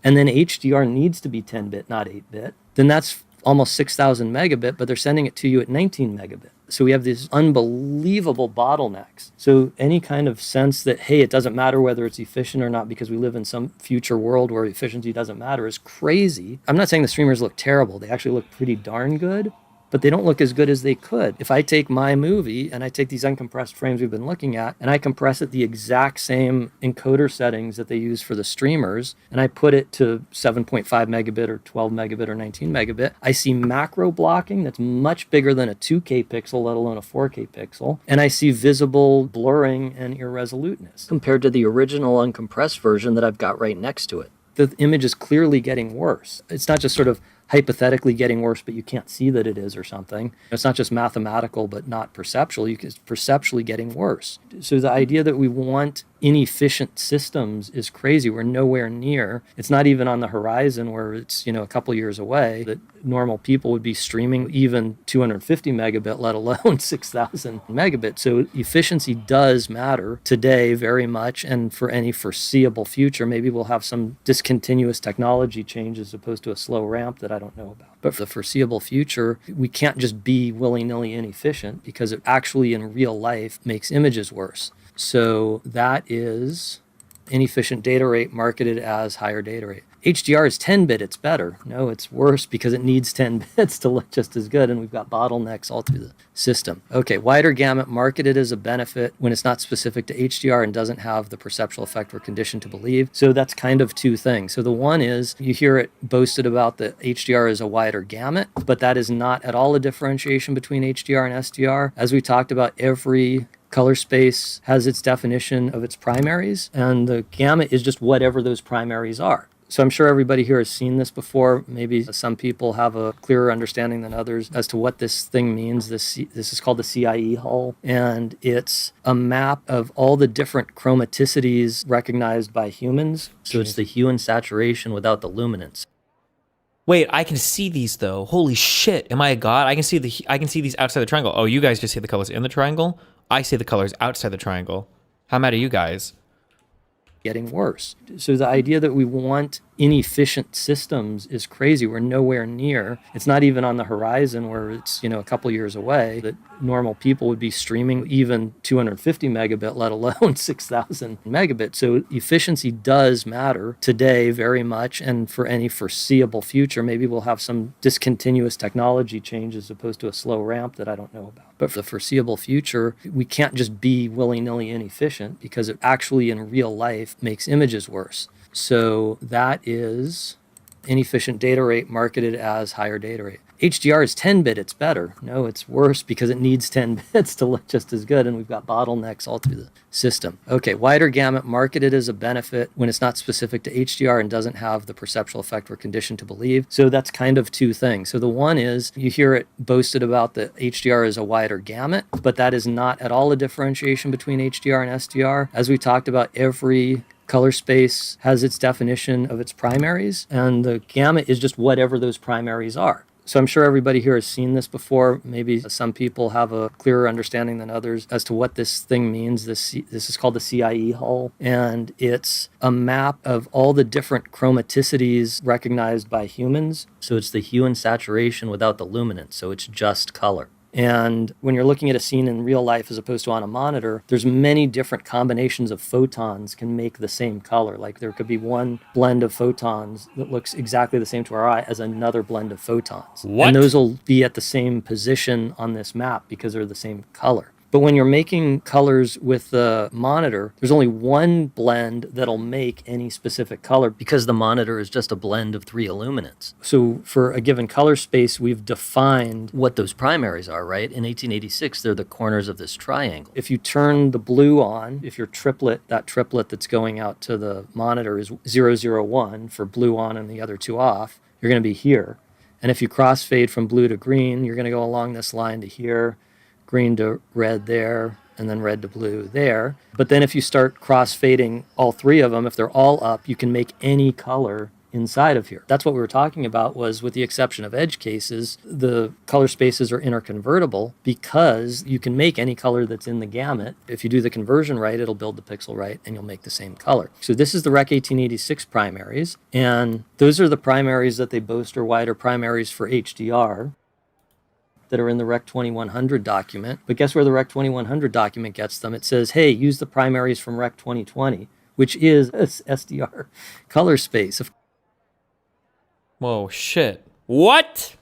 and then HDR needs to be 10-bit, not 8-bit, then that's almost 6,000 megabit, but they're sending it to you at 19 megabit. So we have these unbelievable bottlenecks. So any kind of sense that, hey, it doesn't matter whether it's efficient or not because we live in some future world where efficiency doesn't matter is crazy. I'm not saying the streamers look terrible. They actually look pretty darn good, but they don't look as good as they could. If I take my movie and I take these uncompressed frames we've been looking at and I compress it the exact same encoder settings that they use for the streamers and I put it to 7.5 megabit or 12 megabit or 19 megabit, I see macro blocking that's much bigger than a 2K pixel, let alone a 4K pixel. And I see visible blurring and irresoluteness. Compared to the original uncompressed version that I've got right next to it. The image is clearly getting worse. It's not just sort of hypothetically getting worse, but you can't see that it is or something. It's not just mathematical, but not perceptual. It's perceptually getting worse. So the idea that we want inefficient systems is crazy. We're nowhere near. It's not even on the horizon where it's, a couple years away that normal people would be streaming even 250 megabit, let alone 6,000 megabit. So efficiency does matter today very much. And for any foreseeable future, maybe we'll have some discontinuous technology change as opposed to a slow ramp that I don't know about. But for the foreseeable future, we can't just be willy-nilly inefficient because it actually in real life makes images worse. So that is inefficient data rate marketed as higher data rate. HDR is 10-bit, it's better. No, it's worse because it needs 10 bits to look just as good, and we've got bottlenecks all through the system. Okay, wider gamut marketed as a benefit when it's not specific to HDR and doesn't have the perceptual effect we're conditioned to believe. So that's kind of two things. So the one is, you hear it boasted about that HDR is a wider gamut, but that is not at all a differentiation between HDR and SDR. As we talked about, every color space has its definition of its primaries, and the gamut is just whatever those primaries are. So I'm sure everybody here has seen this before. Maybe some people have a clearer understanding than others as to what this thing means. This is called the CIE hull, and it's a map of all the different chromaticities recognized by humans. So it's the hue and saturation without the luminance. Wait, I can see these though. Holy shit! Am I a god? I can see these outside the triangle. Oh, you guys just see the colors in the triangle. I see the colors outside the triangle. How mad are you guys? Getting worse. So the idea that we want inefficient systems is crazy. We're nowhere near. It's not even on the horizon where it's, a couple years away that normal people would be streaming even 250 megabit, let alone 6,000 megabit. So efficiency does matter today very much. And for any foreseeable future, maybe we'll have some discontinuous technology change as opposed to a slow ramp that I don't know about. But for the foreseeable future, we can't just be willy-nilly inefficient because it actually in real life makes images worse. So that is inefficient data rate marketed as higher data rate. HDR is 10-bit, it's better. No, it's worse because it needs 10 bits to look just as good, and we've got bottlenecks all through the system. Okay, wider gamut marketed as a benefit when it's not specific to HDR and doesn't have the perceptual effect we're conditioned to believe. So that's kind of two things. So the one is, you hear it boasted about that HDR is a wider gamut, but that is not at all a differentiation between HDR and SDR. As we talked about, every color space has its definition of its primaries, and the gamut is just whatever those primaries are. So I'm sure everybody here has seen this before. Maybe some people have a clearer understanding than others as to what this thing means. This is called the CIE hull, and it's a map of all the different chromaticities recognized by humans. So it's the hue and saturation without the luminance, so it's just color. And when you're looking at a scene in real life as opposed to on a monitor, there's many different combinations of photons can make the same color. Like there could be one blend of photons that looks exactly the same to our eye as another blend of photons. What? And those will be at the same position on this map because they're the same color. But when you're making colors with the monitor, there's only one blend that'll make any specific color. Because the monitor is just a blend of 3 illuminants. So for a given color space, we've defined What those primaries are, right? In 1886, they're the corners of this triangle. if you turn the blue on, if your triplet, that triplet that's going out to the monitor is 001 for blue on and the other two off, you're going to be here. And if you crossfade from blue to green, you're going to go along this line to here, green to red there, and then red to blue there. But then if you start crossfading all 3 of them, if they're all up, you can make any color inside of here. That's what we were talking about, was with the exception of edge cases, the color spaces are interconvertible because you can make any color that's in the gamut. If you do the conversion right, it'll build the pixel right and you'll make the same color. So this is the Rec 1886 primaries, and those are the primaries that they boast are wider primaries for HDR that are in the Rec 2100 document. But guess where the Rec 2100 document gets them? It says, hey, use the primaries from Rec 2020, which is SDR color space. Whoa, shit. What?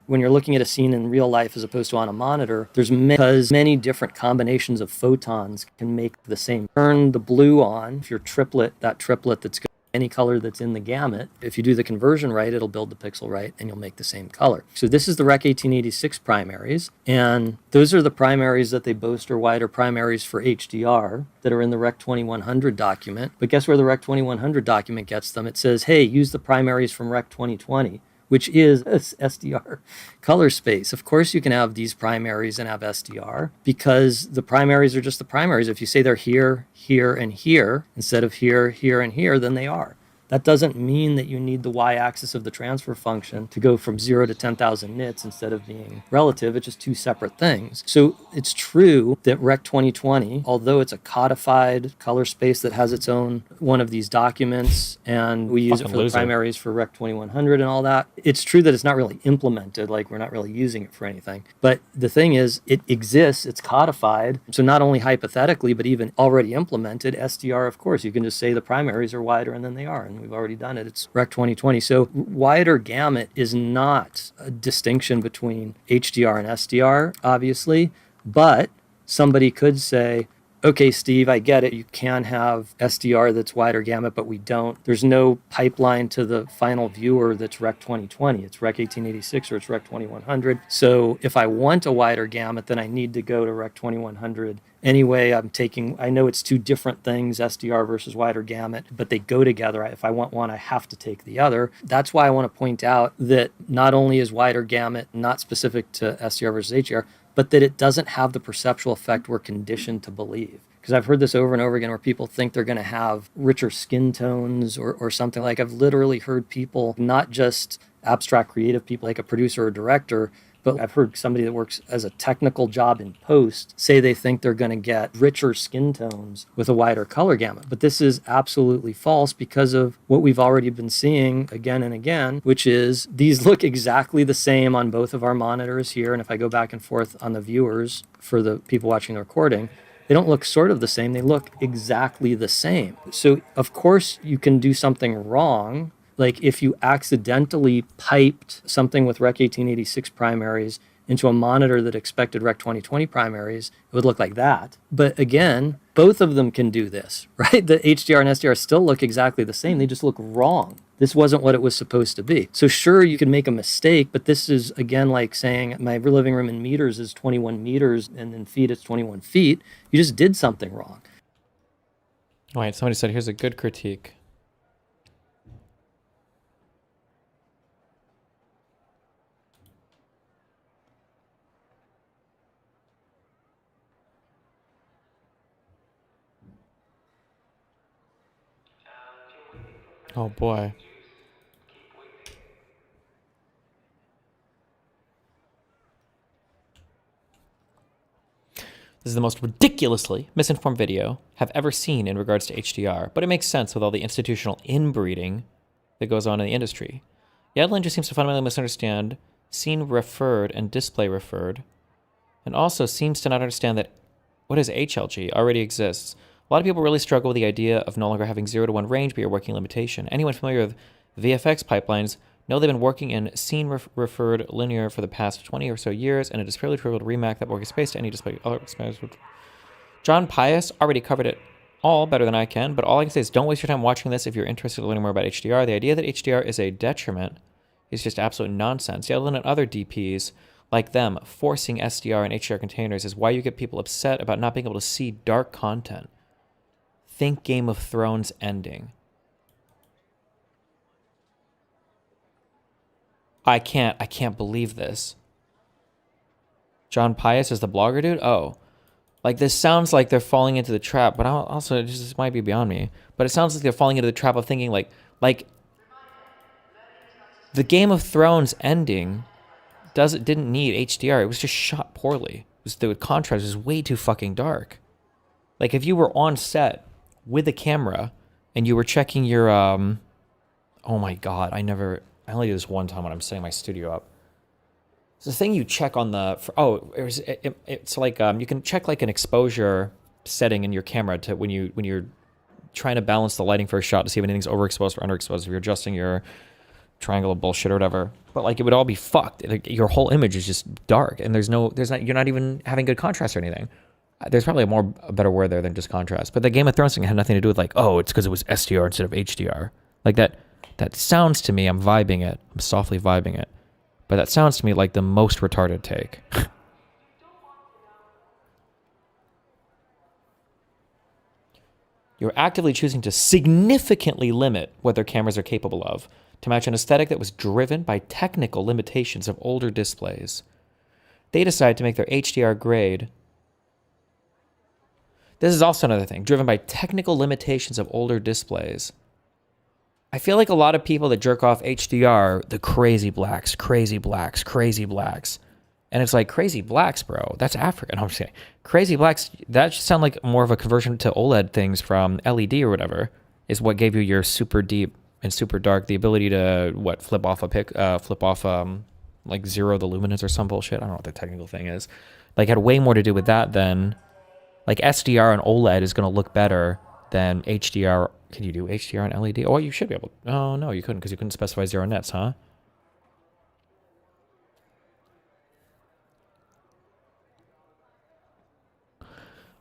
When you're looking at a scene in real life as opposed to on a monitor, there's many different combinations of photons can make the same. Turn the blue on, if your triplet, that triplet that's any color that's in the gamut, if you do the conversion right, it'll build the pixel right and you'll make the same color. So this is the Rec 1886 primaries, and those are the primaries that they boast are wider primaries for HDR that are in the Rec 2100 document. But guess where the Rec 2100 document gets them? It says, hey, use the primaries from Rec 2020, which is SDR color space. Of course you can have these primaries and have SDR because the primaries are just the primaries. If you say they're here, here, and here, instead of here, here, and here, then they are. That doesn't mean that you need the y-axis of the transfer function to go from 0 to 10,000 nits instead of being relative. It's just 2 separate things. So it's true that Rec 2020, although it's a codified color space that has its own one of these documents, and we use it for the primaries for Rec 2100 and all that, it's true that it's not really implemented, like we're not really using it for anything. But the thing is, it exists, it's codified. So not only hypothetically, but even already implemented, SDR, of course, you can just say the primaries are wider and then they are. And we've already done it. It's Rec 2020. So wider gamut is not a distinction between HDR and SDR, obviously, but somebody could say, okay, Steve, I get it. You can have SDR that's wider gamut, but we don't. There's no pipeline to the final viewer that's Rec 2020. It's Rec 1886 or it's Rec 2100. So if I want a wider gamut, then I need to go to Rec 2100. Anyway, I know it's 2 different things, SDR versus wider gamut, but they go together. If I want one, I have to take the other. That's why I want to point out that not only is wider gamut not specific to SDR versus HDR, but that it doesn't have the perceptual effect we're conditioned to believe. Because I've heard this over and over again where people think they're going to have richer skin tones or something. Like I've literally heard people, not just abstract creative people like a producer or director, but I've heard somebody that works as a technical job in post say they think they're going to get richer skin tones with a wider color gamut. But this is absolutely false because of what we've already been seeing again and again, which is these look exactly the same on both of our monitors here. And if I go back and forth on the viewers for the people watching the recording, they don't look sort of the same. They look exactly the same. So of course you can do something wrong. Like if you accidentally piped something with Rec 1886 primaries into a monitor that expected Rec 2020 primaries, it would look like that. But again, both of them can do this, right? The HDR and SDR still look exactly the same. They just look wrong. This wasn't what it was supposed to be. So sure, you can make a mistake, but this is, again, like saying my living room in meters is 21 meters and in feet it's 21 feet. You just did something wrong. All right, somebody said, here's a good critique. Oh boy. This is the most ridiculously misinformed video I've ever seen in regards to HDR, but it makes sense with all the institutional inbreeding that goes on in the industry. Yedlin just seems to fundamentally misunderstand scene referred and display referred, and also seems to not understand that what is HLG already exists. A lot of people really struggle with the idea of no longer having 0 to 1 range be your working limitation. Anyone familiar with VFX pipelines know they've been working in scene referred linear for the past 20 or so years, and it is fairly trivial to remap that working space to any display. John Pius already covered it all better than I can, but all I can say is don't waste your time watching this if you're interested in learning more about HDR. The idea that HDR is a detriment is just absolute nonsense. Yedlin and other DPs like them forcing SDR and HDR containers is why you get people upset about not being able to see dark content. Think Game of Thrones ending. I can't believe this. John Pius is the blogger dude? Oh. Like, this sounds like they're falling into the trap, but also, this might be beyond me. But it sounds like they're falling into the trap of thinking, like the Game of Thrones ending didn't need HDR. It was just shot poorly. The contrast was way too fucking dark. Like, if you were on set with a camera and you were checking your, oh my God, I only do this one time when I'm setting my studio up. It's the thing you check on the, it's like, you can check like an exposure setting in your camera to when you're trying to balance the lighting for a shot to see if anything's overexposed or underexposed, if you're adjusting your triangle of bullshit or whatever. But like, it would all be fucked. Like, your whole image is just dark and you're not even having good contrast or anything. There's probably a better word there than just contrast. But the Game of Thrones thing had nothing to do with like, oh, it's because it was SDR instead of HDR. Like that sounds to me, I'm vibing it. I'm softly vibing it. But that sounds to me like the most retarded take. You're actively choosing to significantly limit what their cameras are capable of to match an aesthetic that was driven by technical limitations of older displays. They decided to make their HDR grade. This is also another thing, driven by technical limitations of older displays. I feel like a lot of people that jerk off HDR, the crazy blacks. And it's like, crazy blacks, bro. That's African. I'm just kidding. Crazy blacks, that should sound like more of a conversion to OLED things from LED or whatever, is what gave you your super deep and super dark, the ability to, flip off like zero the luminance or some bullshit. I don't know what the technical thing is. Like, had way more to do with that than, like, SDR and OLED is going to look better than HDR. Can you do HDR and LED? Oh, you should be able to. Oh, no, you couldn't because you couldn't specify zero nets, huh?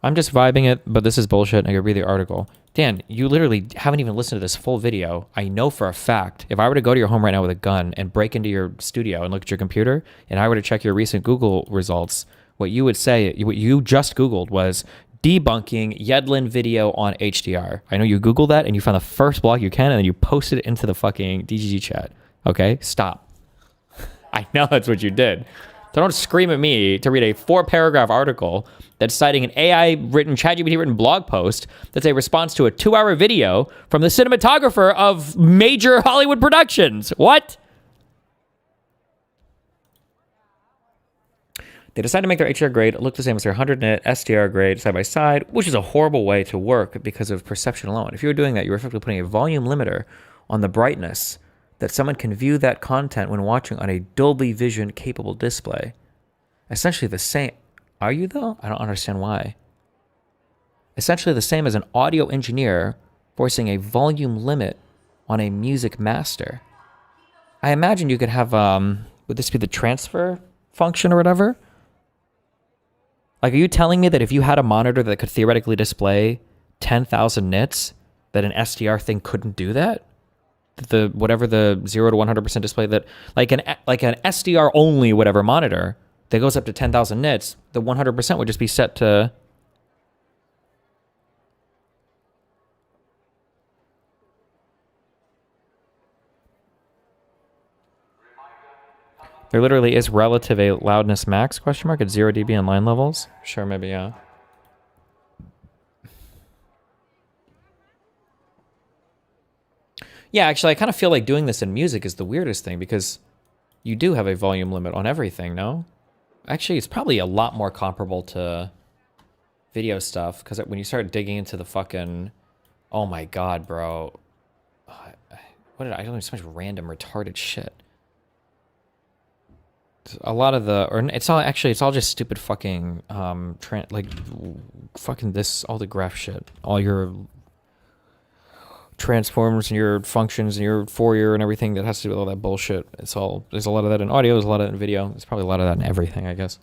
I'm just vibing it, but this is bullshit, and I could read the article. Dan, you literally haven't even listened to this full video. I know for a fact, if I were to go to your home right now with a gun and break into your studio and look at your computer, and I were to check your recent Google results, what you would say, what you just Googled was debunking Yedlin video on HDR. I know you Googled that, and you found the first blog you can, and then you posted it into the fucking DGG chat. Okay? Stop. I know that's what you did. So don't scream at me to read a 4-paragraph article that's citing an AI-written, ChatGPT-written blog post that's a response to a 2-hour video from the cinematographer of major Hollywood productions. What? They decided to make their HDR grade look the same as their 100-nit SDR grade side by side, which is a horrible way to work because of perception alone. If you were doing that, you were effectively putting a volume limiter on the brightness that someone can view that content when watching on a Dolby Vision capable display. Essentially the same. Are you though? I don't understand why. Essentially the same as an audio engineer forcing a volume limit on a music master. I imagine you could have, would this be the transfer function or whatever? Like, are you telling me that if you had a monitor that could theoretically display 10,000 nits, that an SDR thing couldn't do that? Whatever the 0 to 100% display that, like an SDR only whatever monitor that goes up to 10,000 nits, the 100% would just be set to. There literally is relative a loudness max question mark at 0 dB in line levels. Sure, maybe, yeah. Yeah, actually, I kind of feel like doing this in music is the weirdest thing because you do have a volume limit on everything, no? Actually, it's probably a lot more comparable to video stuff, because when you start digging into the fucking, oh my god, bro, what did I don't know, so much random retarded shit. A lot of the, or it's all actually, it's all just stupid fucking like fucking this, all the graph shit, all your transforms and your functions and your Fourier and everything that has to do with all that bullshit. It's all, there's a lot of that in audio, there's a lot of that in video, there's probably a lot of that in everything, I guess.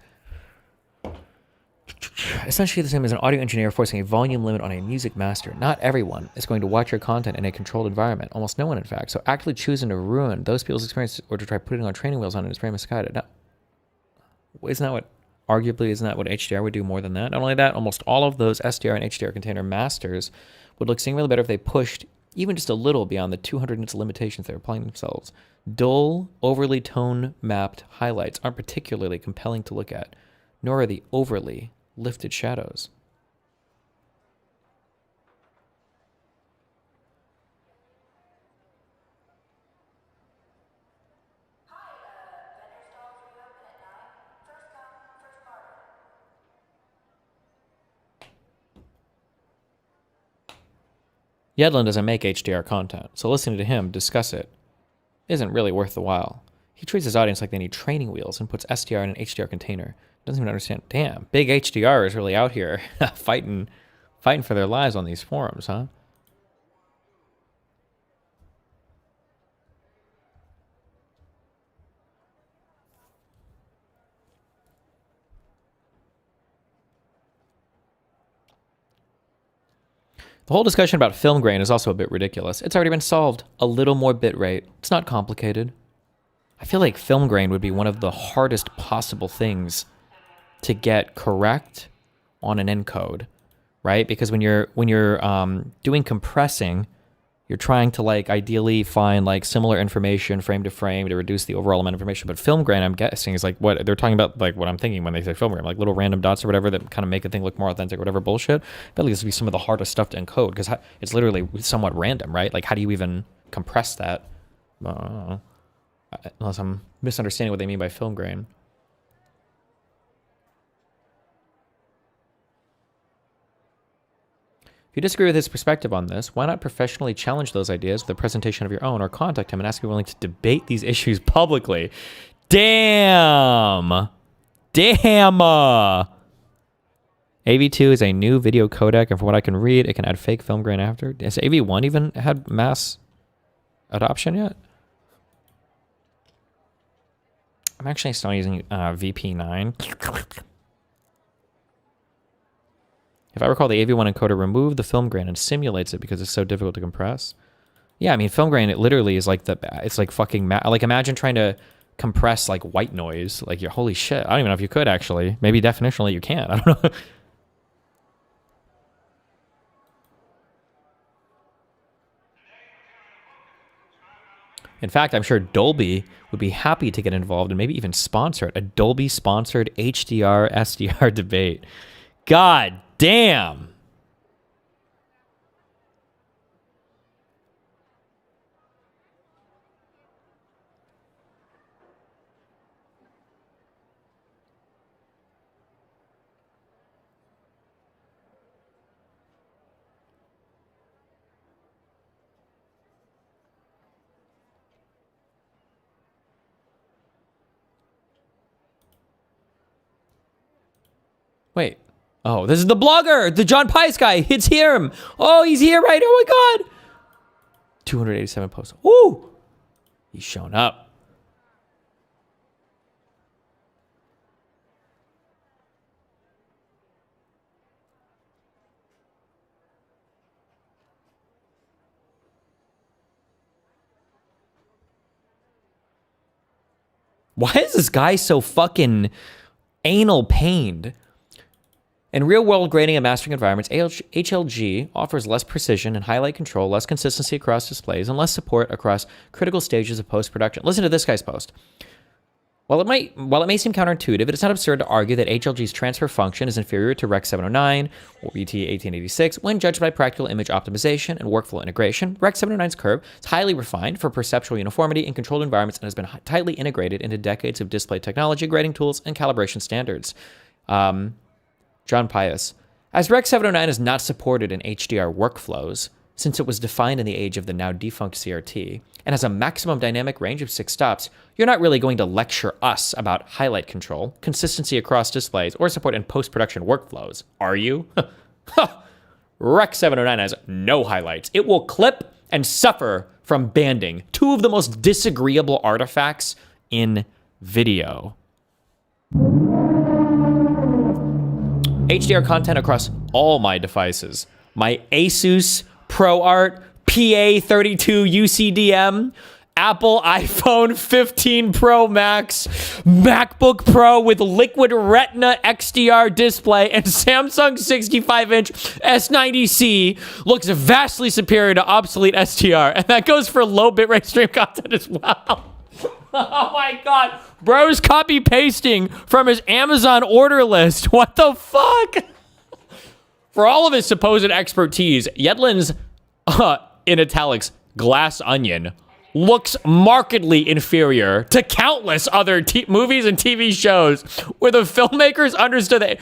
Essentially the same as an audio engineer forcing a volume limit on a music master. Not everyone is going to watch your content in a controlled environment. Almost no one, in fact. So actively choosing to ruin those people's experience or to try putting on training wheels on it is very misguided. No. Isn't that what, arguably, isn't that what HDR would do more than that? Not only that, almost all of those SDR and HDR container masters would look singularly better if they pushed even just a little beyond the 200 nits limitations they're applying themselves. Dull, overly tone-mapped highlights aren't particularly compelling to look at, nor are the overly lifted shadows. Yedlin doesn't make HDR content, so listening to him discuss it isn't really worth the while. He treats his audience like they need training wheels and puts SDR in an HDR container. Doesn't even understand. Damn, big HDR is really out here fighting for their lives on these forums, huh? The whole discussion about film grain is also a bit ridiculous. It's already been solved. A little more bitrate. It's not complicated. I feel like film grain would be one of the hardest possible things to get correct on an encode, right? Because when you're doing compressing, you're trying to like ideally find like similar information frame to frame to reduce the overall amount of information. But film grain, I'm guessing, is like what they're talking about, like what I'm thinking when they say film grain, like little random dots or whatever that kind of make a thing look more authentic or whatever bullshit. I feel like this would be some of the hardest stuff to encode because it's literally somewhat random, right? Like how do you even compress that? Unless I'm misunderstanding what they mean by film grain. If you disagree with his perspective on this, why not professionally challenge those ideas with a presentation of your own or contact him and ask if you're willing to debate these issues publicly? Damn! Damn! AV2 is a new video codec, and from what I can read, it can add fake film grain after. Has AV1 even had mass adoption yet? I'm actually still using VP9. If I recall, the AV1 encoder removed the film grain and simulates it because it's so difficult to compress. Yeah, I mean, film grain, it literally is like it's like fucking, like imagine trying to compress like white noise. Like, you're, holy shit. I don't even know if you could actually. Maybe definitionally you can't. I don't know. In fact, I'm sure Dolby would be happy to get involved and maybe even sponsor it. A Dolby-sponsored HDR, SDR debate. God damn. Wait. Oh, this is the blogger, the John Pius guy. It's him. Oh, he's here, right? Oh my god. 287 posts. Woo! He's shown up. Why is this guy so fucking anal pained? In real-world grading and mastering environments, HLG offers less precision and highlight control, less consistency across displays, and less support across critical stages of post-production. Listen to this guy's post. While it may seem counterintuitive, it is not absurd to argue that HLG's transfer function is inferior to Rec 709 or BT 1886 when judged by practical image optimization and workflow integration. Rec 709's curve is highly refined for perceptual uniformity in controlled environments and has been tightly integrated into decades of display technology, grading tools, and calibration standards. John Pius. As Rec 709 is not supported in HDR workflows, since it was defined in the age of the now defunct CRT, and has a maximum dynamic range of 6 stops, you're not really going to lecture us about highlight control, consistency across displays, or support in post-production workflows, are you? Rec 709 has no highlights. It will clip and suffer from banding, 2 of the most disagreeable artifacts in video. HDR content across all my devices. My Asus ProArt PA32 UCDM, Apple iPhone 15 Pro Max, MacBook Pro with Liquid Retina XDR display, and Samsung 65-inch S90C looks vastly superior to obsolete STR. And that goes for low bitrate stream content as well. Oh my god. Bro's copy pasting from his Amazon order list. What the fuck? For all of his supposed expertise, Yedlin's, in italics, glass onion looks markedly inferior to countless other movies and TV shows where the filmmakers understood that.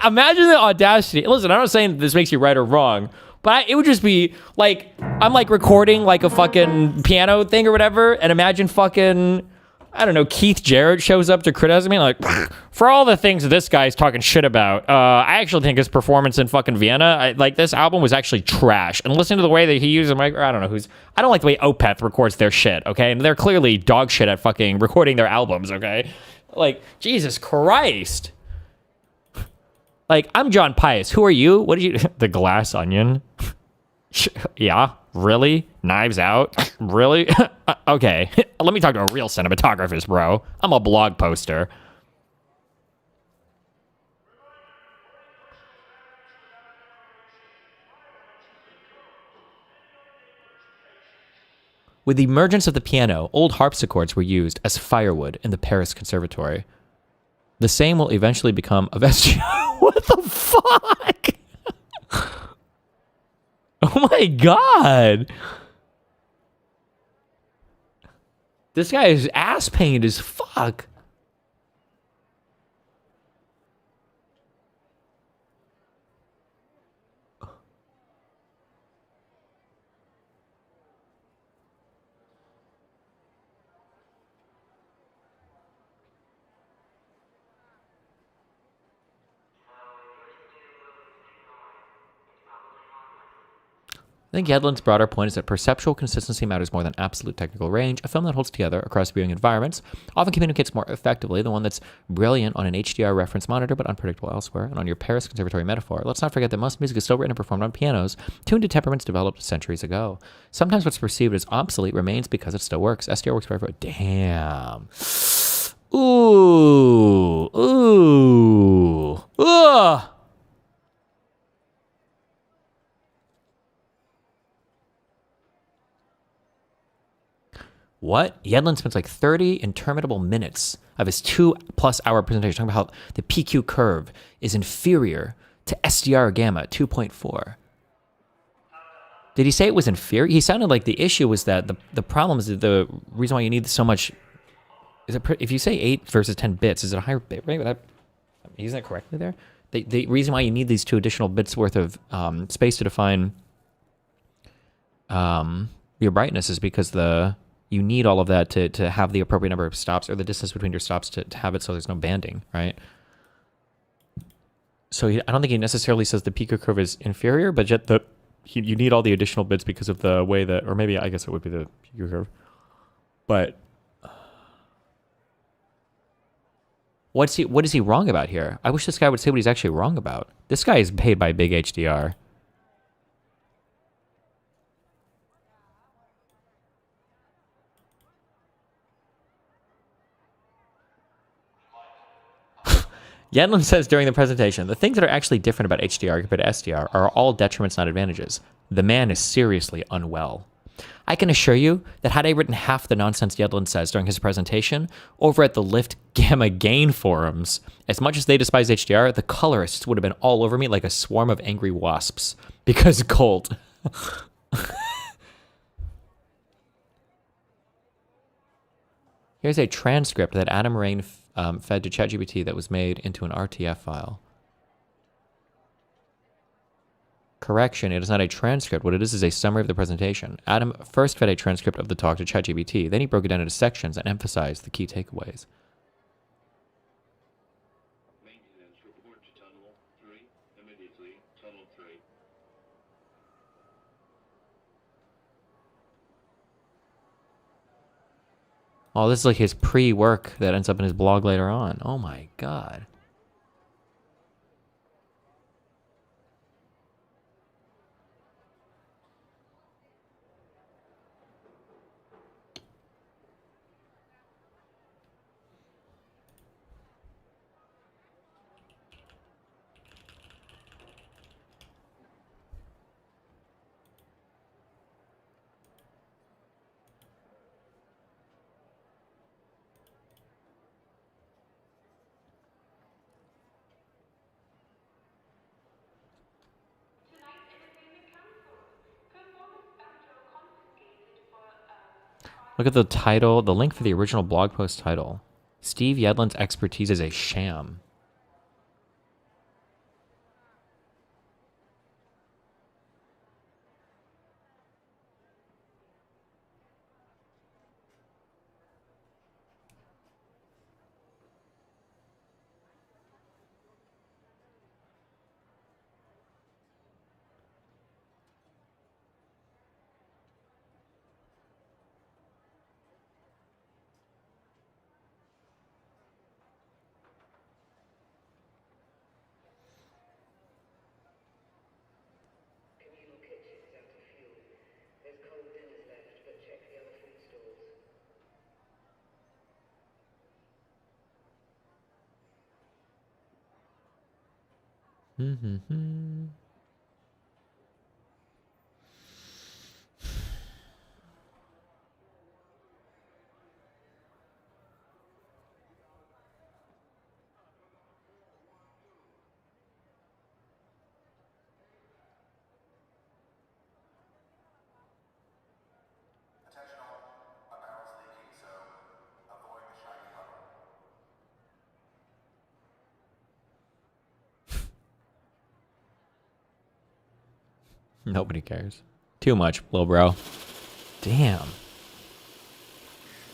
Imagine the audacity. Listen, I'm not saying that this makes you right or wrong, but it would just be like, I'm like recording like a fucking piano thing or whatever, and imagine fucking, I don't know, Keith Jarrett shows up to criticize me, like, for all the things this guy's talking shit about, I actually think his performance in fucking Vienna, like, this album was actually trash. And listening to the way that he uses a mic, I don't know I don't like the way Opeth records their shit, okay? And they're clearly dog shit at fucking recording their albums, okay? Like, Jesus Christ. Like, I'm John Pius. Who are you? What did you... The glass onion? Yeah, really? Knives Out? Really? Okay, let me talk to a real cinematographer, bro. I'm a blog poster. With the emergence of the piano, old harpsichords were used as firewood in the Paris Conservatory. The same will eventually become a vestige. What the fuck? Oh my god. This guy is ass painted as fuck. I think Yedlin's broader point is that perceptual consistency matters more than absolute technical range. A film that holds together across viewing environments often communicates more effectively than one that's brilliant on an HDR reference monitor but unpredictable elsewhere. And on your Paris Conservatory metaphor, let's not forget that most music is still written and performed on pianos, tuned to temperaments developed centuries ago. Sometimes what's perceived as obsolete remains because it still works. SDR works forever. Damn. Ooh. Ooh. Ugh. What? Yedlin spends like 30 interminable minutes of his 2+ hour presentation talking about how the PQ curve is inferior to SDR gamma 2.4. Did he say it was inferior? He sounded like the issue was that the problem is that the reason why you need so much is it, if you say 8 versus 10 bits, is it a higher bit rate? Isn't that correctly there? The reason why you need these 2 additional bits worth of space to define your brightness is because you need all of that to have the appropriate number of stops, or the distance between your stops to have it so there's no banding, right? So I don't think he necessarily says the Pico curve is inferior, but yet you need all the additional bits because of the way that, or maybe I guess it would be the Pico curve. But what is he wrong about here? I wish this guy would say what he's actually wrong about. This guy is paid by big HDR. Yedlin says during the presentation, the things that are actually different about HDR compared to SDR are all detriments, not advantages. The man is seriously unwell. I can assure you that had I written half the nonsense Yedlin says during his presentation, over at the Lift Gamma Gain forums, as much as they despise HDR, the colorists would have been all over me like a swarm of angry wasps. Because Colt. Here's a transcript that Adam Rain fed to ChatGPT that was made into an RTF file. Correction, it is not a transcript. What it is a summary of the presentation. Adam first fed a transcript of the talk to ChatGPT. Then he broke it down into sections and emphasized the key takeaways. Maintenance report to tunnel 3. Immediately, tunnel 3. Oh, this is like his pre-work that ends up in his blog later on. Oh my god. Look at the title, the link for the original blog post title. Steve Yedlin's expertise is a sham. Communal kitchens out of fuel. There's cold dinners left, but check the other food stalls. Attention all, my barrel's leaking, so avoid the shiny puddle. Nobody cares. Too much, little bro. Damn.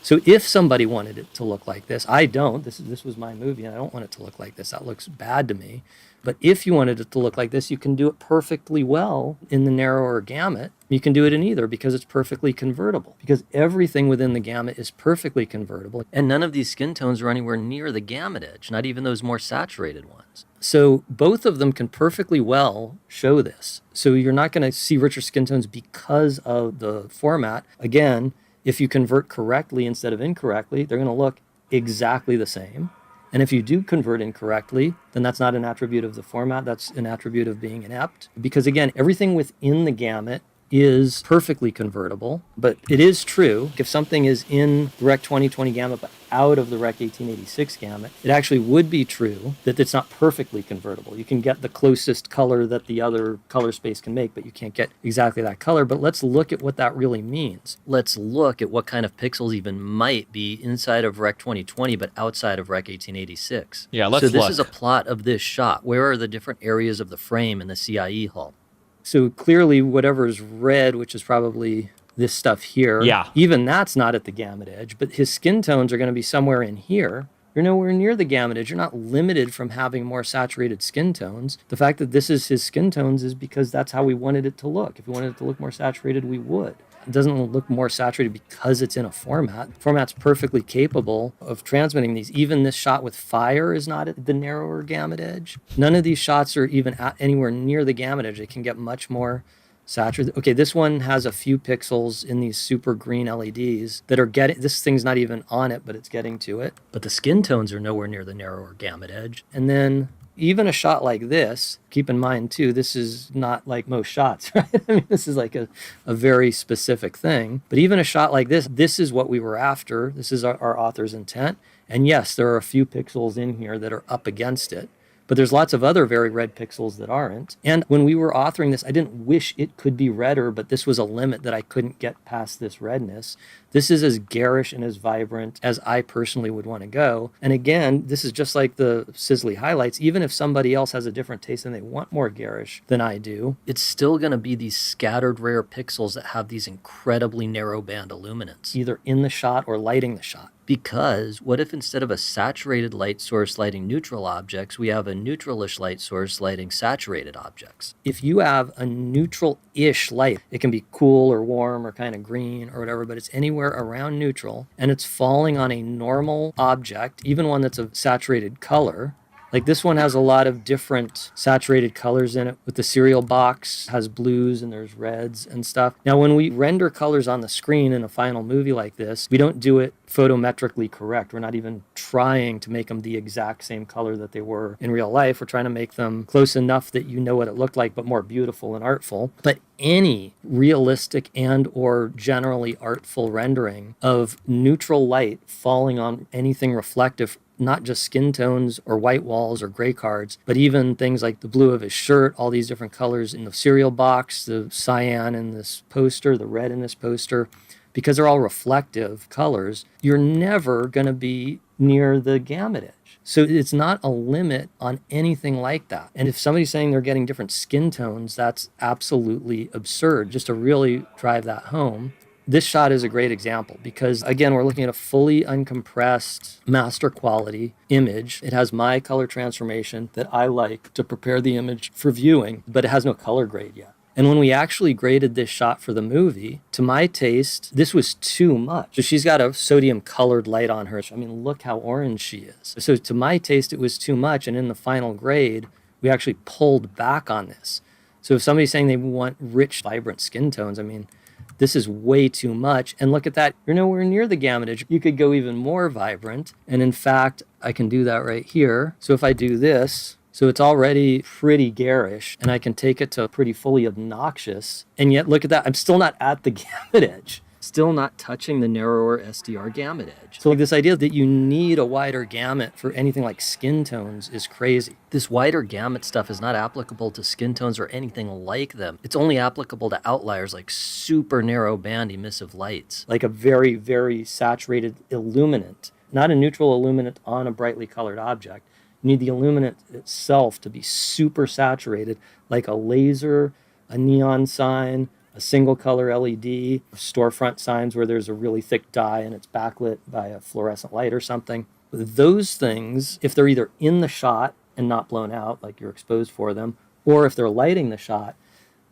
So if somebody wanted it to look like this, I don't. This was my movie, and I don't want it to look like this. That looks bad to me. But if you wanted it to look like this, you can do it perfectly well in the narrower gamut. You can do it in either because it's perfectly convertible. Because everything within the gamut is perfectly convertible. And none of these skin tones are anywhere near the gamut edge, not even those more saturated ones. So both of them can perfectly well show this. So you're not going to see richer skin tones because of the format. Again, if you convert correctly instead of incorrectly, they're going to look exactly the same. And if you do convert incorrectly, then that's not an attribute of the format, that's an attribute of being inept. Because again, everything within the gamut is perfectly convertible, but it is true, if something is in the Rec 2020 gamut but out of the Rec 1886 gamut, it actually would be true that it's not perfectly convertible. You can get the closest color that the other color space can make, but you can't get exactly that color. But let's look at what that really means. Let's look at what kind of pixels even might be inside of Rec 2020 but outside of Rec 1886. Yeah, let's So this look. is a plot of this shot. Where are the different areas of the frame in the CIE hull? So clearly whatever is red, which is probably this stuff here, Yeah. even that's not at the gamut edge, but his skin tones are going to be somewhere in here. You're nowhere near the gamut edge. You're not limited from having more saturated skin tones. The fact that this is his skin tones is because that's how we wanted it to look. If we wanted it to look more saturated, we would. It doesn't look more saturated because it's in a format. The format's perfectly capable of transmitting these. Even this shot with fire is not at the narrower gamut edge. None of these shots are even at anywhere near the gamut edge. It can get much more saturated. Okay, this one has a few pixels in these super green LEDs that are getting, this thing's not even on it, but it's getting to it. But the skin tones are nowhere near the narrower gamut edge. And then even a shot like this, keep in mind too, this is not like most shots, right? I mean, this is like a very specific thing. But even a shot like this is what we were after. This is our author's intent. And yes, there are a few pixels in here that are up against it. But there's lots of other very red pixels that aren't. And when we were authoring this, I didn't wish it could be redder, but this was a limit that I couldn't get past this redness. This is as garish and as vibrant as I personally would want to go. And again, this is just like the Sizzly highlights. Even if somebody else has a different taste and they want more garish than I do, It's still going to be these scattered rare pixels that have these incredibly narrow band illuminance. either in the shot or lighting the shot. Because what if instead of a saturated light source lighting neutral objects, we have a neutralish light source lighting saturated objects? If you have a neutral-ish light, it can be cool or warm or kind of green or whatever, but it's anywhere around neutral, and it's falling on a normal object, even one that's a saturated color. Like this one has a lot of different saturated colors in it. With the cereal box, has blues and there's reds and stuff. Now, when we render colors on the screen in a final movie like this, we don't do it photometrically correct. We're not even trying to make them the exact same color that they were in real life. We're trying to make them close enough that you know what it looked like, but more beautiful and artful. But any realistic and or generally artful rendering of neutral light falling on anything reflective, not just skin tones or white walls or gray cards, but even things like the blue of his shirt, all these different colors in the cereal box, the cyan in this poster, the red in this poster, because they're all reflective colors, you're never going to be near the gamut edge. So it's not a limit on anything like that. And if somebody's saying they're getting different skin tones, that's absolutely absurd. Just to really drive that home, this shot is a great example because, again, we're looking at a fully uncompressed master quality image. It has my color transformation that I like to prepare the image for viewing, but it has no color grade yet. And when we actually graded this shot for the movie, to my taste, this was too much. So she's got a sodium colored light on her. I mean, look how orange she is. So to my taste, it was too much. And in the final grade, we actually pulled back on this. So if somebody's saying they want rich, vibrant skin tones, I mean, this is way too much. And look at that. You're nowhere near the gamut edge. You could go even more vibrant. And in fact, I can do that right here. So if I do this, so it's already pretty garish, and I can take it to pretty fully obnoxious. And yet, look at that. I'm still not at the gamut edge. Still not touching the narrower SDR gamut edge. So this idea that you need a wider gamut for anything like skin tones is crazy. This wider gamut stuff is not applicable to skin tones or anything like them. It's only applicable to outliers like super narrow band emissive lights. Like a very, very saturated illuminant, not a neutral illuminant on a brightly colored object. You need the illuminant itself to be super saturated, like a laser, a neon sign, a single color LED, storefront signs where there's a really thick dye and it's backlit by a fluorescent light or something. Those things, if they're either in the shot and not blown out, like you're exposed for them, or if they're lighting the shot,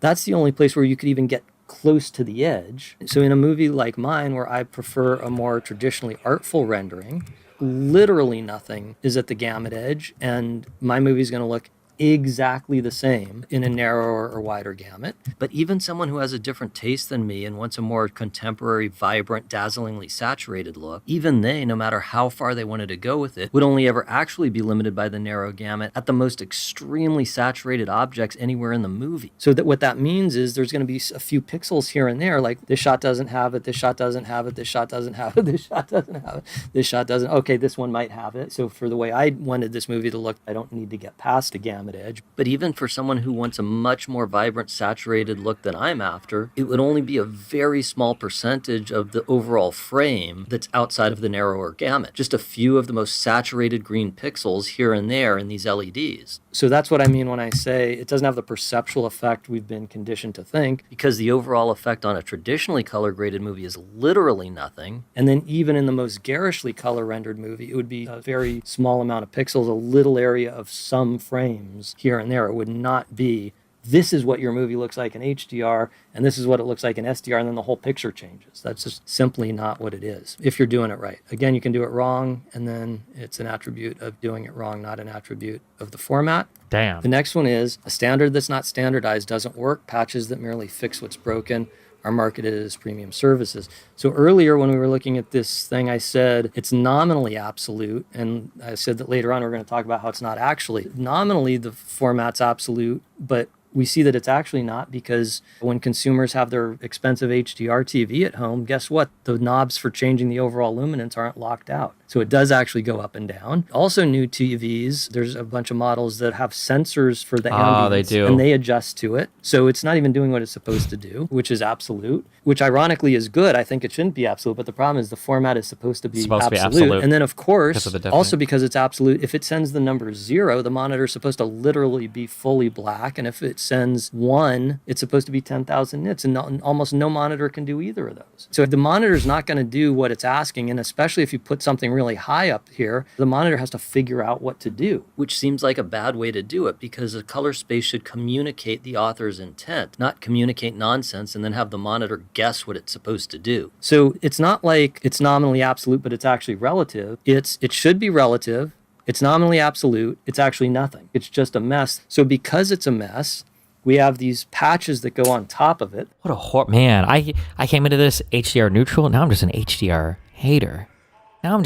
that's the only place where you could even get close to the edge. So in a movie like mine, where I prefer a more traditionally artful rendering, literally nothing is at the gamut edge, and my movie's going to look exactly the same in a narrower or wider gamut. But even someone who has a different taste than me and wants a more contemporary, vibrant, dazzlingly saturated look, even they, no matter how far they wanted to go with it, would only ever actually be limited by the narrow gamut at the most extremely saturated objects anywhere in the movie. So that what that means is there's going to be a few pixels here and there, like this shot doesn't have it, this shot doesn't have it, this shot doesn't have it, this shot doesn't have it, this shot doesn't. Okay, this one might have it. So for the way I wanted this movie to look, I don't need to get past a gamut edge. But even for someone who wants a much more vibrant, saturated look than I'm after, it would only be a very small percentage of the overall frame that's outside of the narrower gamut. Just a few of the most saturated green pixels here and there in these LEDs. So that's what I mean when I say it doesn't have the perceptual effect we've been conditioned to think. Because the overall effect on a traditionally color graded movie is literally nothing. And then even in the most garishly color rendered movie, it would be a very small amount of pixels, a little area of some frames here and there. It would not be, this is what your movie looks like in HDR, and this is what it looks like in SDR, and then the whole picture changes. That's just simply not what it is, if you're doing it right. Again, you can do it wrong, and then it's an attribute of doing it wrong, not an attribute of the format. Damn. The next one is, a standard that's not standardized doesn't work. Patches that merely fix what's broken are marketed as premium services. So earlier when we were looking at this thing, I said it's nominally absolute, and I said that later on we're going to talk about how it's not actually. Nominally, the format's absolute, but we see that it's actually not, because when consumers have their expensive HDR TV at home, guess what? The knobs for changing the overall luminance aren't locked out. So it does actually go up and down. Also, new TVs, there's a bunch of models that have sensors for the ambience. They do. And they adjust to it. So it's not even doing what it's supposed to do, which is absolute, which ironically is good. I think it shouldn't be absolute, but the problem is the format is supposed to be absolute. And then, of course, also because it's absolute, if it sends the number 0, the monitor is supposed to literally be fully black. And if it sends 1, it's supposed to be 10,000 nits. And almost no monitor can do either of those. So if the monitor is not going to do what it's asking, and especially if you put something really high up here, the monitor has to figure out what to do. Which seems like a bad way to do it, because a color space should communicate the author's intent, not communicate nonsense and then have the monitor guess what it's supposed to do. So it's not like it's nominally absolute, but it's actually relative. It should be relative. It's nominally absolute. It's actually nothing. It's just a mess. So because it's a mess, we have these patches that go on top of it. What a man. I came into this HDR neutral. Now I'm just an HDR hater. What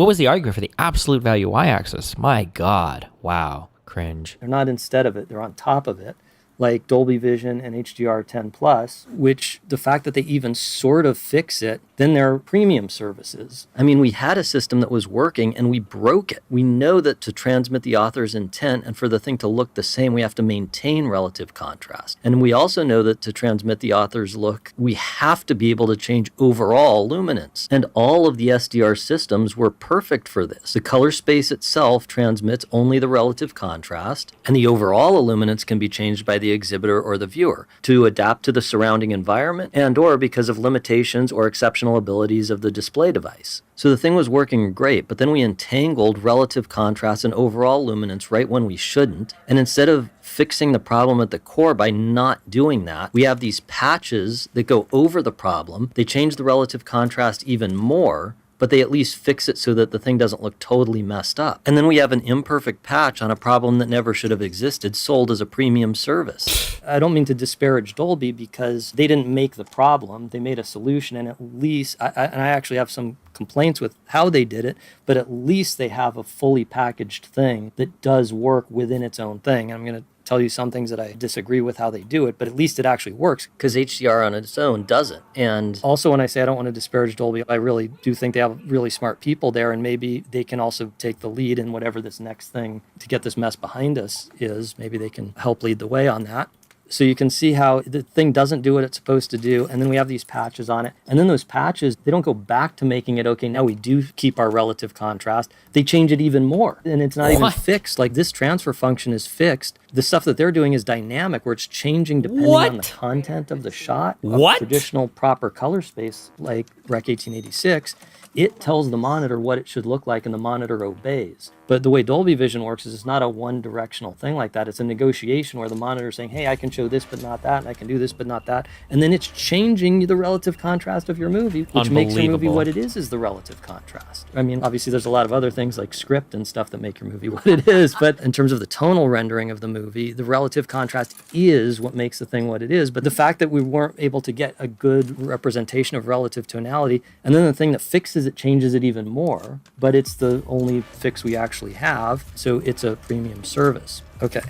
was the argument for the absolute value y-axis? My God. Wow. Cringe. They're not instead of it. They're on top of it, like Dolby Vision and HDR10+, which the fact that they even sort of fix it, then they're premium services. I mean, we had a system that was working and we broke it. We know that to transmit the author's intent and for the thing to look the same, we have to maintain relative contrast. And we also know that to transmit the author's look, we have to be able to change overall luminance. And all of the SDR systems were perfect for this. The color space itself transmits only the relative contrast, and the overall illuminance can be changed by the exhibitor or the viewer to adapt to the surrounding environment and or because of limitations or exceptional abilities of the display device. So the thing was working great, but then we entangled relative contrast and overall luminance right when we shouldn't. And instead of fixing the problem at the core by not doing that, we have these patches that go over the problem. They change the relative contrast even more, but they at least fix it so that the thing doesn't look totally messed up. And then we have an imperfect patch on a problem that never should have existed, sold as a premium service. I don't mean to disparage Dolby, because they didn't make the problem. They made a solution, and at least, I actually have some complaints with how they did it, but at least they have a fully packaged thing that does work within its own thing. I'm going to tell you some things that I disagree with how they do it, but at least it actually works. Because HDR on its own doesn't. And also, when I say I don't want to disparage Dolby, I really do think they have really smart people there, and maybe they can also take the lead in whatever this next thing to get this mess behind us is. Maybe they can help lead the way on that. So you can see how the thing doesn't do what it's supposed to do. And then we have these patches on it. And then those patches, they don't go back to making it, okay, now we do keep our relative contrast. They change it even more. And it's not even fixed. Like, this transfer function is fixed. The stuff that they're doing is dynamic, where it's changing depending on the content of the shot. Of traditional proper color space, like Rec 1886. It tells the monitor what it should look like, and the monitor obeys. But the way Dolby Vision works is it's not a one-directional thing like that. It's a negotiation where the monitor is saying, hey, I can show this but not that, and I can do this but not that. And then it's changing the relative contrast of your movie, which makes your movie what it is the relative contrast. I mean, obviously there's a lot of other things like script and stuff that make your movie what it is, but in terms of the tonal rendering of the movie, the relative contrast is what makes the thing what it is. But the fact that we weren't able to get a good representation of relative tonality, and then the thing that fixes it changes it even more, but it's the only fix we actually have, so it's a premium service. Okay,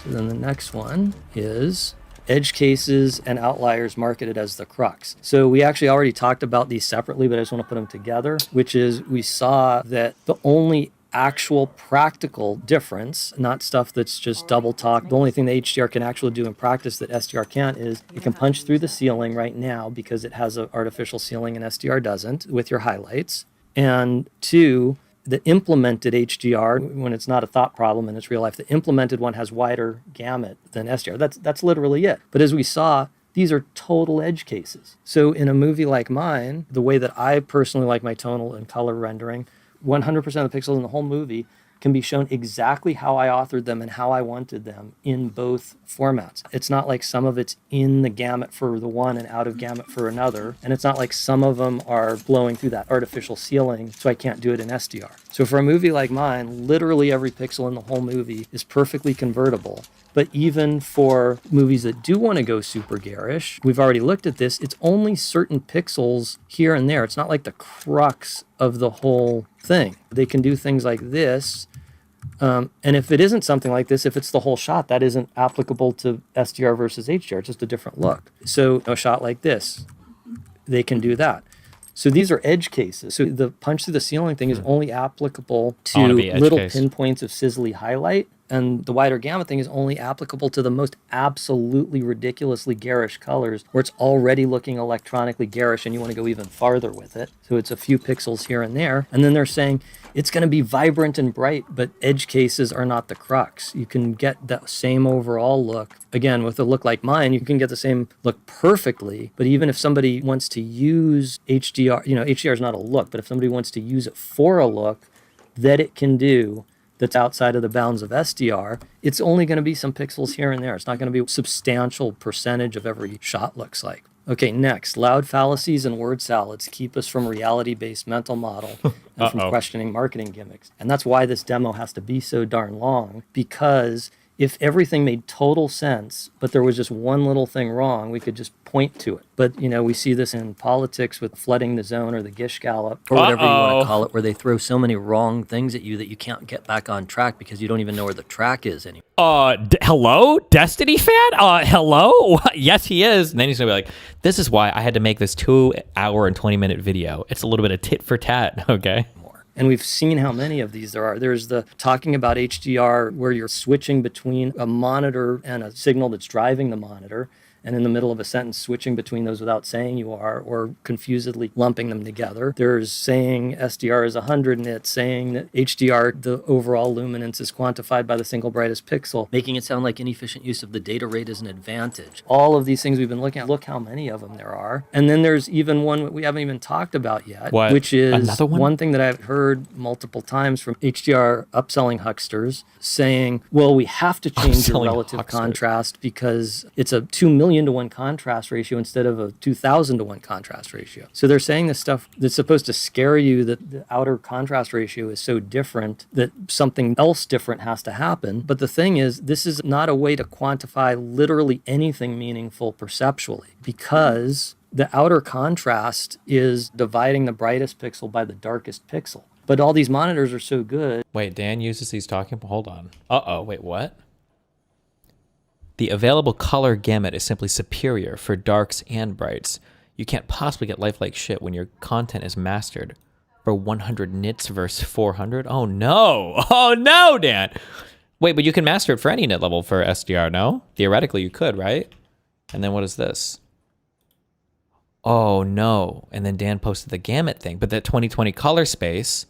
so then the next one is edge cases and outliers marketed as the crux. So we actually already talked about these separately, but I just want to put them together, which is we saw that the only actual practical difference, not stuff that's just double talk. The only thing that HDR can actually do in practice that SDR can't is it can punch through the ceiling right now because it has an artificial ceiling and SDR doesn't with your highlights. And 2, the implemented HDR, when it's not a thought problem and it's real life, the implemented one has wider gamut than SDR. That's literally it. But as we saw, these are total edge cases. So in a movie like mine, the way that I personally like my tonal and color rendering, 100% of the pixels in the whole movie can be shown exactly how I authored them and how I wanted them in both formats. It's not like some of it's in the gamut for the one and out of gamut for another. And it's not like some of them are blowing through that artificial ceiling, so I can't do it in SDR. So for a movie like mine, literally every pixel in the whole movie is perfectly convertible. But even for movies that do want to go super garish, we've already looked at this, it's only certain pixels here and there. It's not like the crux of the whole thing. They can do things like this, And if it isn't something like this, if it's the whole shot, that isn't applicable to SDR versus HDR. It's just a different look. So a shot like this, they can do that. So these are edge cases. So the punch through the ceiling thing is only applicable I wanna to be edge little case. pinpoints of sizzly highlight. And the wider gamut thing is only applicable to the most absolutely ridiculously garish colors where it's already looking electronically garish and you want to go even farther with it. So it's a few pixels here and there. And then they're saying it's going to be vibrant and bright, but edge cases are not the crux. You can get that same overall look. Again, with a look like mine, you can get the same look perfectly. But even if somebody wants to use HDR, HDR is not a look, but if somebody wants to use it for a look that it can do, that's outside of the bounds of SDR, it's only going to be some pixels here and there. It's not going to be a substantial percentage of every shot looks like. Okay, next, loud fallacies and word salads keep us from reality-based mental model and from questioning marketing gimmicks. And that's why this demo has to be so darn long, because if everything made total sense, but there was just one little thing wrong, we could just point to it. But, we see this in politics with flooding the zone or the gish gallop. Or whatever you want to call it, where they throw so many wrong things at you that you can't get back on track because you don't even know where the track is anymore. Hello? Destiny fan? Hello? Yes, he is. And then he's going to be like, this is why I had to make this 2 hour and 20-minute video. It's a little bit of tit for tat, okay? And we've seen how many of these there are. There's the talking about HDR where you're switching between a monitor and a signal that's driving the monitor, and in the middle of a sentence switching between those without saying you are, or confusedly lumping them together. There's saying SDR is 100 nits, saying that HDR, the overall luminance, is quantified by the single brightest pixel. Making it sound like inefficient use of the data rate is an advantage. All of these things we've been looking at, look how many of them there are. And then there's even one we haven't even talked about yet, What? which is Another one? thing that I've heard multiple times from HDR upselling hucksters saying, well, we have to change your Upselling relative hucksters. contrast because it's a 2 million to 1 contrast ratio instead of a 2,000 to 1 contrast ratio. So they're saying this stuff that's supposed to scare you that the outer contrast ratio is so different that something else different has to happen. But the thing is, this is not a way to quantify literally anything meaningful perceptually, because the outer contrast is dividing the brightest pixel by the darkest pixel. But all these monitors are so good. Wait, Dan uses these talking... Hold on. Wait, what? The available color gamut is simply superior for darks and brights. You can't possibly get lifelike shit when your content is mastered. For 100 nits versus 400? Oh no! Oh no, Dan! Wait, but you can master it for any nit level for SDR, no? Theoretically, you could, right? And then what is this? Oh no. And then Dan posted the gamut thing. But that 2020 color space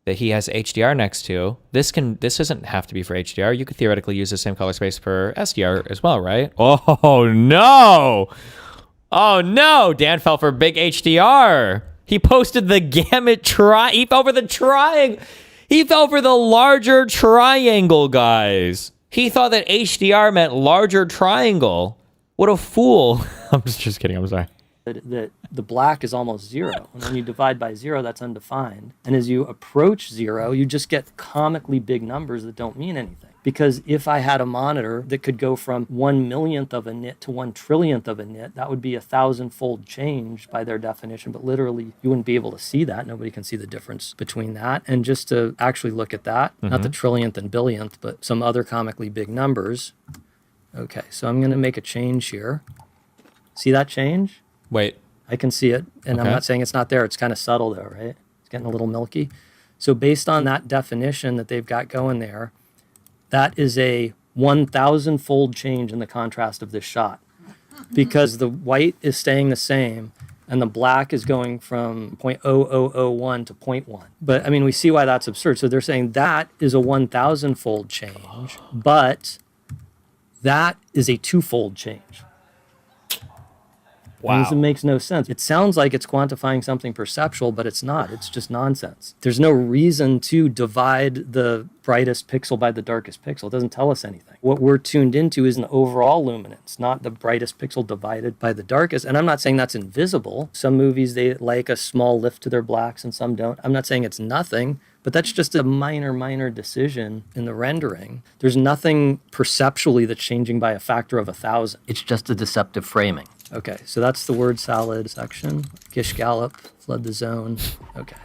that he has HDR next to, this doesn't have to be for HDR. You could theoretically use the same color space for SDR as well, right? Oh no! Oh no! Dan fell for big HDR. He posted the gamut he fell for the triangle. He fell for the larger triangle, guys. He thought that HDR meant larger triangle. What a fool. I'm just kidding. I'm sorry. That the black is almost 0. And when you divide by 0, that's undefined. And as you approach 0, you just get comically big numbers that don't mean anything. Because if I had a monitor that could go from 1/1,000,000th of a nit to 1/1,000,000,000th of a nit, that would be a 1,000-fold change by their definition. But literally, you wouldn't be able to see that. Nobody can see the difference between that. And just to actually look at that, not the trillionth and billionth, but some other comically big numbers. Okay, so I'm going to make a change here. See that change? Wait. I can see it, and I'm Okay. not saying it's not there. It's kind of subtle though, right? It's getting a little milky. So based on that definition that they've got going there, that is a 1,000-fold change in the contrast of this shot, because the white is staying the same and the black is going from 0.0001 to 0.1. But I mean, we see why that's absurd. So they're saying that is a 1,000-fold change, but that is a 2-fold change. Wow. It makes no sense. It sounds like it's quantifying something perceptual, but it's not. It's just nonsense. There's no reason to divide the brightest pixel by the darkest pixel. It doesn't tell us anything. What we're tuned into is an overall luminance, not the brightest pixel divided by the darkest. And I'm not saying that's invisible. Some movies, they like a small lift to their blacks and some don't. I'm not saying it's nothing, but that's just a minor decision in the rendering. There's nothing perceptually that's changing by a factor of 1,000. It's just a deceptive framing. Okay, so that's the word salad section. Gish gallop, flood the zone. Okay.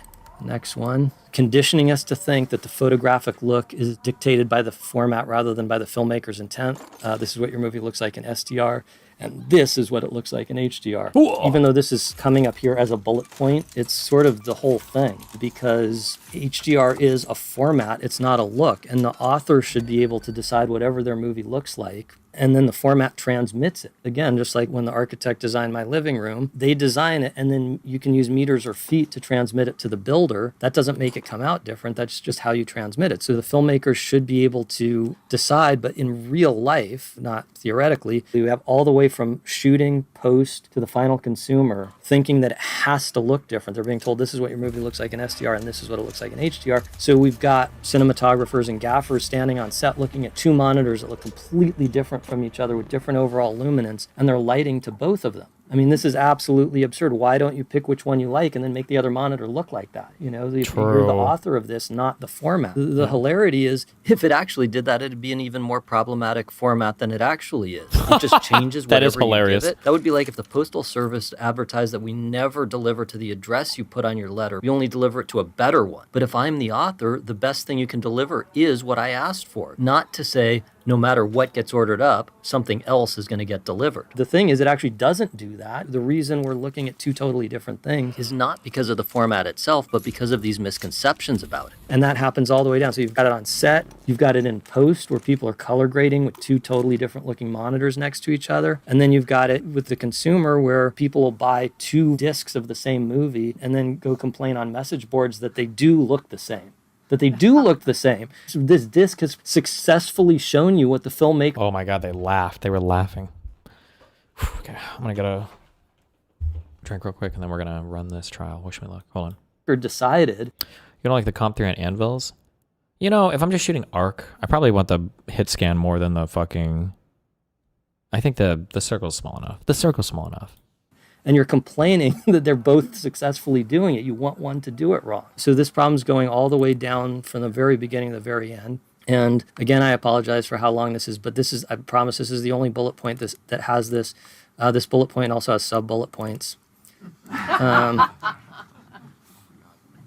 Next one, conditioning us to think that the photographic look is dictated by the format rather than by the filmmaker's intent. This is what your movie looks like in SDR, and this is what it looks like in HDR. Whoa. Even though this is coming up here as a bullet point, it's sort of the whole thing, because HDR is a format, it's not a look, and the author should be able to decide whatever their movie looks like, and then the format transmits it. Again, just like when the architect designed my living room, they design it, and then you can use meters or feet to transmit it to the builder. That doesn't make it come out different. That's just how you transmit it. So the filmmakers should be able to decide, but in real life, not theoretically, you have all the way from shooting, post, to the final consumer, thinking that it has to look different. They're being told this is what your movie looks like in SDR, and this is what it looks like in HDR. So we've got cinematographers and gaffers standing on set looking at two monitors that look completely different from each other with different overall luminance, and they're lighting to both of them. I mean, this is absolutely absurd. Why don't you pick which one you like and then make the other monitor look like that? You know, if you're the author of this, not the format. The hilarity is, If it actually did that, it'd be an even more problematic format than it actually is. It just changes That whatever is hilarious. you give it. That would be like if the Postal Service advertised that we never deliver to the address you put on your letter. We only deliver it to a better one. But if I'm the author, the best thing you can deliver is what I asked for. Not to say, no matter what gets ordered up, something else is going to get delivered. the thing is, it actually doesn't do that. The reason we're looking at two totally different things Is not because of the format itself, but because of these misconceptions about it. and that happens all the way down. So you've got it on set, you've got it in post where people are color grading with two totally different looking monitors next to each other. And then you've got it with the consumer where people will buy two discs of the same movie and then go complain on message boards that they do look the same. So this disc has successfully shown you what the filmmaker Oh my God, they laughed. They were laughing. Okay, I'm gonna get a drink real quick, and then we're gonna run this trial. Wish me luck. Hold on. decided. You know, like the Comp 3 on anvils? You know, if I'm just shooting arc, I probably want the hit scan more than the fucking... I think the circle's small enough. The circle's small enough. And you're complaining that they're both successfully doing it. You want one to do it wrong. So this problem's going all the way down from the very beginning to the very end. And again, I apologize for how long this is, but this is, I promise this is the only bullet point that has this. This bullet point also has sub-bullet points.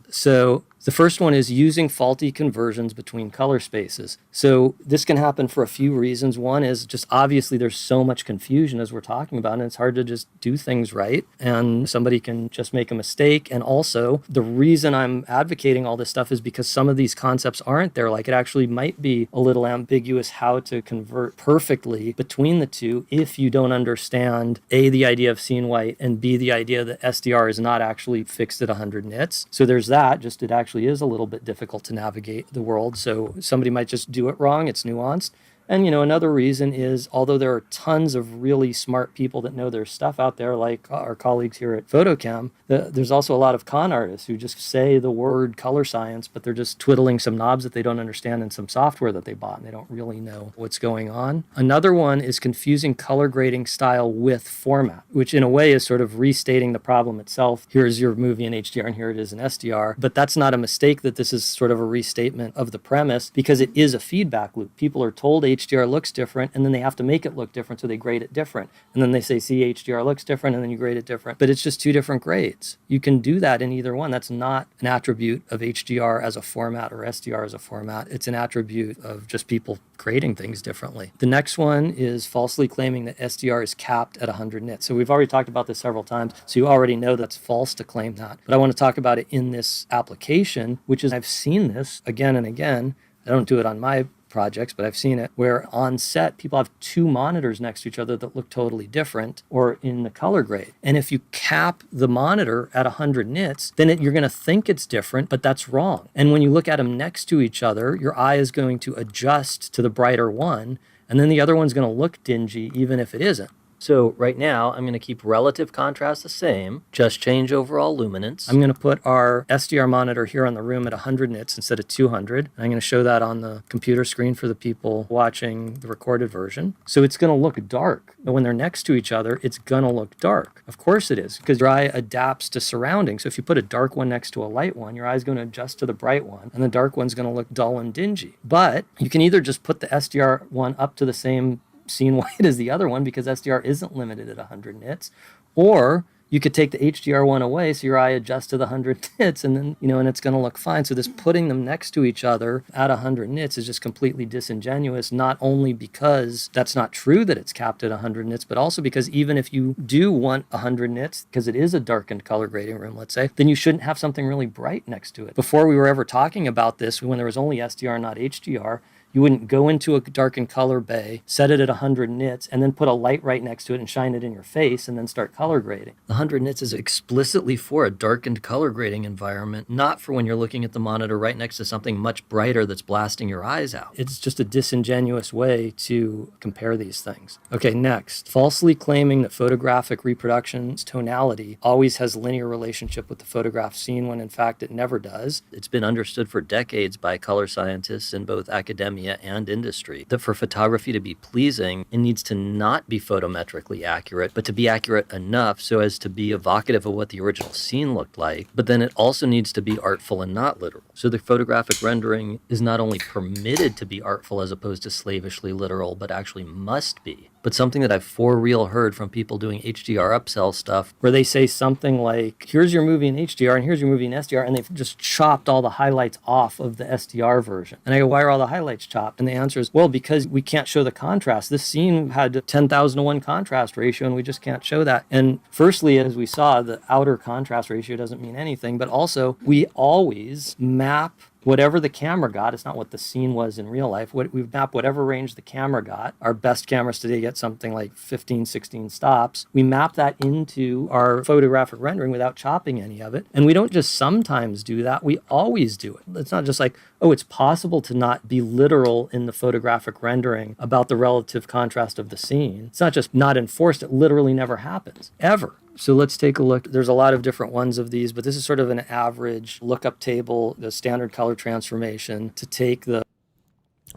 So the first one is using faulty conversions between color spaces. So this can happen for a few reasons. One is just obviously there's so much confusion as we're talking about, and it's hard to just do things right. And somebody can just make a mistake. And also the reason I'm advocating all this stuff is because some of these concepts aren't there. Like it actually might be a little ambiguous how to convert perfectly between the two if you don't understand A, the idea of scene white, and B, the idea that SDR is not actually fixed at 100 nits. So there's that, just it actually is a little bit difficult to navigate the world. So somebody might just do it wrong. It's nuanced. And, you know, another reason is, although there are tons of really smart people that know their stuff out there, like our colleagues here at PhotoChem, there's also a lot of con artists who just say the word color science, but they're just twiddling some knobs that they don't understand in some software that they bought, and they don't really know what's going on. Another one is confusing color grading style with format, which in a way is sort of restating the problem itself. Here's your movie in HDR, and here it is in SDR. But that's not a mistake that this is sort of a restatement of the premise, because it is a feedback loop. People are told HDR looks different, and then they have to make it look different, so they grade it different. And then they say, see, HDR looks different, and then you grade it different. But it's just two different grades. You can do that in either one. That's not an attribute of HDR as a format or SDR as a format. It's an attribute of just people grading things differently. The next one is falsely claiming that SDR is capped at 100 nits. So we've already talked about this several times, so you already know that's false to claim that. But I want to talk about it in this application, which is, I've seen this again and again. I don't do it on my projects, but I've seen it where on set people have two monitors next to each other that look totally different, or in the color grade. And if you cap the monitor at 100 nits, then you're going to think it's different, but that's wrong. And when you look at them next to each other, your eye is going to adjust to the brighter one, and then the other one's going to look dingy even if it isn't. So right now, I'm going to keep relative contrast the same, just change overall luminance. I'm going to put our SDR monitor here on the room at 100 nits instead of 200. I'm going to show that on the computer screen for the people watching the recorded version. So it's going to look dark. But when they're next to each other, it's going to look dark. Of course it is, because your eye adapts to surroundings. So if you put a dark one next to a light one, your eye is going to adjust to the bright one, and the dark one's going to look dull and dingy. But you can either just put the SDR one up to the same scene white as the other one, because SDR isn't limited at 100 nits, or You could take the HDR one away so your eye adjusts to the 100 nits and then, and it's going to look fine. So this putting them next to each other at 100 nits is just completely disingenuous, not only because that's not true that it's capped at 100 nits, but also because even if you do want 100 nits, because it is a darkened color grading room, let's say, then you shouldn't have something really bright next to it. Before we were ever talking about this, when there was only SDR, not HDR, you wouldn't go into a darkened color bay, set it at 100 nits, and then put a light right next to it and shine it in your face and then start color grading. The 100 nits is explicitly for a darkened color grading environment, not for when you're looking at the monitor right next to something much brighter that's blasting your eyes out. It's just a disingenuous way to compare these things. Okay, next. Falsely claiming that photographic reproduction's tonality always has linear relationship with the photograph scene when in fact it never does. It's been understood for decades by color scientists in both academia and industry that for photography to be pleasing, it needs to not be photometrically accurate, but to be accurate enough so as to be evocative of what the original scene looked like. But then it also needs to be artful and not literal. So the photographic rendering is not only permitted to be artful as opposed to slavishly literal, but actually must be. But something that I've for real heard from people doing HDR upsell stuff, where they say something like, here's your movie in HDR and here's your movie in SDR, and they've just chopped all the highlights off of the SDR version. And I go, why are all the highlights chopped? And the answer is, well, because we can't show the contrast. This scene had 10,000 to 1 contrast ratio, and we just can't show that. And firstly, as we saw, the outer contrast ratio doesn't mean anything, but also we always map whatever the camera got. It's not what the scene was in real life. We map whatever range the camera got. Our best cameras today get something like 15, 16 stops. We map that into our photographic rendering without chopping any of it. And we don't just sometimes do that. We always do it. It's not just like, oh, it's possible to not be literal in the photographic rendering about the relative contrast of the scene. It's not just not enforced. It literally never happens, ever. So let's take a look. There's a lot of different ones of these, but this is sort of an average lookup table, the standard color transformation to take the...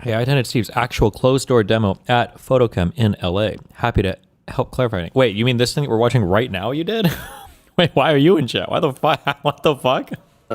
Hey, I attended Steve's actual closed-door demo at Photochem in LA. Happy to help clarify. Wait, you mean this thing that we're watching right now you did? Wait, why are you in chat? Why the fuck? What the fuck?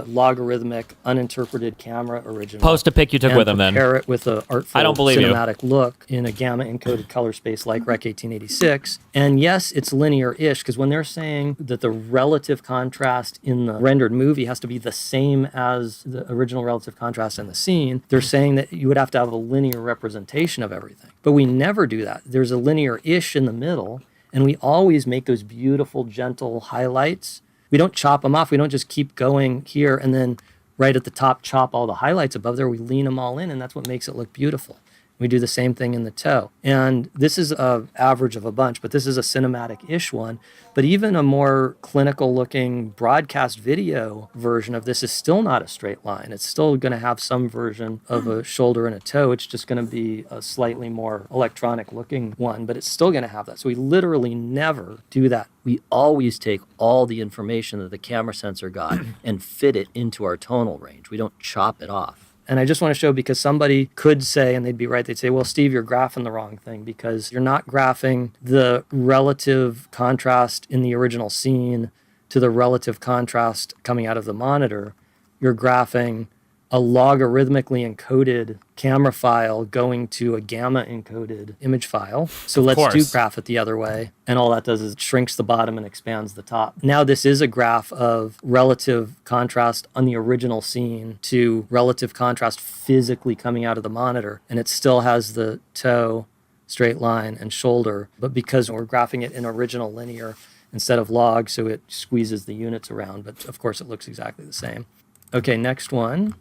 Logarithmic, uninterpreted camera original. Post a pic you took with him then. Compare it with an artful I don't believe cinematic look in a gamma encoded color space like Rec 1886. And yes, it's linear-ish, because when they're saying that the relative contrast in the rendered movie has to be the same as the original relative contrast in the scene, they're saying that you would have to have a linear representation of everything. But we never do that. There's a linear-ish in the middle, and we always make those beautiful, gentle highlights. We don't chop them off. We don't just keep going here and then right at the top chop all the highlights above there. We lean them all in, and that's what makes it look beautiful. We do the same thing in the toe. And this is an average of a bunch, but this is a cinematic-ish one. But even a more clinical-looking broadcast video version of this is still not a straight line. It's still going to have some version of a shoulder and a toe. It's just going to be a slightly more electronic-looking one, but it's still going to have that. So we literally never do that. We always take all the information that the camera sensor got and fit it into our tonal range. We don't chop it off. And I just want to show, because somebody could say, and they'd be right, they'd say, well, Steve, you're graphing the wrong thing, because you're not graphing the relative contrast in the original scene to the relative contrast coming out of the monitor. You're graphing a logarithmically encoded camera file going to a gamma encoded image file. So let's do graph it the other way. And all that does is shrinks the bottom and expands the top. Now this is a graph of relative contrast on the original scene to relative contrast physically coming out of the monitor. And it still has the toe, straight line, and shoulder. But because we're graphing it in original linear instead of log, so it squeezes the units around. But of course it looks exactly the same. Okay, next one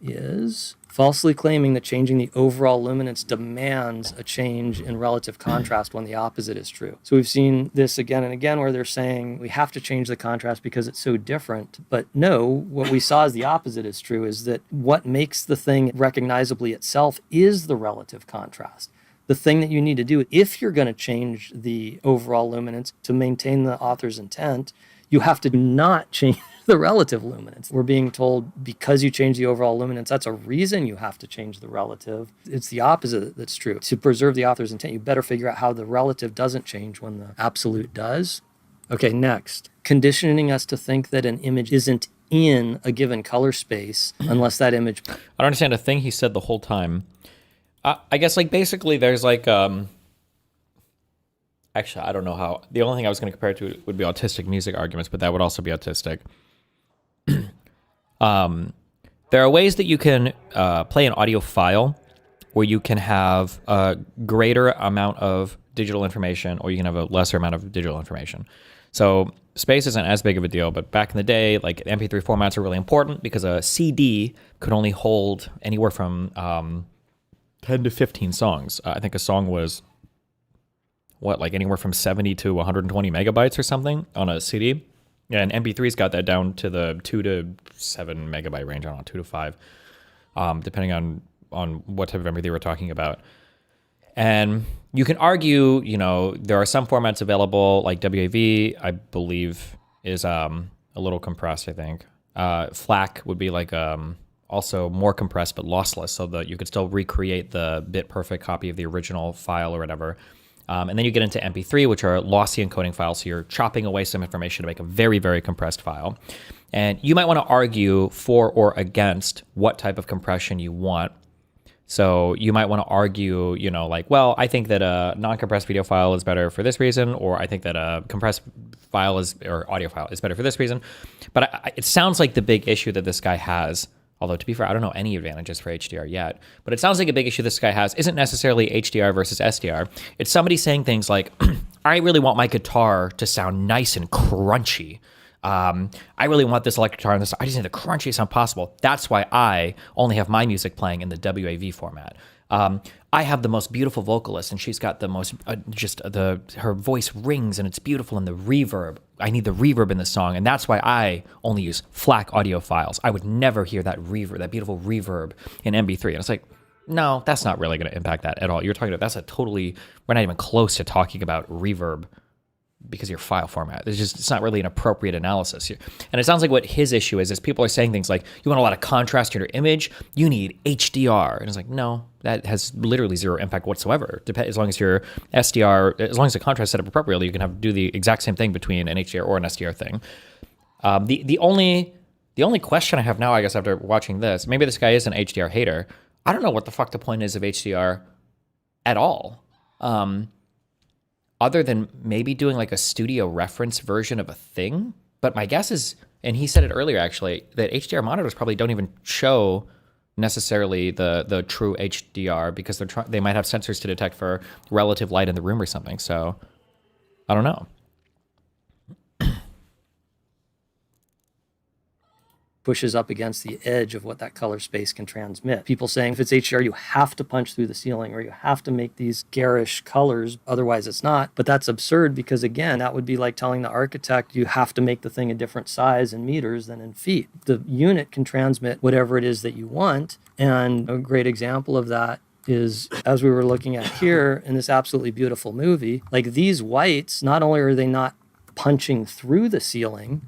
is falsely claiming that changing the overall luminance demands a change in relative contrast when the opposite is true. So we've seen this again and again where they're saying we have to change the contrast because it's so different. But no, what we saw as the opposite is true, is that what makes the thing recognizably itself is the relative contrast. The thing that you need to do if you're going to change the overall luminance to maintain the author's intent, you have to not change the relative luminance. We're being told because you change the overall luminance, that's a reason you have to change the relative. It's the opposite that's true. To preserve the author's intent, you better figure out how the relative doesn't change when the absolute does. Okay, next. Conditioning us to think that an image isn't in a given color space unless that image... I don't understand a thing he said the whole time. I guess, like, basically there's like... I Actually, I don't know how. The only thing I was going to compare it to would be autistic music arguments, but that would also be autistic. There are ways that you can play an audio file where you can have a greater amount of digital information or you can have a lesser amount of digital information. So space isn't as big of a deal, but back in the day, like MP3 formats are really important because a CD could only hold anywhere from 10 to 15 songs. I think a song was, like anywhere from 70 to 120 megabytes or something on a CD. Yeah, and MP3's got that down to the 2 to 7 megabyte range, I don't know, 2 to 5, depending on what type of MP3 we're talking about. And you can argue, there are some formats available, like WAV, I believe, is a little compressed, I think. FLAC would be like also more compressed but lossless, so that you could still recreate the bit-perfect copy of the original file or whatever. And then you get into MP3, which are lossy encoding files, so you're chopping away some information to make a very, very compressed file. And you might want to argue for or against what type of compression you want. So you might want to argue, well, I think that a non-compressed video file is better for this reason, or I think that a compressed file or audio file is better for this reason. But it sounds like the big issue that this guy has, although to be fair, I don't know any advantages for HDR yet, but it sounds like a big issue this guy has isn't necessarily HDR versus SDR. It's somebody saying things like, I really want my guitar to sound nice and crunchy. I really want this electric guitar, and I just need the crunchiest sound possible. That's why I only have my music playing in the WAV format. I have the most beautiful vocalist, and she's got the most, her voice rings, and it's beautiful, and the reverb. I need the reverb in the song, and that's why I only use FLAC audio files. I would never hear that reverb, that beautiful reverb in MP3. And it's like, no, that's not really going to impact that at all. You're talking about, we're not even close to talking about reverb because of your file format. It's not really an appropriate analysis. And it sounds like what his issue is people are saying things like, you want a lot of contrast in your image, you need HDR. And it's like, no, that has literally zero impact whatsoever. As long as your SDR, as long as the contrast is set up appropriately, you can do the exact same thing between an HDR or an SDR thing. The only question I have now, I guess, after watching this, maybe this guy is an HDR hater. I don't know what the fuck the point is of HDR at all. Other than maybe doing like a studio reference version of a thing. But my guess is, and he said it earlier actually, that HDR monitors probably don't even show necessarily the true HDR because they might have sensors to detect for relative light in the room or something. So I don't know. Pushes up against the edge of what that color space can transmit. People saying if it's HDR, you have to punch through the ceiling or you have to make these garish colors, otherwise it's not. But that's absurd because, again, that would be like telling the architect you have to make the thing a different size in meters than in feet. The unit can transmit whatever it is that you want. And a great example of that is, as we were looking at here in this absolutely beautiful movie, like these whites, not only are they not punching through the ceiling,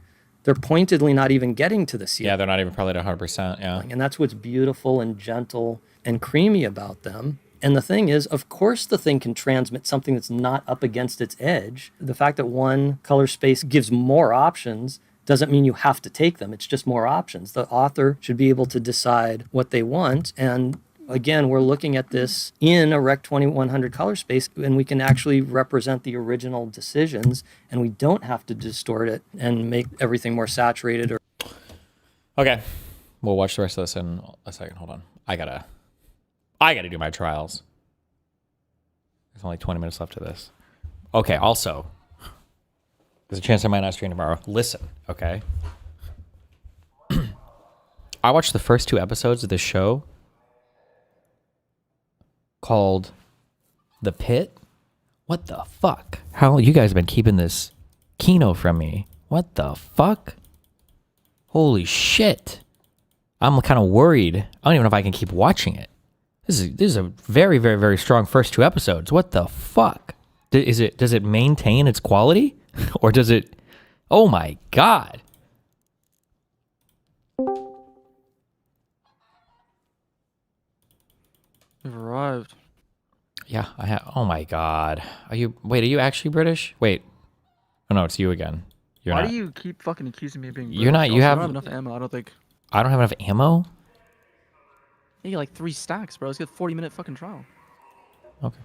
they're pointedly not even getting to the ceiling. Yeah, they're not even probably at 100%, yeah. And that's what's beautiful and gentle and creamy about them. And the thing is, of course the thing can transmit something that's not up against its edge. The fact that one color space gives more options doesn't mean you have to take them. It's just more options. The author should be able to decide what they want. And again, we're looking at this in a Rec 2100 color space, and we can actually represent the original decisions, and we don't have to distort it and make everything more saturated. Okay, we'll watch the rest of this in a second. Hold on, I gotta do my trials. There's only 20 minutes left of this. Okay, also, there's a chance I might not stream tomorrow. Listen, okay? I watched the first 2 episodes of this show called The Pit. What the fuck? How you guys have been keeping this Kino from me? What the fuck? Holy shit. I'm kind of worried. I don't even know if I can keep watching it. This is a very, very, very strong first 2 episodes. What the fuck? Does it maintain its quality? Or does it... Oh my god. We've arrived. Yeah, I have. Oh my god. Are you actually British? Wait. Oh no, it's you again. You're Why not. do you keep fucking accusing me of being British? You're not. You Also, I have. don't have enough ammo, I don't think. I don't have enough ammo? You get like 3 stacks, bro. Let's get a 40-minute fucking trial. Okay.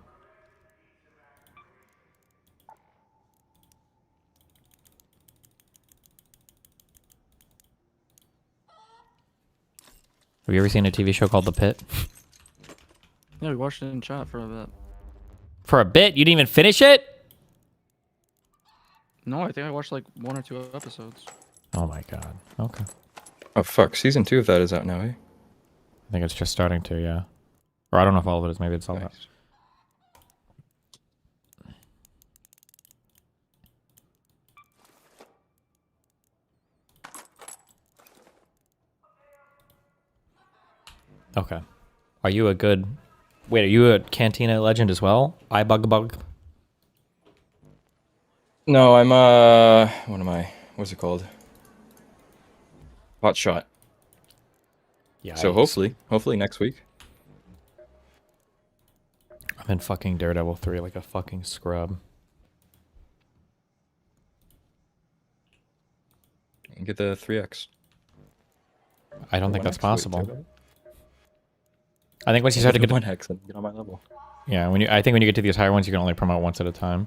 Have you ever seen a TV show called The Pit? Yeah, we watched it in chat for a bit. For a bit? You didn't even finish it? No, I think I watched like 1 or 2 episodes. Oh my god. Okay. Oh fuck, season 2 of that is out now, eh? I think it's just starting to, yeah. Or I don't know if all of it is. Maybe it's all out. Nice. Okay. Are you a good... Wait, are you a Cantina legend as well? I bug. No, I'm what am I? What's it called? Hot shot. Yeah. So hopefully next week. I'm in fucking Daredevil 3 like a fucking scrub. And get the 3x. I don't think that's 1x? Wait, possible. Daredevil? I think once you start to get... 1x and get on my level. Yeah, I think when you get to these higher ones, you can only promote once at a time.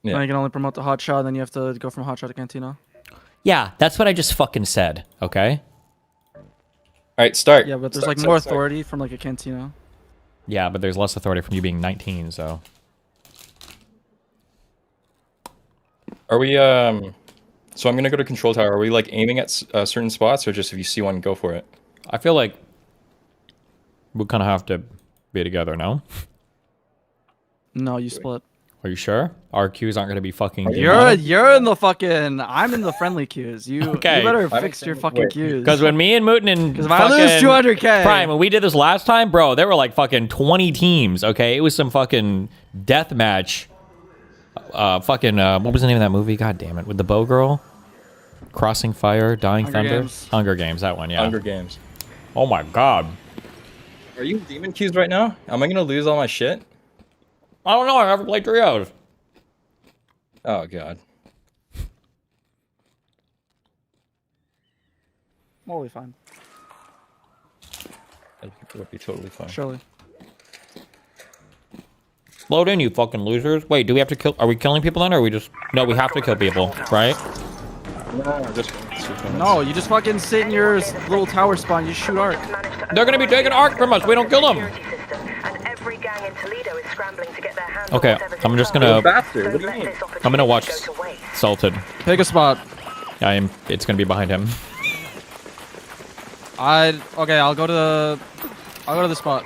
Yeah. Then you can only promote the hot shot, then you have to go from hot shot to Cantina. Yeah, that's what I just fucking said, okay? Alright, start. Yeah, but there's Start, like more start. authority from like a Cantina. Yeah, but there's less authority from you being 19, so... Are we, so I'm gonna go to control tower. Are we, like, aiming at certain spots, or just if you see one, go for it? I feel like we kind of have to be together, no? No, you split. Are you sure? Our queues aren't going to be fucking... You're in the fucking... I'm in the friendly queues. You Okay. better I'm fix your saying- fucking wait. queues. Because when me and Mooten and Because if I lose 200K... Prime, when we did this last time, bro, there were like fucking 20 teams, okay? It was some fucking death match. What was the name of that movie? God damn it. With the bow girl? Crossing Fire, Dying Hunger Thunder? Games. Hunger Games, that one, yeah. Hunger Games. Oh my god. Are you in demon queues right now? Am I gonna lose all my shit? I don't know, I never played trios. Oh god. We'll be fine. That would be totally fine. Surely. Load in, you fucking losers. Wait, do we have to kill... Are we killing people then, or are we just... No, we have to kill people, right? No, just No, you just fucking sit in your little tower spot and you shoot arc. They're gonna be taking arc from us. We don't kill them. And every gang in Toledo is scrambling to get their hands Okay, on whatever's I'm just in gonna... bastard. What do you mean? I'm gonna watch go to waste. Salted. Pick a spot. It's gonna be behind him. Okay, I'll go to the spot.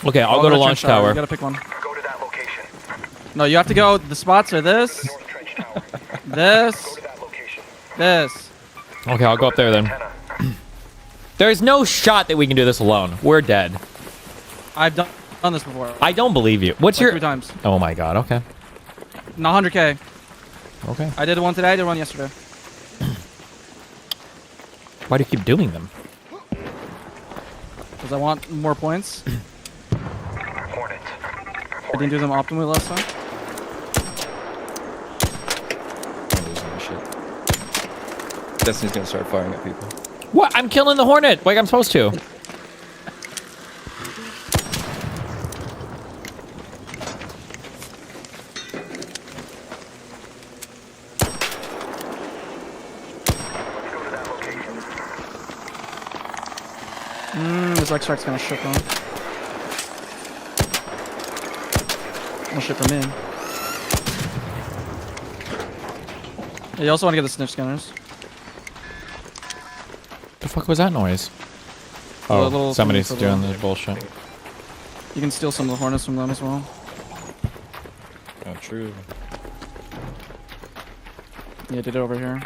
Okay, I'll go to launch trench tower. You gotta pick one. No, you have to go. The spots are this, this. Okay, I'll go up there then. There's no shot that we can do this alone. We're dead. I've done this before. I don't believe you. What's Like your... 3 times. Oh my god, okay. Not 100K. Okay. I did one today. I did one yesterday. Why do you keep doing them? Because I want more points. I didn't do them optimally last time. I'm losing my shit. Destiny's gonna start firing at people. What? I'm killing the Hornet like I'm supposed to. This extract's gonna ship on. I'll ship them in. Yeah, you also want to get the sniff scanners. The fuck was that noise? The Oh, little somebody's thing for the- doing this bullshit. You can steal some of the hornets from them as well. Oh, true. Yeah, did it over here.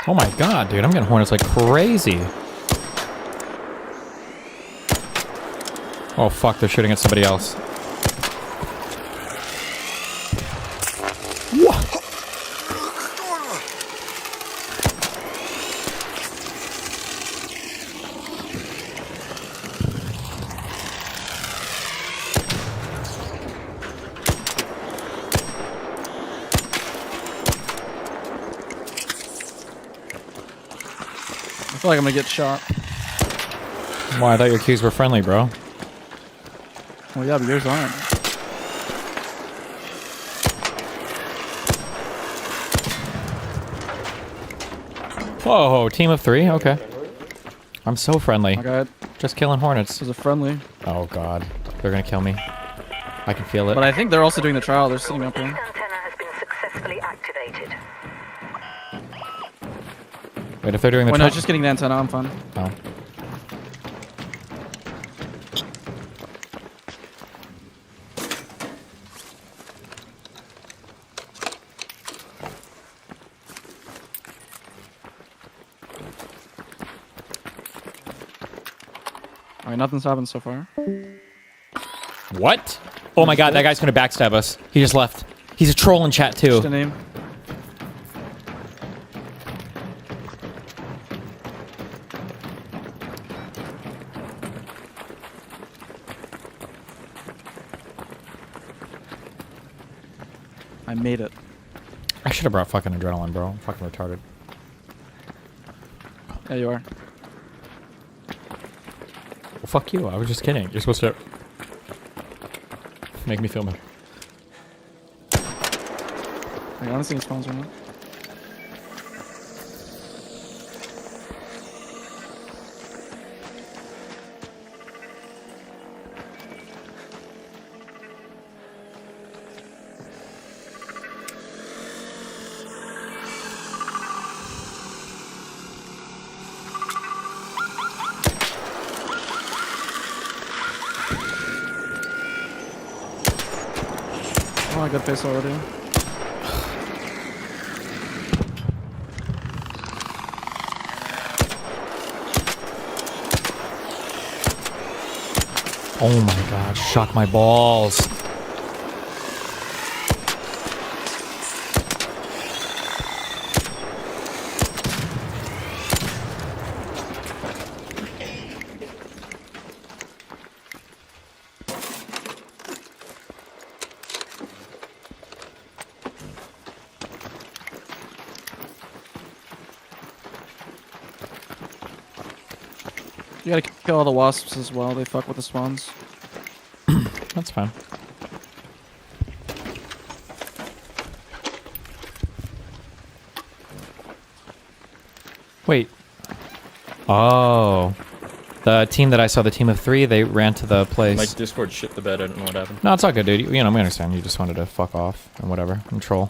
Oh my god, dude, I'm getting Hornets like crazy. Oh fuck, they're shooting at somebody else. I feel like I'm gonna get shot. Why? I thought your cues were friendly, bro. Well, yeah, but yours aren't. Whoa, team of 3? Okay. I'm so friendly. Okay. Just killing hornets. This is a friendly. Oh god. They're gonna kill me. I can feel it. But I think they're also doing the trial. They're sitting up here. Antenna has been successfully activated. Wait, if they're doing the Well, no, just getting the antenna. I'm fine. Oh. Alright, nothing's happened so far. What? Oh my god, that guy's gonna backstab us. He just left. He's a troll in chat too. Just a name. I made it. I should have brought fucking adrenaline, bro. I'm fucking retarded. Yeah, you are. Well, fuck you. I was just kidding. You're supposed to make me feel better. I honestly think it spawns right now. Oh, I got face already. Oh my god, shock my balls. You gotta kill all the wasps as well. They fuck with the spawns. That's fine. Wait. Oh. The team that I saw, the team of 3, they ran to the place. My Discord shit the bed. I don't know what happened. No, it's all good, dude. You know, we understand. You just wanted to fuck off and whatever. And troll.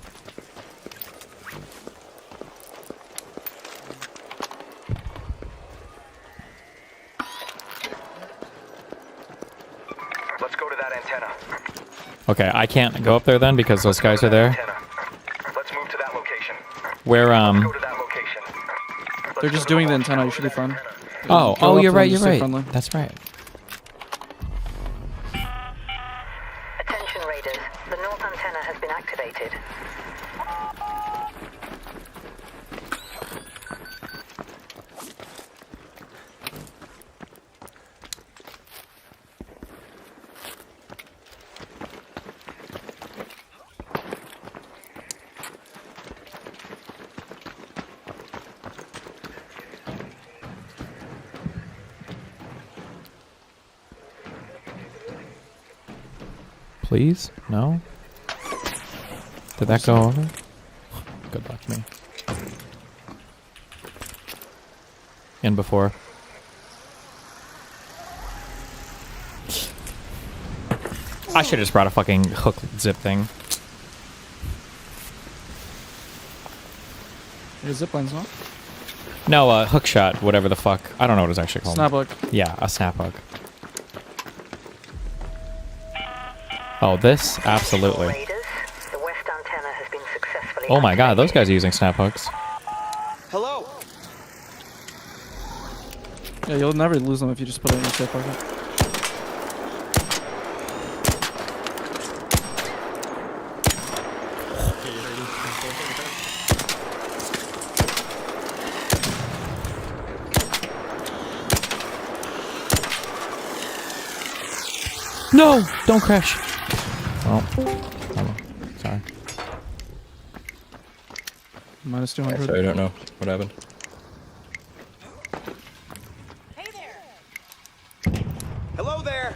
Let's go to that antenna. Okay, I can't go up there then because those guys are there. Antenna. Let's move to that location. Where, Go to that location. They're just doing the antenna. You should be fine. Oh, Go up you're to right, them, you're just stay right. friendly. That's right. Attention raiders, the north antenna has been activated. Please? No? Did that go over? Good luck, me. And before. I should have just brought a fucking hook zip thing. Your zipline's not. No, hook shot, whatever the fuck. I don't know what it's actually called. Snap hook. Yeah, a snap hook. Oh, this? Absolutely. Raiders, the west antenna has been successfully Oh my god, those activated. guys are using snap hooks. Hello. Yeah, you'll never lose them if you just put it in your safe pocket. No! Don't crash! Oh. Oh. Sorry. Minus 200. Sorry, I don't know what happened. go there.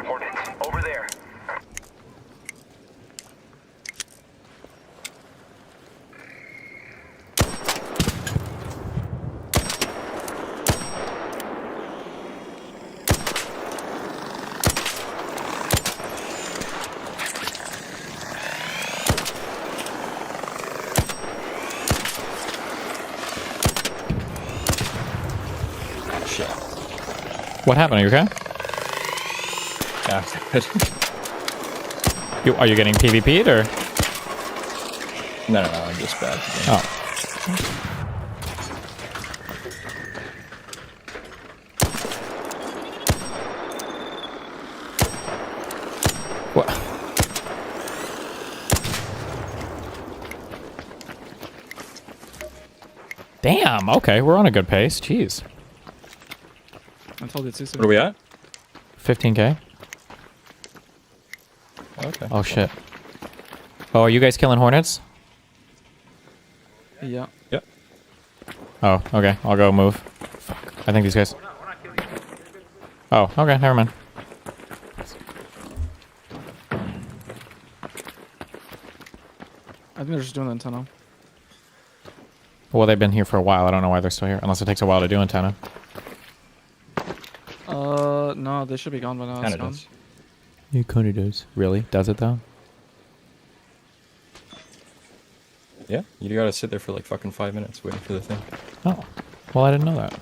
Hornets, over there. Shit. What happened? Are you okay? Yeah. Good. Are you getting PvP'd or? No, I'm just bad. Oh. What? Damn. Okay, we're on a good pace. Jeez. I told you too soon. Where are we at? 15K. Okay. Oh shit. Oh, are you guys killing hornets? Yeah. Yep. Oh, okay. I'll go move. Fuck. I think these guys. Oh, okay. Never mind. I think they're just doing the antenna. Well, they've been here for a while. I don't know why they're still here. Unless it takes a while to do antenna. No, they should be gone by now. Kinda It's gone. does. It kinda does. Really? Does it though? Yeah, you gotta sit there for like fucking 5 minutes waiting for the thing. Oh. Well, I didn't know that.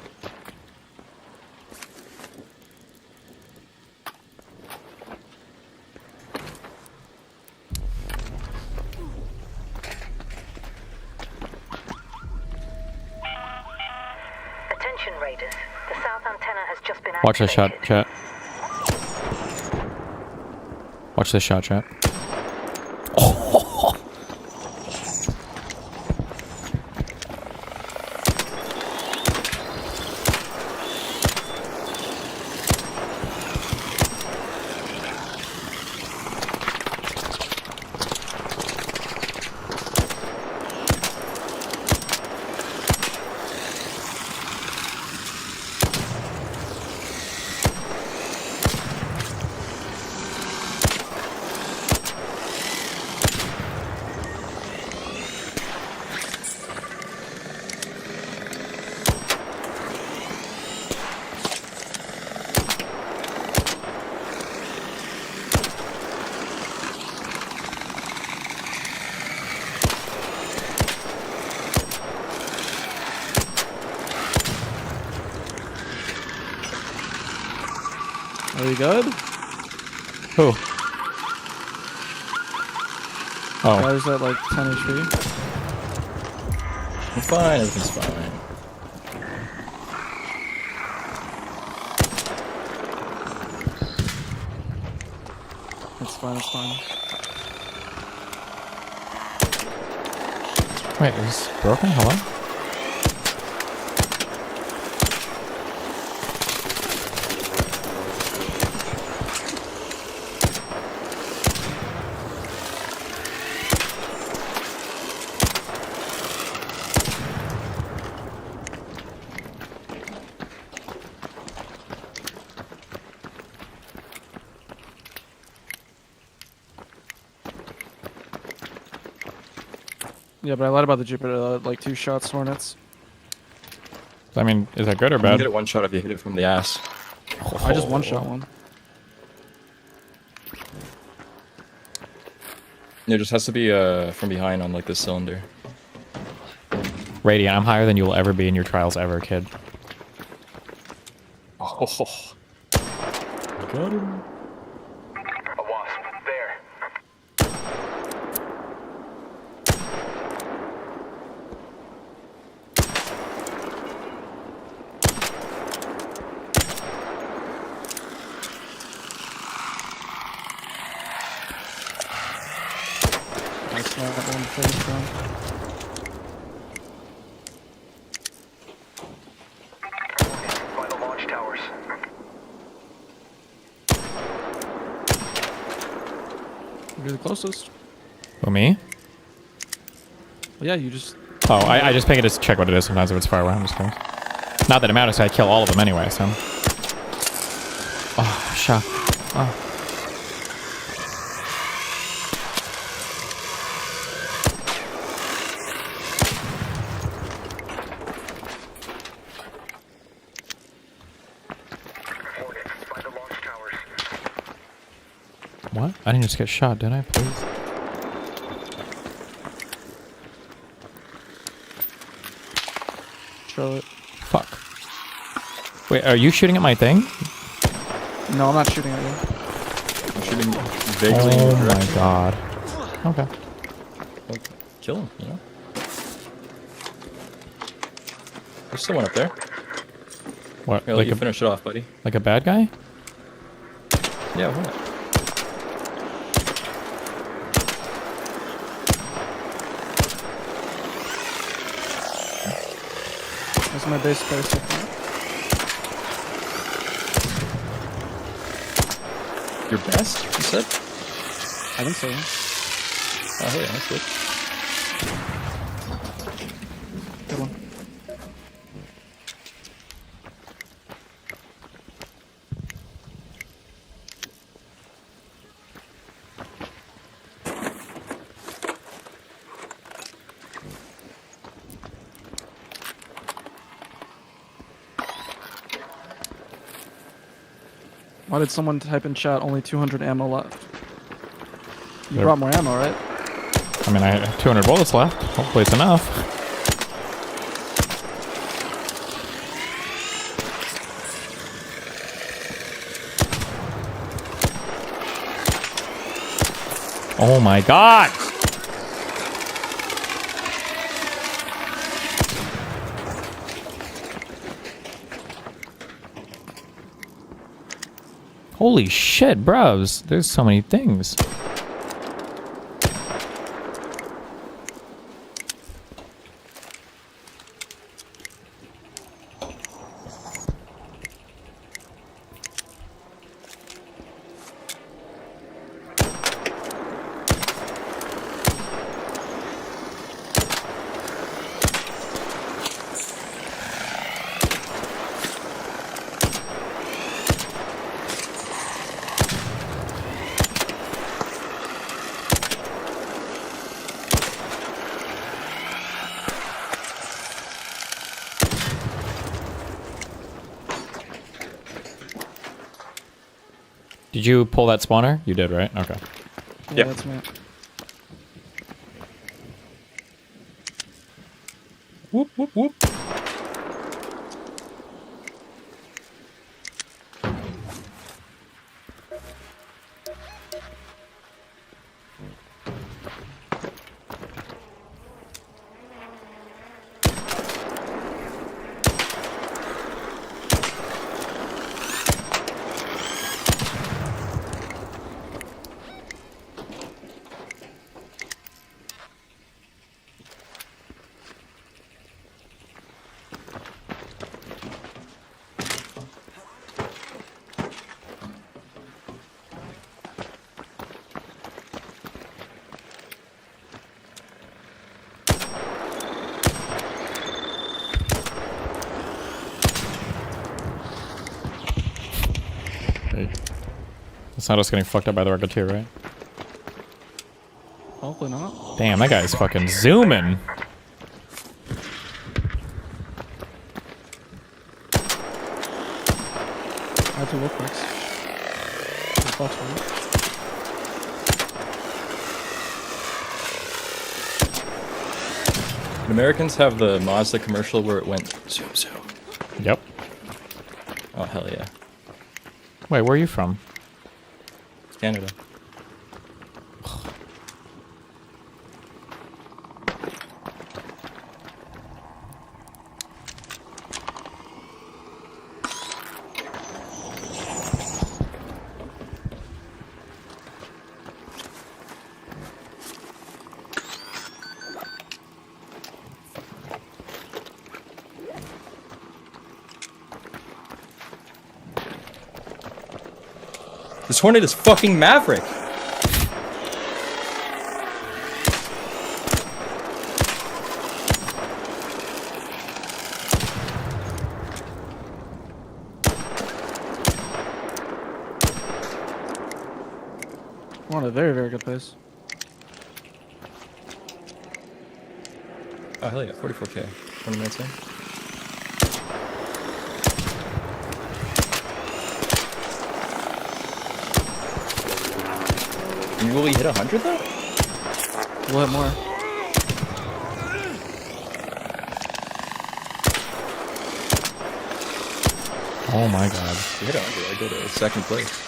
Attention raiders. The south antenna has just been Watch this shot, activated. chat. Watch this shot, chat. Are you good? Who? Oh. Guy's at like 10 HP. I'm fine, everything's fine. It's fine, it's fine. Wait, is this broken? Hello? Yeah, but I lied about the Jupiter. Like 2 shots, Hornets. I mean, is that good or You can bad? get it one shot if you hit it from the ass. I just one-shot one. It just has to be from behind on like the cylinder. Radiant, I'm higher than you will ever be in your trials ever, kid. Oh. Got him. A wasp. There. I snap one face down. You're the closest. Oh, me? Well, yeah, you just. Oh, I just pick it to check what it is sometimes if it's far away. I'm just curious. Not that it matters, I kill all of them anyway, so. Oh, shot. Oh. What? I didn't just get shot, did I? Please. Show it. Fuck. Wait, are you shooting at my thing? No, I'm not shooting at you. I'm shooting vaguely in your Oh my direction. god. Okay. Like, kill him, you know? There's still one up there. What? Here, I'll let you finish it off, buddy. Like a bad guy? Yeah, what? That's my base place. Your best, you said? I think so. Oh, yeah, that's good. Good one. Why did someone type in chat only 200 ammo left? You There- brought more ammo, right? I mean, I have 200 bullets left. Hopefully it's enough. Oh my god! Holy shit, bros. There's so many things. Did you pull that spawner? You did, right? Okay. Yeah, Yep. that's me. Whoop, whoop, whoop. It's not us getting fucked up by the Rocketeer, right? Hopefully not. Damn, that guy's fucking zooming. I have to look next. The fuck's wrong? The Americans have the Mazda commercial where it went zoom zoom. Yep. Oh, hell yeah. Wait, where are you from? Canada. This Hornet is fucking Maverick. We're on a very, very good pace. Oh, hell yeah, 44K. 20 minutes in. You really hit 100 though? We'll hit more. Oh my god. You hit 100. I did it. Second place.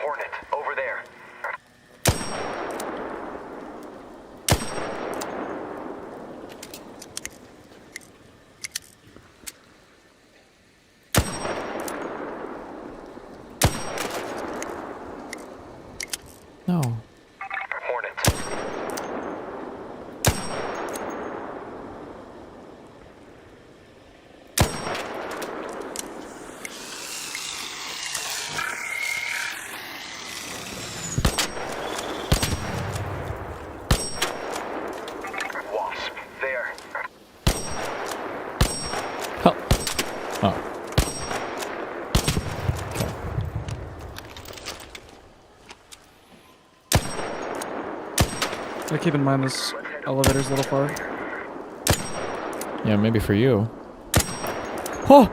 Hornet, over there. No. Hornet. Wasp, there. Help. Oh. So keep in mind this elevator's a little far. Yeah, maybe for you. Oh!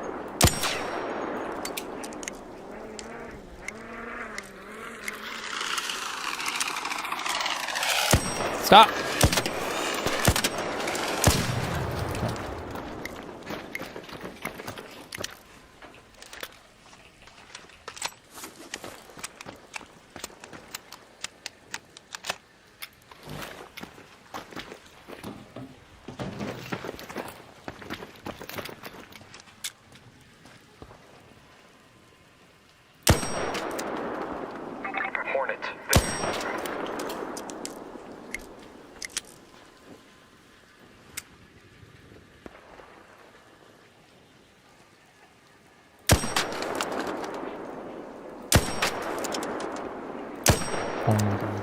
Stop! Hornet, there. Oh my god.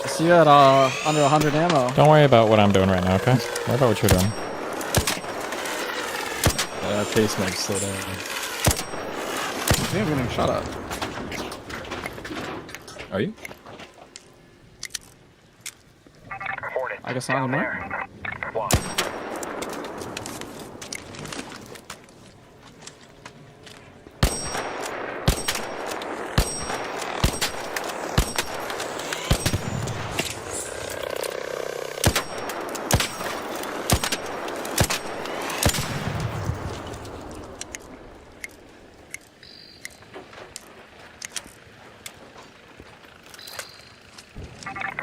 See you at under 100 ammo. Don't worry about what I'm doing right now, okay? Worry about what you're doing. Pace might slow down. I think I'm getting shot at. Are you? Hornet, I guess not down anymore. there. Wasp.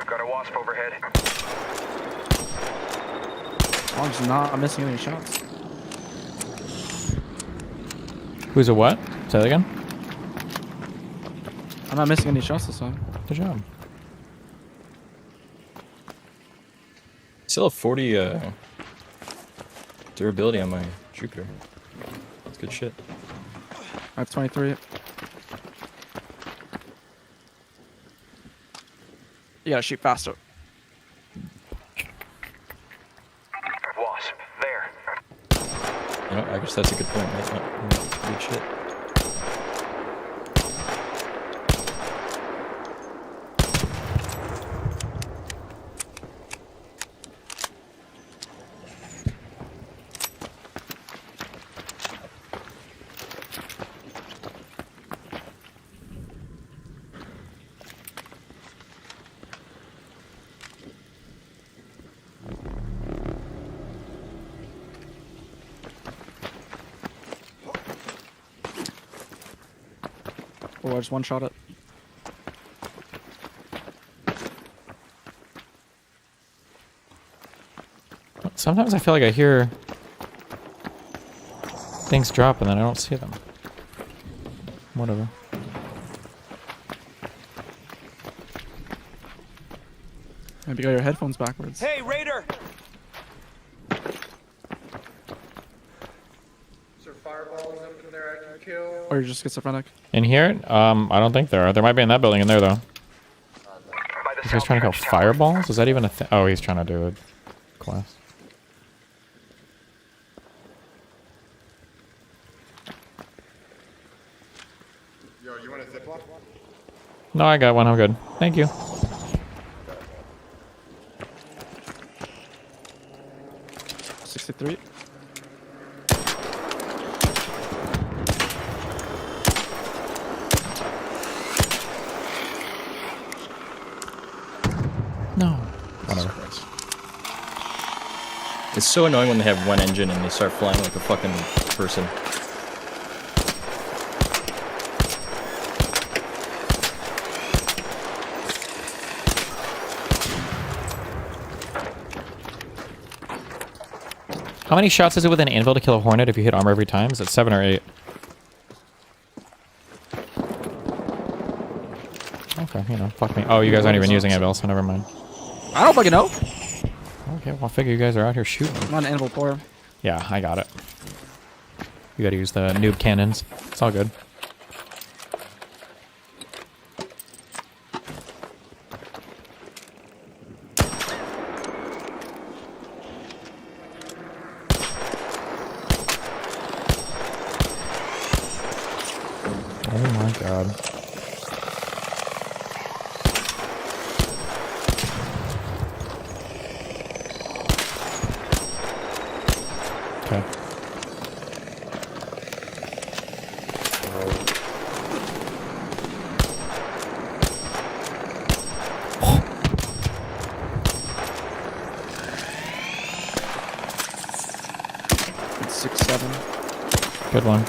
Got a wasp overhead. I'm just not missing any shots. Who's a what? Say that again? I'm not missing any shots this time. Good job. Still have 40 durability on my Jupiter. That's good shit. I have 23. You gotta shoot faster. Wasp, there. You know, I guess that's a good point. That's not good shit. Oh, I just one shot it. Sometimes I feel like I hear things drop and then I don't see them. Whatever. Maybe you got your headphones backwards. Hey, Raider! Is there fireballs up in there I can kill? Or you're just schizophrenic. In here? I don't think there are. There might be in that building in there, though. He's trying to kill fireballs? Is that even a thing? Oh, he's trying to do a class. Yo, you want a ziploc? No, I got one. I'm good. Thank you. $63. No. Whatever. It's so annoying when they have one engine and they start flying like a fucking person. How many shots is it with an anvil to kill a hornet if you hit armor every time? Is it 7 or 8? Okay, you know, fuck me. Oh, you guys aren't even using anvil, so never mind. I don't fucking know. Okay, well, I figure you guys are out here shooting. I'm not an anvil player. Yeah, I got it. You gotta use the noob cannons. It's all good. Oh my god. Okay. It's 6-7. Good one.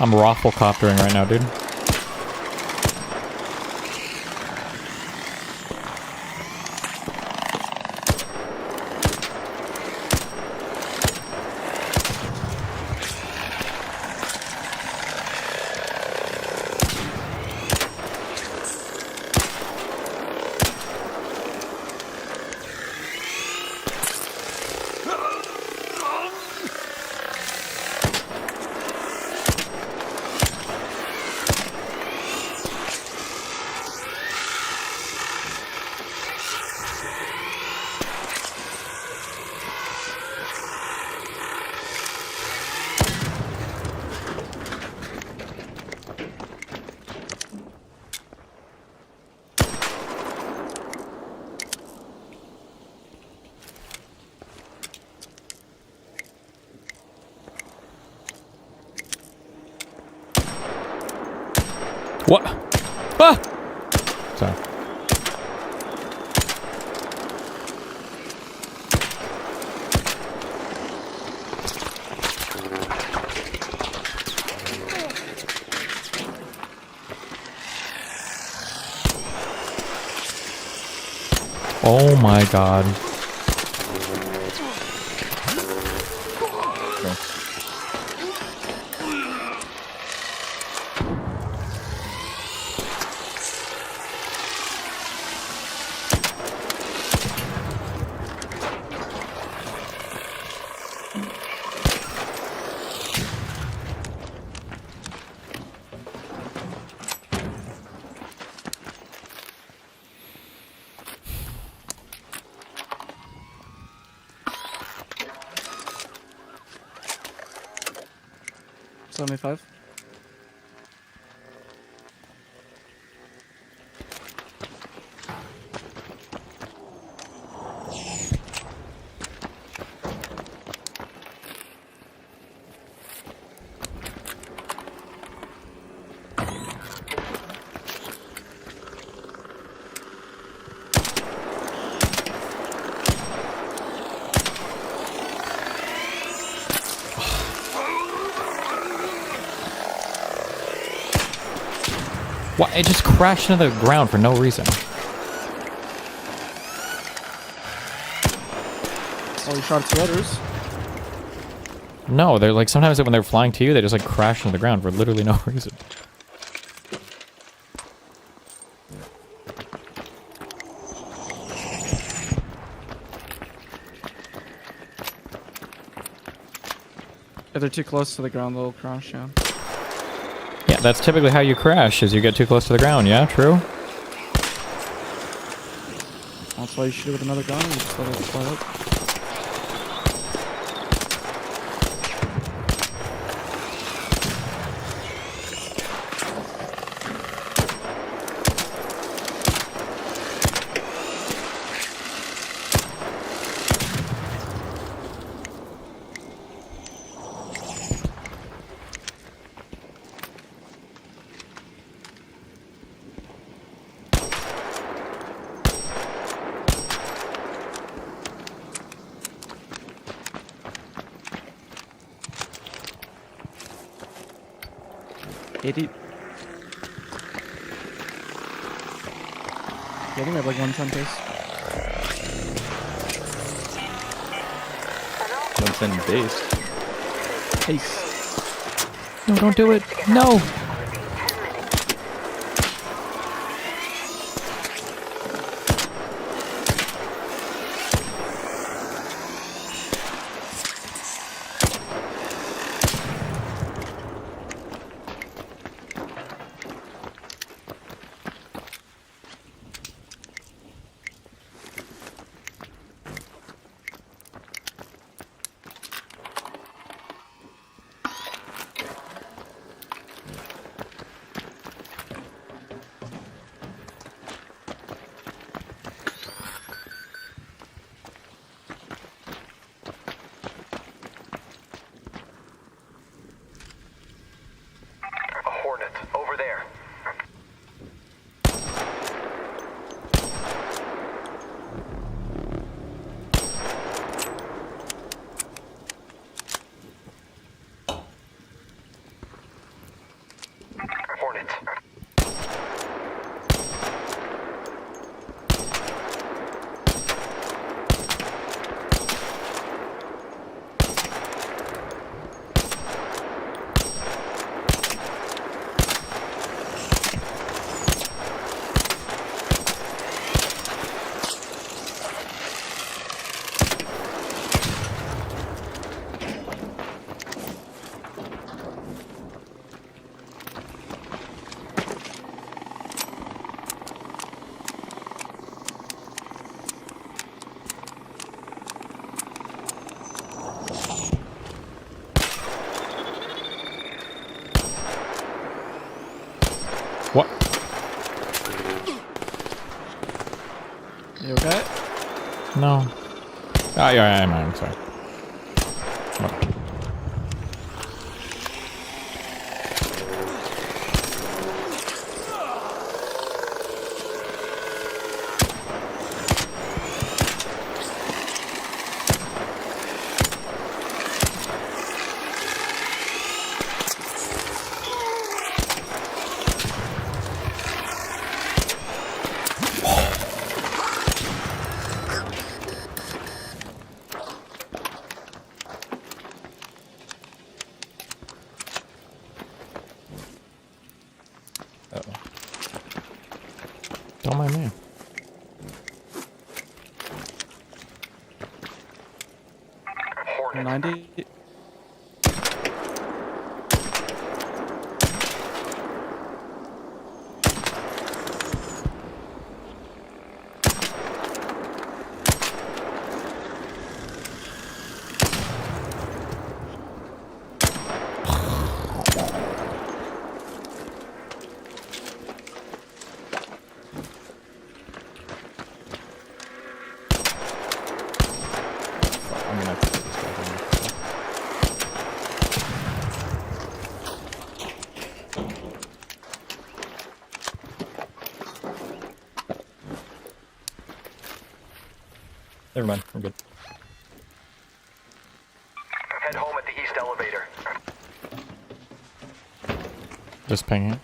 I'm rafflecoptering right now, dude. What? Ah! Sorry. Oh my god. $75. What? It just crashed into the ground for no reason. Oh, you shot its rotors. No, they're like sometimes when they're flying to you, they just like crash into the ground for literally no reason. If they're too close to the ground, they'll crash, yeah. Yeah, that's typically how you crash, is you get too close to the ground, yeah? True? That's why you shoot with another gun and just let it fly up. Idiot. Yeah, I think I have like 110 pace. 110 base. Pace. No, don't do it. No! Hornet, over there. Hornet. What? You okay? No. Ah, yeah, I'm sorry. What? Don't mind me. Hornet. 90. I'm gonna have to put this back on. Never mind. I'm good. Head home at the east elevator. Just pinging it.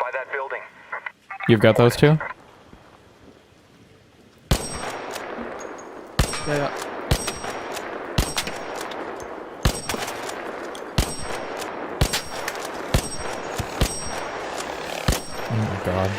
by that building. You've got those two? Yeah, yeah. Oh my god.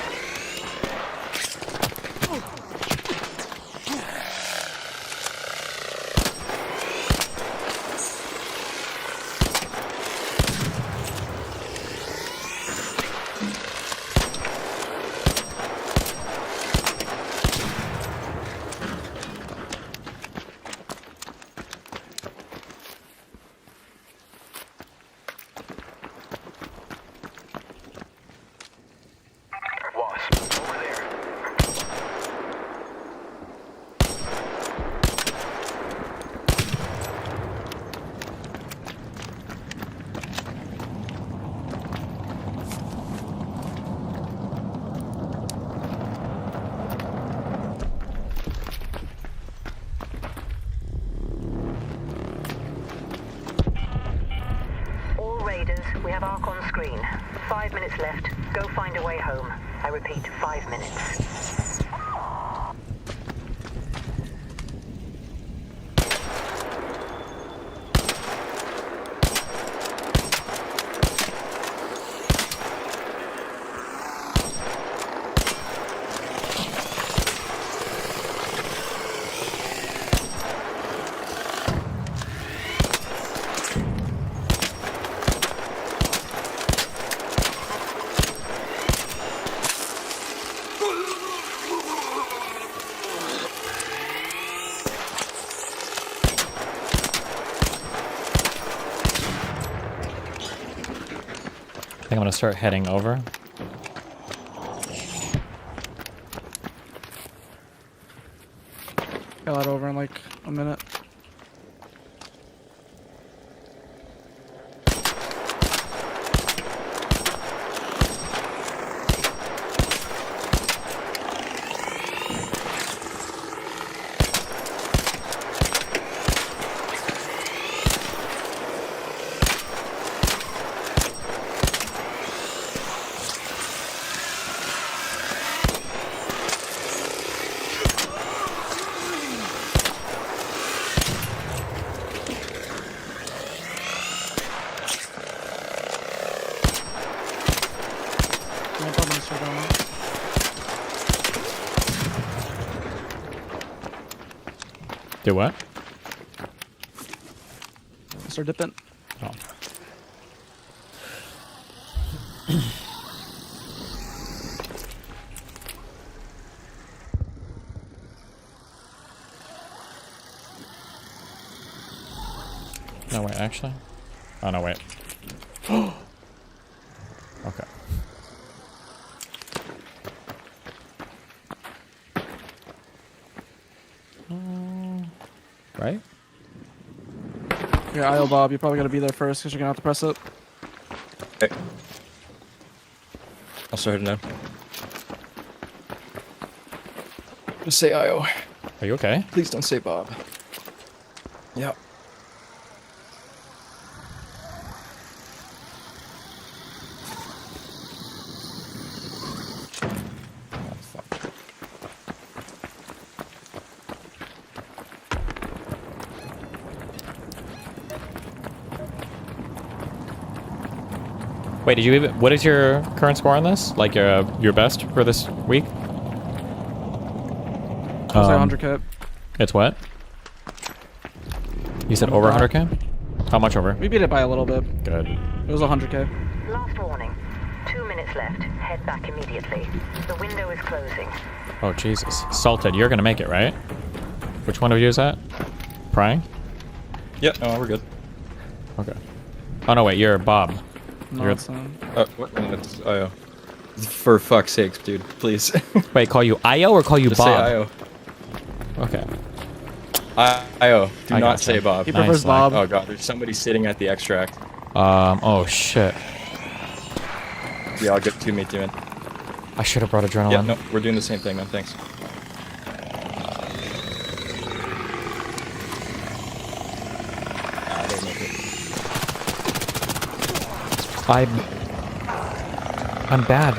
Wasp, over there. All raiders, we have ARC on screen. 5 minutes left. Go find a way home. I repeat, 5 minutes. I think I'm gonna start heading over. Got that over in like a minute. Yeah, probably start going on. Do what? Start dipping. Oh. No, wait, actually? Oh, no, wait. Okay. Right? Yeah, IO Bob, you probably gotta be there first because you're gonna have to press it. Okay. I'll start it now. Just say IO. Are you okay? Please don't say Bob. Yeah. Oh, fuck. Wait, did you even... What is your current score on this? Like, your best for this week? I'll say 100k. It's what? You said over 100k? How much over? We beat it by a little bit. Good. It was 100k. Last warning. 2 minutes left. Head back immediately. The window is closing. Oh, Jesus. Salted, you're gonna make it, right? Which one of you is that? Prying? Yeah, no, we're good. Okay. Oh, no, wait, you're Bob. No, You're... it's, What? No, it's IO. For fuck's sakes, dude, please. Wait, call you Io or call you Just Bob? say IO. Okay. IO. Do I not gotcha. say Bob. he prefers Nice, Bob. Oh god, there's somebody sitting at the extract. Oh, shit. Yeah, I'll get to meet you, man. I should have brought adrenaline. Yeah, no, we're doing the same thing, man. Thanks. I'm bad.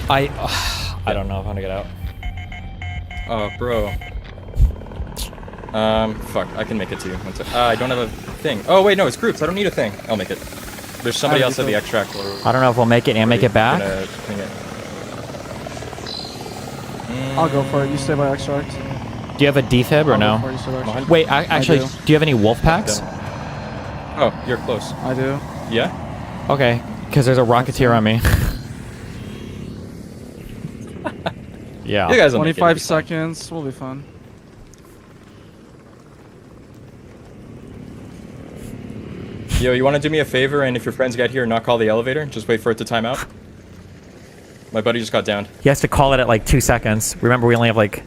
I don't know if I'm gonna get out. Oh, bro. Fuck, I can make it too. I don't have a thing. Oh, wait, no, it's groups. I don't need a thing. I'll make it. There's somebody else at the extract. I don't know if we'll make it and make it back. I'll go for it. You stay by extract. Do you have a defib or no? Wait, actually, do you have any wolf packs? Oh, you're close. I do. Yeah? Okay, because there's a rocketeer on me. Yeah. You guys will make it. 25 seconds. We'll be fine. Yo, you want to do me a favor, and if your friends get here, not call the elevator? Just wait for it to time out? My buddy just got downed. He has to call it at like 2 seconds. Remember, we only have like...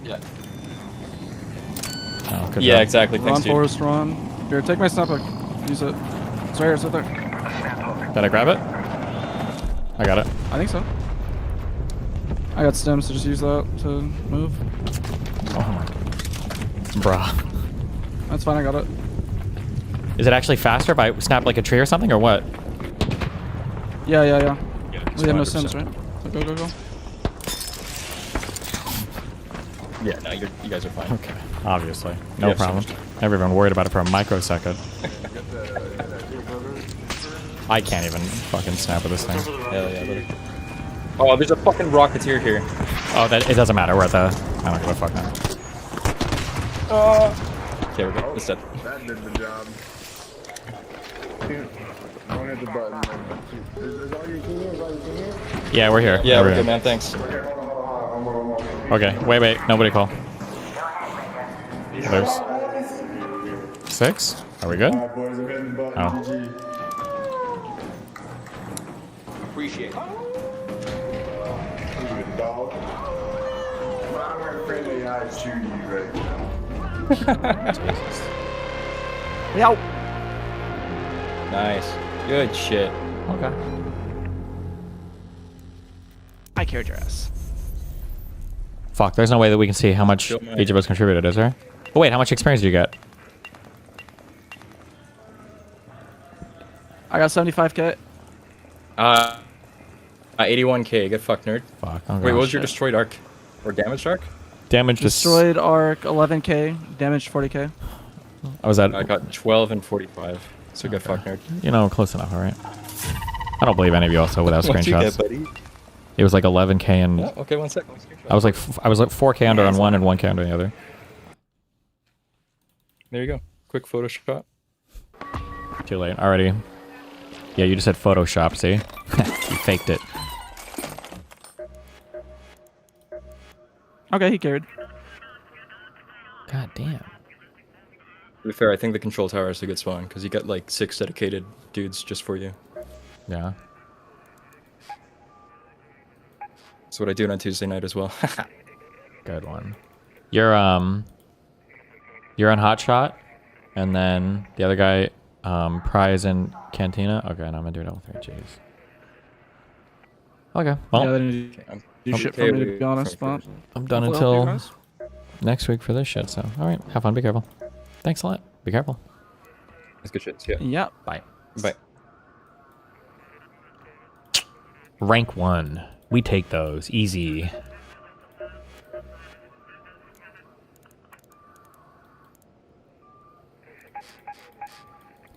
Yeah. Oh, yeah, job. exactly. Thanks, Run, dude. Forrest, run. Here, take my snap hook. Use it. It's right here. It's right there. Did I grab it? I got it. I think so. I got Stim, so just use that to move. Oh my... Bruh. That's fine. I got it. Is it actually faster if I snap like a tree or something, or what? Yeah. Yeah, We have no 100%. Sims, right? So go. Yeah, no, you guys are fine. Okay, obviously. No Yeah, so problem. much. Never even worried about it for a microsecond. I can't even fucking snap with this thing. Hell yeah, buddy. Oh, there's a fucking rocketeer here. Oh, it doesn't matter. We're at the... I don't give a fuck now. Okay, we're good. It's dead. That did the job. Don't hit the button. Is all your team here? Yeah, we're here. Yeah, we're here. good, man. Thanks. Okay, wait. Nobody call. There's... 6? Are we good? Alright, boys, I'm hitting the button. Oh. GG. Appreciate it. Good dog. I'm afraid they eyes shoot you right now. Yow. Nice. Good shit. Okay. I carried your ass. Fuck, there's no way that we can see how much each of us contributed, is there? Oh wait, how much experience do you get? I got 75k. 81k. Get fucked, nerd. Fuck. Oh, Wait, what was gosh. your destroyed arc? Or damaged arc? Damage Destroyed arc 11k, damaged 40k. I was at... I got 12 and 45. So get fucked, nerd. You know, close enough, alright? I don't believe any of you also without What'd you screenshots. get, buddy? It was like 11k and... Oh, okay, 1 second. I was like 4k under on one and 1k under the other. There you go. Quick Photoshop. Too late. Already. Yeah, you just said Photoshop, see? You faked it. Okay, he carried. God damn. To be fair, I think the control tower is a good spawn, because you get like 6 dedicated dudes just for you. Yeah. That's what I do on Tuesday night as well. Good one. You're on Hotshot, and then the other guy, Prize and Cantina. Okay, and I'm gonna do level 3. Jeez. Okay, well, Yeah, they didn't do shit for me, to be honest, but... I'm done hopefully I'll do until nice. next week for this shit, so... Alright, have fun, be careful. Thanks a lot. Be careful. That's good shit. Yeah. Yeah. Bye. Bye. Rank 1. We take those. Easy.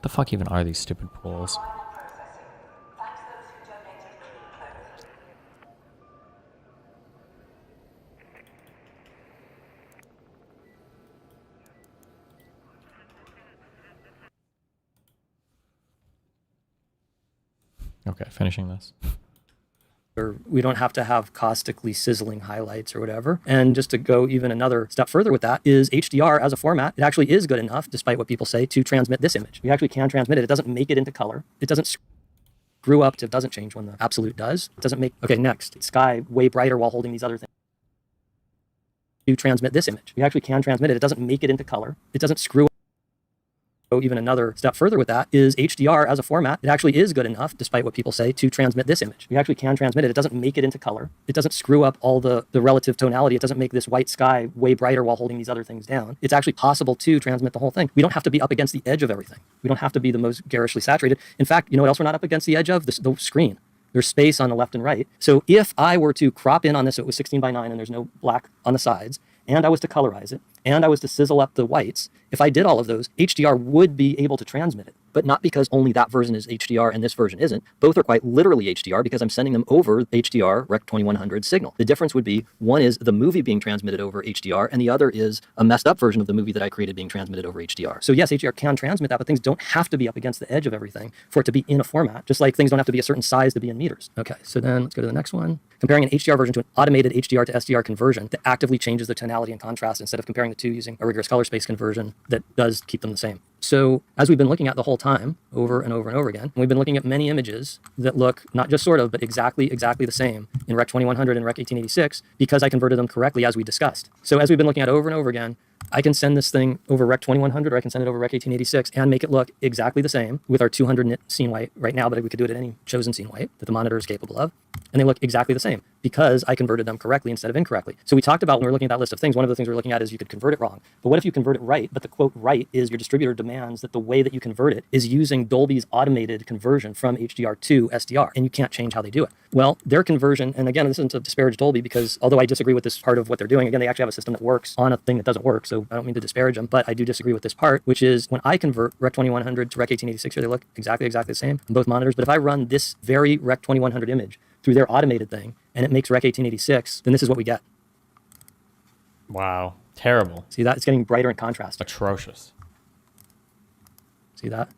The fuck even are these stupid pools? Okay, finishing this. Or we don't have to have caustically sizzling highlights or whatever. And just to go even another step further with that is HDR as a format, it actually is good enough, despite what people say, to transmit this image. We actually can transmit it. It doesn't make it into color. It doesn't screw up. It doesn't change when the absolute does. It doesn't make... Okay, next. Sky way brighter while holding these other things. To transmit this image. We actually can transmit it. It doesn't make it into color. It doesn't screw even another step further with that is HDR as a format. It actually is good enough, despite what people say, to transmit this image. You actually can transmit it. It doesn't make it into color. It doesn't screw up all the relative tonality. It doesn't make this white sky way brighter while holding these other things down. It's actually possible to transmit the whole thing. We don't have to be up against the edge of everything. We don't have to be the most garishly saturated. In fact, you know what else we're not up against the edge of? The screen. There's space on the left and right. So if I were to crop in on this, so it was 16 by 9 and there's no black on the sides, and I was to colorize it, and I was to sizzle up the whites, if I did all of those, HDR would be able to transmit it. But not because only that version is HDR and this version isn't. Both are quite literally HDR because I'm sending them over HDR Rec 2100 signal. The difference would be one is the movie being transmitted over HDR and the other is a messed up version of the movie that I created being transmitted over HDR. So yes, HDR can transmit that, but things don't have to be up against the edge of everything for it to be in a format, just like things don't have to be a certain size to be in meters. Okay, so then let's go to the next one. Comparing an HDR version to an automated HDR to SDR conversion that actively changes the tonality and contrast instead of comparing the two using a rigorous color space conversion that does keep them the same. So as we've been looking at the whole time, over and over and over again, we've been looking at many images that look not just sort of, but exactly the same in Rec 2100 and Rec 1886 because I converted them correctly as we discussed. So as we've been looking at over and over again, I can send this thing over Rec 2100 or I can send it over Rec 1886 and make it look exactly the same with our 200 nit scene white right now, but we could do it at any chosen scene white that the monitor is capable of. And they look exactly the same because I converted them correctly instead of incorrectly. So we talked about when we were looking at that list of things, one of the things we were looking at is you could convert it wrong. But what if you convert it right? But the quote right is your distributor demands that the way that you convert it is using Dolby's automated conversion from HDR to SDR, and you can't change how they do it. Well, their conversion, and again, this isn't to disparage Dolby because although I disagree with this part of what they're doing, again, they actually have a system that works on a thing that doesn't work, so I don't mean to disparage them, but I do disagree with this part, which is when I convert Rec 2100 to Rec 1886 here, they look exactly the same on both monitors, but if I run this very Rec 2100 image through their automated thing, and it makes Rec 1886, then this is what we get. Wow. Terrible. See that? It's getting brighter in contrast. Atrocious. See that?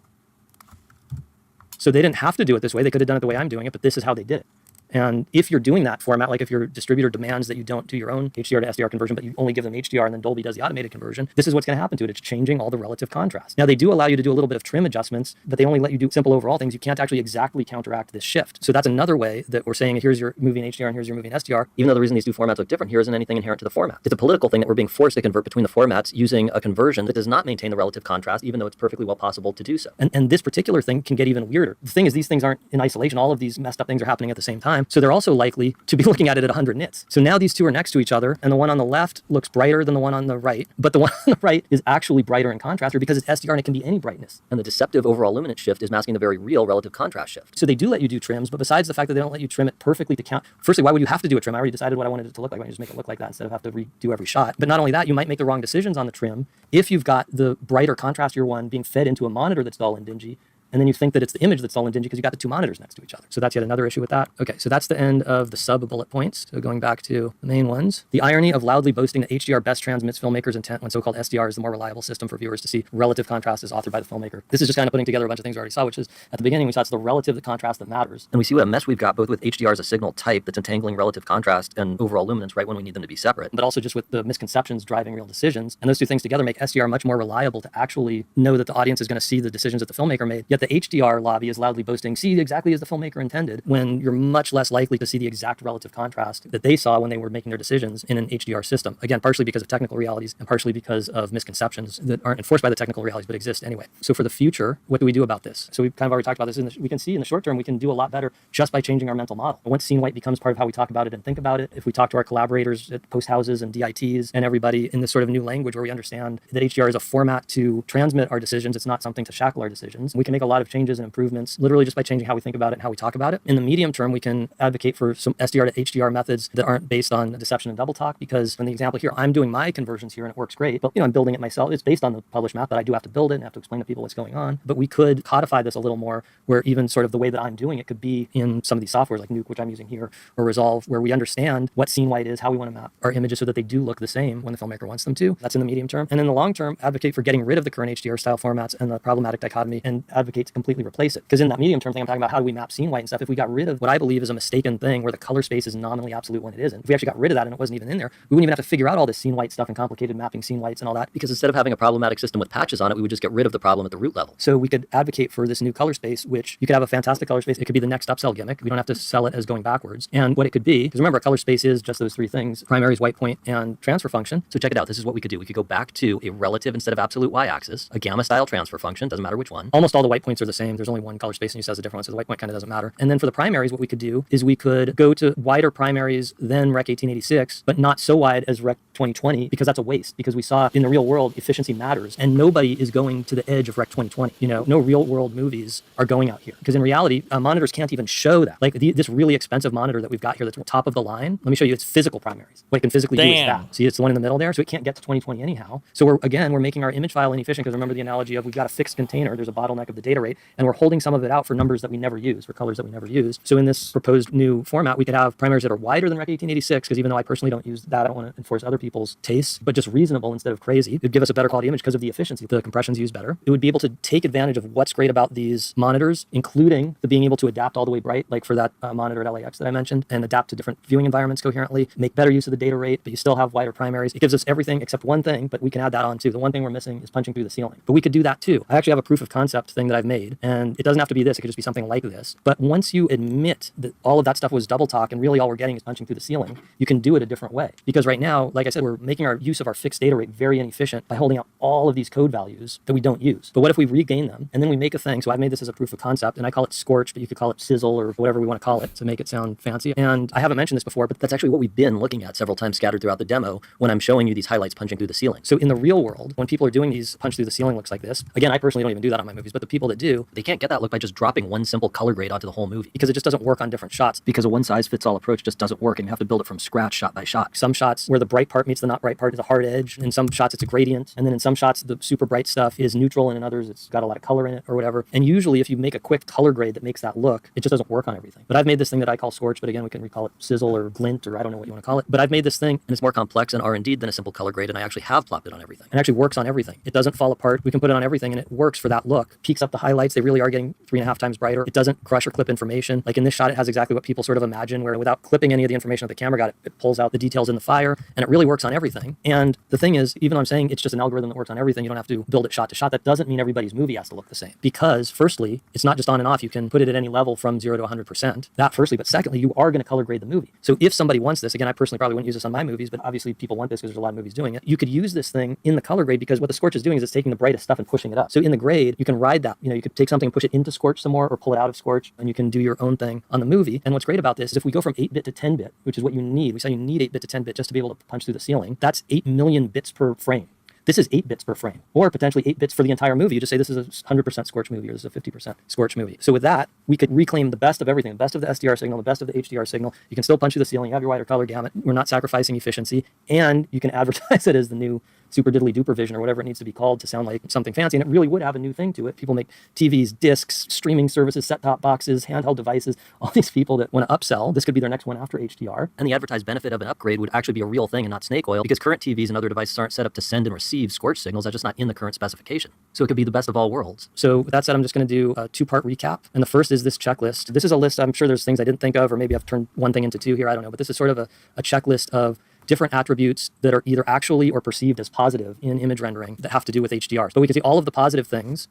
So they didn't have to do it this way. They could have done it the way I'm doing it, but this is how they did it. And if you're doing that format, like if your distributor demands that you don't do your own HDR to SDR conversion, but you only give them HDR and then Dolby does the automated conversion, this is what's going to happen to it. It's changing all the relative contrast. Now, they do allow you to do a little bit of trim adjustments, but they only let you do simple overall things. You can't actually exactly counteract this shift. So that's another way that we're saying, here's your movie in HDR and here's your movie in SDR, even though the reason these two formats look different here isn't anything inherent to the format. It's a political thing that we're being forced to convert between the formats using a conversion that does not maintain the relative contrast, even though it's perfectly well possible to do so. And this particular thing can get even weirder. The thing is, these things aren't in isolation. All of these messed up things are happening at the same time. So they're also likely to be looking at it at 100 nits. So now these two are next to each other, and the one on the left looks brighter than the one on the right, but the one on the right is actually brighter in contrast because it's SDR and it can be any brightness. And the deceptive overall luminance shift is masking the very real relative contrast shift. So they do let you do trims, but besides the fact that they don't let you trim it perfectly to count, firstly, why would you have to do a trim? I already decided what I wanted it to look like. Why don't you just make it look like that instead of have to redo every shot? But not only that, you might make the wrong decisions on the trim if you've got the brighter contrastier one being fed into a monitor that's dull and dingy, and then you think that it's the image that's dull and dingy because you got the two monitors next to each other. So that's yet another issue with that. Okay, so that's the end of the sub bullet points. So going back to the main ones. The irony of loudly boasting that HDR best transmits filmmakers' intent when so-called SDR is the more reliable system for viewers to see relative contrast is authored by the filmmaker. This is just kind of putting together a bunch of things we already saw, which is at the beginning we saw it's the relative contrast that matters. And we see what a mess we've got both with HDR as a signal type that's entangling relative contrast and overall luminance right when we need them to be separate. But also just with the misconceptions driving real decisions. And those two things together make SDR much more reliable to actually know that the audience is going to see the decisions that the filmmaker made. Yet the HDR lobby is loudly boasting, see exactly as the filmmaker intended, when you're much less likely to see the exact relative contrast that they saw when they were making their decisions in an HDR system. Again, partially because of technical realities and partially because of misconceptions that aren't enforced by the technical realities but exist anyway. So for the future, what do we do about this? So we've kind of already talked about this. We can see in the short term, we can do a lot better just by changing our mental model. Once scene white becomes part of how we talk about it and think about it, if we talk to our collaborators at post houses and DITs and everybody in this sort of new language where we understand that HDR is a format to transmit our decisions, it's not something to shackle our decisions, we can make a lot of changes and improvements literally just by changing how we think about it and how we talk about it. In the medium term, we can advocate for some SDR to HDR methods that aren't based on deception and double talk, because in the example here, I'm doing my conversions here and it works great, but I'm building it myself. It's based on the published map, but I do have to build it and have to explain to people what's going on. But we could codify this a little more where even sort of the way that I'm doing it could be in some of these softwares like Nuke, which I'm using here, or Resolve, where we understand what scene white is, how we want to map our images so that they do look the same when the filmmaker wants them to. That's in the medium term. And in the long term, advocate for getting rid of the current HDR style formats and the problematic dichotomy and advocate replicate to completely replace it. Because in that medium term thing, I'm talking about how do we map scene white and stuff. If we got rid of what I believe is a mistaken thing where the color space is nominally absolute when it isn't, if we actually got rid of that and it wasn't even in there, we wouldn't even have to figure out all this scene white stuff and complicated mapping scene whites and all that. Because instead of having a problematic system with patches on it, we would just get rid of the problem at the root level. So we could advocate for this new color space, which you could have a fantastic color space. It could be the next upsell gimmick. We don't have to sell it as going backwards. And what it could be, because remember, a color space is just those three things: primaries, white point, and transfer function. So check it out. This is what we could do. We could go back to a relative instead of absolute y-axis, a gamma style transfer function, doesn't matter which one. Almost all the white points are the same. There's only one color space and use as a different one, so the white point kind of doesn't matter. And then for the primaries, what we could do is we could go to wider primaries than Rec 1886, but not so wide as Rec 2020, because that's a waste. Because we saw in the real world, efficiency matters, and nobody is going to the edge of Rec 2020. You know, no real world movies are going out here, because in reality, monitors can't even show that. Like this really expensive monitor that we've got here that's top of the line. Let me show you its physical primaries. What it can physically do is that. See, it's the one in the middle there, so it can't get to 2020 anyhow. So we're making our image file inefficient, because remember the analogy of we've got a fixed container, there's a bottleneck of the data rate, and we're holding some of it out for numbers that we never use, for colors that we never use. So in this proposed new format, we could have primaries that are wider than Rec 1886, because even though I personally don't use that, I don't want to enforce other people's tastes, but just reasonable instead of crazy. It'd give us a better quality image because of the efficiency. The compression's used better. It would be able to take advantage of what's great about these monitors, including the being able to adapt all the way bright, like for that monitor at LAX that I mentioned, and adapt to different viewing environments coherently, make better use of the data rate, but you still have wider primaries. It gives us everything except one thing, but we can add that on too. The one thing we're missing is punching through the ceiling, but we could do that too. I actually have a proof of concept thing that I've made, and it doesn't have to be this. It could just be something like this. But once you admit that all of that stuff was double talk and really all we're getting is punching through the ceiling, you can do it a different way. Because right now, like I said, we're making our use of our fixed data rate very inefficient by holding out all of these code values that we don't use. But what if we regain them and then we make a thing? So I've made this as a proof of concept, and I call it Scorch, but you could call it Sizzle or whatever we want to call it to make it sound fancy. And I haven't mentioned this before, but that's actually what we've been looking at several times scattered throughout the demo when I'm showing you these highlights punching through the ceiling. So in the real world, when people are doing these punch through the ceiling looks like this, again, I personally don't even do that on my movies, but the people that do, they can't get that look by just dropping one simple color grade onto the whole movie. Because it just doesn't work on different shots. Because a one-size-fits-all approach just doesn't work, and you have to build it from scratch shot by shot. Some shots where the bright part meets the not bright part is a hard edge. In some shots, it's a gradient. And then in some shots, the super bright stuff is neutral, and in others, it's got a lot of color in it or whatever. And usually, if you make a quick color grade that makes that look, it just doesn't work on everything. But I've made this thing that I call Scorch, but again, we can recall it Sizzle or Glint, or I don't know what you want to call it. But I've made this thing, and it's more complex and R&D than a simple color grade, and I actually have plopped it on everything. It actually works on everything. It doesn't fall apart. We can put it on everything, and it works for that look. Peaks up the highlights. They really are getting 3.5 times brighter. It doesn't crush or clip information. Like in this shot, it has exactly what people sort of imagine, where without clipping any of the information that the camera got, it pulls out the details in the fire, and it really works on everything. And the thing is, even though I'm saying it's just an algorithm that works on everything, you don't have to build it shot to shot. That doesn't mean everybody's movie has to look the same. Because firstly, it's not just on and off. You can put it at any level from 0 to 100%. That firstly, but secondly, you are going to color grade the movie. So if somebody wants this, again, I personally probably wouldn't use this on my movies, but obviously people want this because there's a lot of movies doing it. You could use this thing in the color grade, because what the Scorch is doing is it's taking the brightest stuff and pushing it up. So in the grade, you can ride that. You know, you could take something and push it into Scorch some more, or pull it out of Scorch, and you can do your own thing on the movie. And what's great about this is if we go from 8-bit to 10-bit, which is what you need, we say you need 8-bit to 10-bit just to be able to punch through the ceiling. That's 8 million bits per frame. This is 8 bits per frame, or potentially 8 bits for the entire movie. You just say this is a 100% Scorch movie, or this is a 50% Scorch movie. So with that, we could reclaim the best of everything, the best of the SDR signal, the best of the HDR signal. You can still punch through the ceiling, you have your wider color gamut. We're not sacrificing efficiency, and you can advertise it as the new super diddly duper vision, or whatever it needs to be called to sound like something fancy. And it really would have a new thing to it. People make TVs, discs, streaming services, set-top boxes, handheld devices. All these people that want to upsell, this could be their next one after HDR. And the advertised benefit of an upgrade would actually be a real thing and not snake oil, because current TVs and other devices aren't set up to send and receive Scorch signals. That's just not in the current specification. So it could be the best of all worlds. So with that said, I'm just going to do a 2-part recap. And the first is this checklist. This is a list. I'm sure there's things I didn't think of, or maybe I've turned one thing into two here. I don't know. But this is sort of a checklist of different attributes that are either actually or perceived as positive in image rendering that have to do with HDR. So we can see all of the positive things.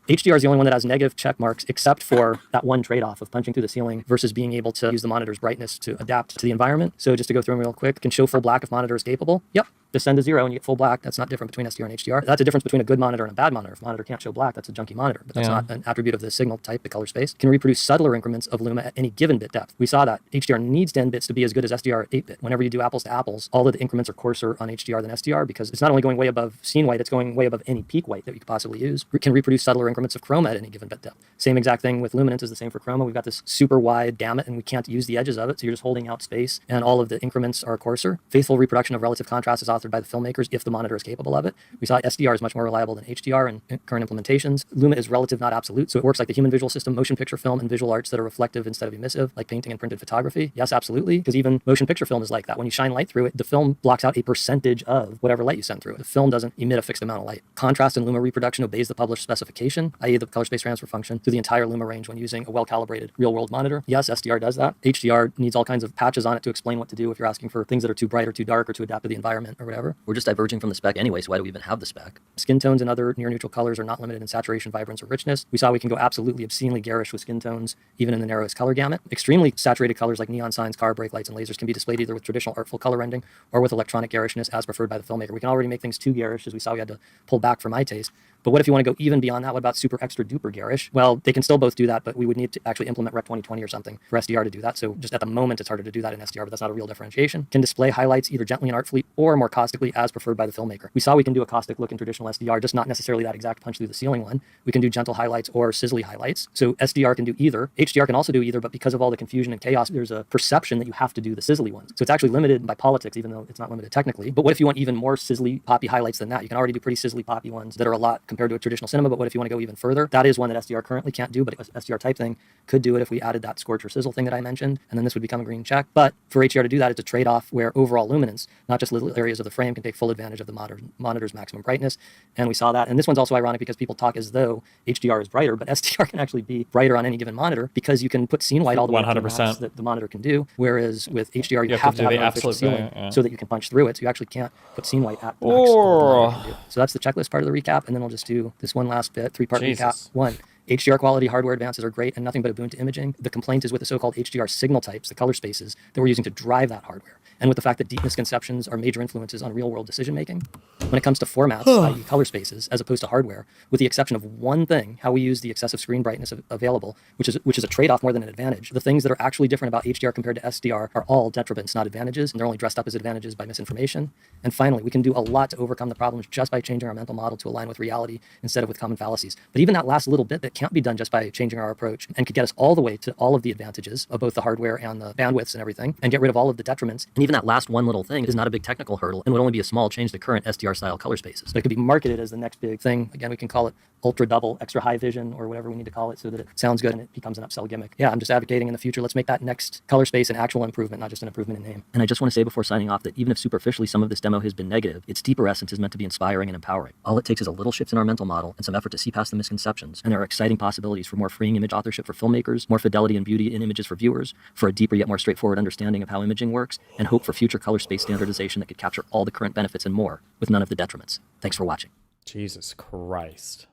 HDR is the only one that has negative check marks, except for that one trade-off of punching through the ceiling versus being able to use the monitor's brightness to adapt to the environment. So just to go through them real quick, can show full black if monitor is capable. Yep. Descend to 0 and you get full black. That's not different between SDR and HDR. That's a difference between a good monitor and a bad monitor. If monitor can't show black, that's a junky monitor, but that's not an attribute of the signal type, the color space. Can reproduce subtler increments of luma at any given bit depth. We saw that HDR needs 10 bits to be as good as SDR at 8-bit. Whenever you do apples to apples, all of the increments are coarser on HDR than SDR, because it's not only going way above scene white, it's going way above any peak white that we could possibly use. We can reproduce subtler increments of chroma at any given bit depth. Same exact thing with luminance is the same for chroma. We've got this super wide gamut and we can't use the edges of it, so you're just holding out space and all of the increments are coarser. Faithful reproduction of relative contrast is authored by the filmmakers if the monitor is capable of it. We saw SDR is much more reliable than HDR in current implementations. Luma is relative, not absolute, so it works like the human visual system, motion picture film, and visual arts that are reflective instead of emissive, like painting and printed photography. Yes, absolutely, because even motion picture film is like that. When you shine light through it, the film blocks out a percentage of whatever light you send through it. The film doesn't emit a fixed amount of light. Contrast in Luma reproduction obeys the published specification, i.e. the color space transfer function, through the entire Luma range when using a well-calibrated real-world monitor. Yes, SDR does that. HDR needs all kinds of patches on it to explain what to do if you're asking for things that are too bright or too dark or to adapt to the environment or whatever. We're just diverging from the spec anyway, so why do we even have the spec? Skin tones and other near-neutral colors are not limited in saturation, vibrance, or richness. We saw we can go absolutely obscenely garish with skin tones, even in the narrowest color gamut. Extremely saturated colors like neon signs, car brake lights, and lasers can be displayed either with traditional artful color rendering or with electronic garishness as preferred by the filmmaker. We can already make things too garish, as we saw we had to pull back for my taste. But what if you want to go even beyond that? What about super extra duper garish? Well, they can still both do that, but we would need to actually implement Rec 2020 or something for SDR to do that. So just at the moment, it's harder to do that in SDR, but that's not a real differentiation. Can display highlights either gently and artfully or more caustically as preferred by the filmmaker. We saw we can do a caustic look in traditional SDR, just not necessarily that exact punch through the ceiling one. We can do gentle highlights or sizzly highlights. So SDR can do either. HDR can also do either, but because of all the confusion and chaos, there's a perception that you have to do the sizzly ones. So it's actually limited by politics, even though it's not limited technically. But what if you want even more sizzly poppy highlights than that? You can already do pretty sizzly poppy ones that are a lot compared to a traditional cinema. But what if you want to go even further? That is one that SDR currently can't do, but SDR type thing could do it if we added that scorch or sizzle thing that I mentioned, and then this would become a green check. But for HDR to do that, it's a trade-off where overall luminance, not just little areas of the frame, can take full advantage of the monitor's maximum brightness. And we saw that. And this one's also ironic because people talk as though HDR is brighter, but SDR can actually be brighter on any given monitor because you can put scene white all the way up to the max that the monitor can do, whereas with HDR, you have to have an artificial ceiling so that you can punch through it. So you actually can't put scene white at the max. So that's the checklist part of the recap, and then we'll just do this one last bit, three-part recap. 1. HDR quality hardware advances are great and nothing but a boon to imaging. The complaint is with the so-called HDR signal types, the color spaces, that we're using to drive that hardware, and with the fact that deep misconceptions are major influences on real-world decision-making. When it comes to formats, i.e. color spaces, as opposed to hardware, with the exception of one thing, how we use the excessive screen brightness available, which is a trade-off more than an advantage, the things that are actually different about HDR compared to SDR are all detriments, not advantages, and they're only dressed up as advantages by misinformation. And finally, we can do a lot to overcome the problems just by changing our mental model to align with reality instead of with common fallacies. But even that last little bit that can't be done just by changing our approach and could get us all the way to all of the advantages of both the hardware and the bandwidths and everything, and get rid of all of the detriments. And even that last one little thing is not a big technical hurdle and would only be a small change to current SDR style color spaces. So it could be marketed as the next big thing. Again, we can call it ultra double, extra high vision, or whatever we need to call it so that it sounds good and it becomes an upsell gimmick. Yeah, I'm just advocating in the future, let's make that next color space an actual improvement, not just an improvement in name. And I just want to say before signing off that even if superficially some of this demo has been negative, its deeper essence is meant to be inspiring and empowering. All it takes is a little shift in our mental model and some effort to see past the misconceptions, and there are exciting possibilities for more freeing image authorship for filmmakers, more fidelity and beauty in images for viewers, for a deeper yet more straightforward understanding of how imaging works, and hope for future color space standardization that could capture all the current benefits and more, with none of the detriments. Thanks for watching. Jesus Christ.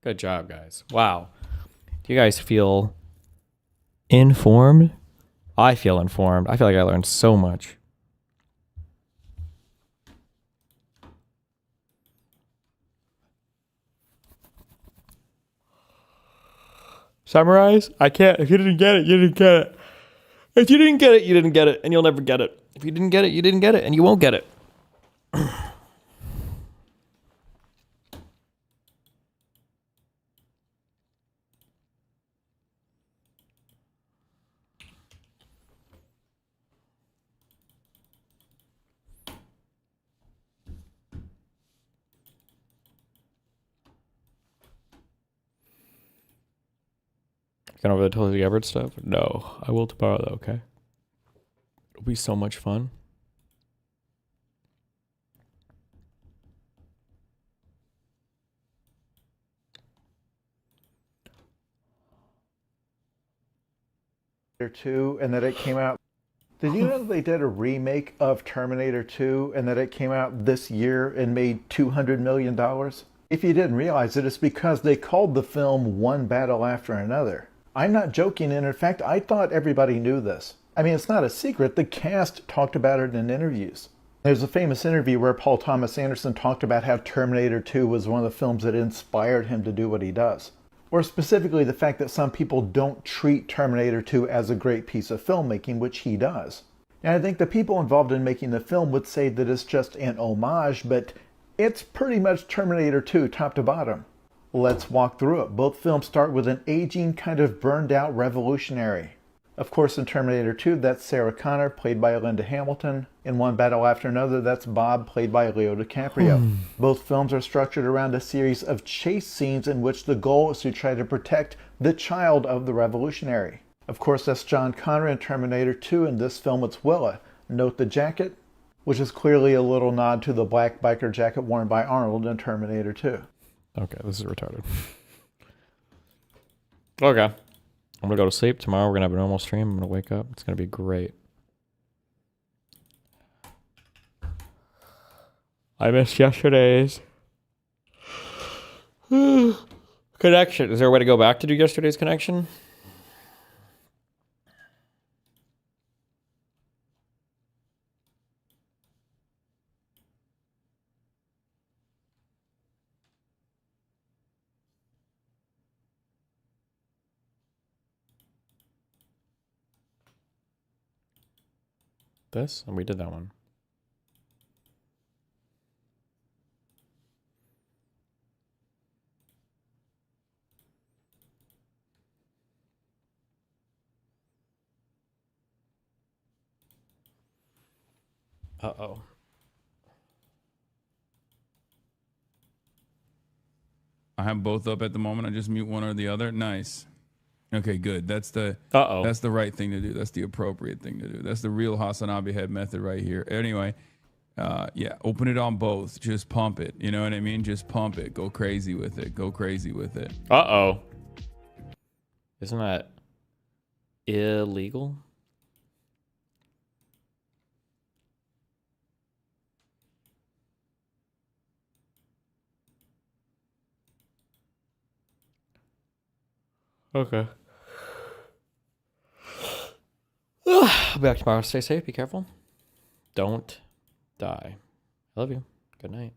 Good job, guys. Wow. Do you guys feel informed? I feel informed. I feel like I learned so much. Summarize? I can't. If you didn't get it, you didn't get it. If you didn't get it, you didn't get it, and you'll never get it. If you didn't get it, you didn't get it, and you won't get it. Gone over the Tulsi Gabbard stuff? No, I will tomorrow though, okay? It'll be so much fun. Terminator 2 and that it came out. Did you know they did a remake of Terminator 2 and that it came out this year and made $200 million? If you didn't realize it, it's because they called the film One Battle After Another. I'm not joking, and in fact, I thought everybody knew this. I mean, it's not a secret. The cast talked about it in interviews. There's a famous interview where Paul Thomas Anderson talked about how Terminator 2 was one of the films that inspired him to do what he does. Or specifically the fact that some people don't treat Terminator 2 as a great piece of filmmaking, which he does. And I think the people involved in making the film would say that it's just an homage, but it's pretty much Terminator 2 top to bottom. Let's walk through it. Both films start with an aging, kind of burned out revolutionary. Of course, in Terminator 2, that's Sarah Connor, played by Linda Hamilton. In One Battle After Another, that's Bob, played by Leo DiCaprio. Both films are structured around a series of chase scenes in which the goal is to try to protect the child of the revolutionary. Of course, that's John Connor in Terminator 2. In this film, it's Willa. Note the jacket, which is clearly a little nod to the black biker jacket worn by Arnold in Terminator 2. Okay, this is retarded. Okay. I'm going to go to sleep. Tomorrow we're going to have a normal stream. I'm going to wake up. It's going to be great. I missed yesterday's connection. Is there a way to go back to do yesterday's connection? This? And we did that one. Uh-oh. I have both up at the moment. I just mute one or the other. Nice. Okay, good. That's the right thing to do. That's the appropriate thing to do. That's the real Hasanabe head method right here. Anyway, yeah, open it on both. Just pump it. You know what I mean? Just pump it. Go crazy with it. Go crazy with it. Uh-oh. Isn't that illegal? Okay. I'll be back tomorrow. Stay safe. Be careful. Don't die. I love you. Good night.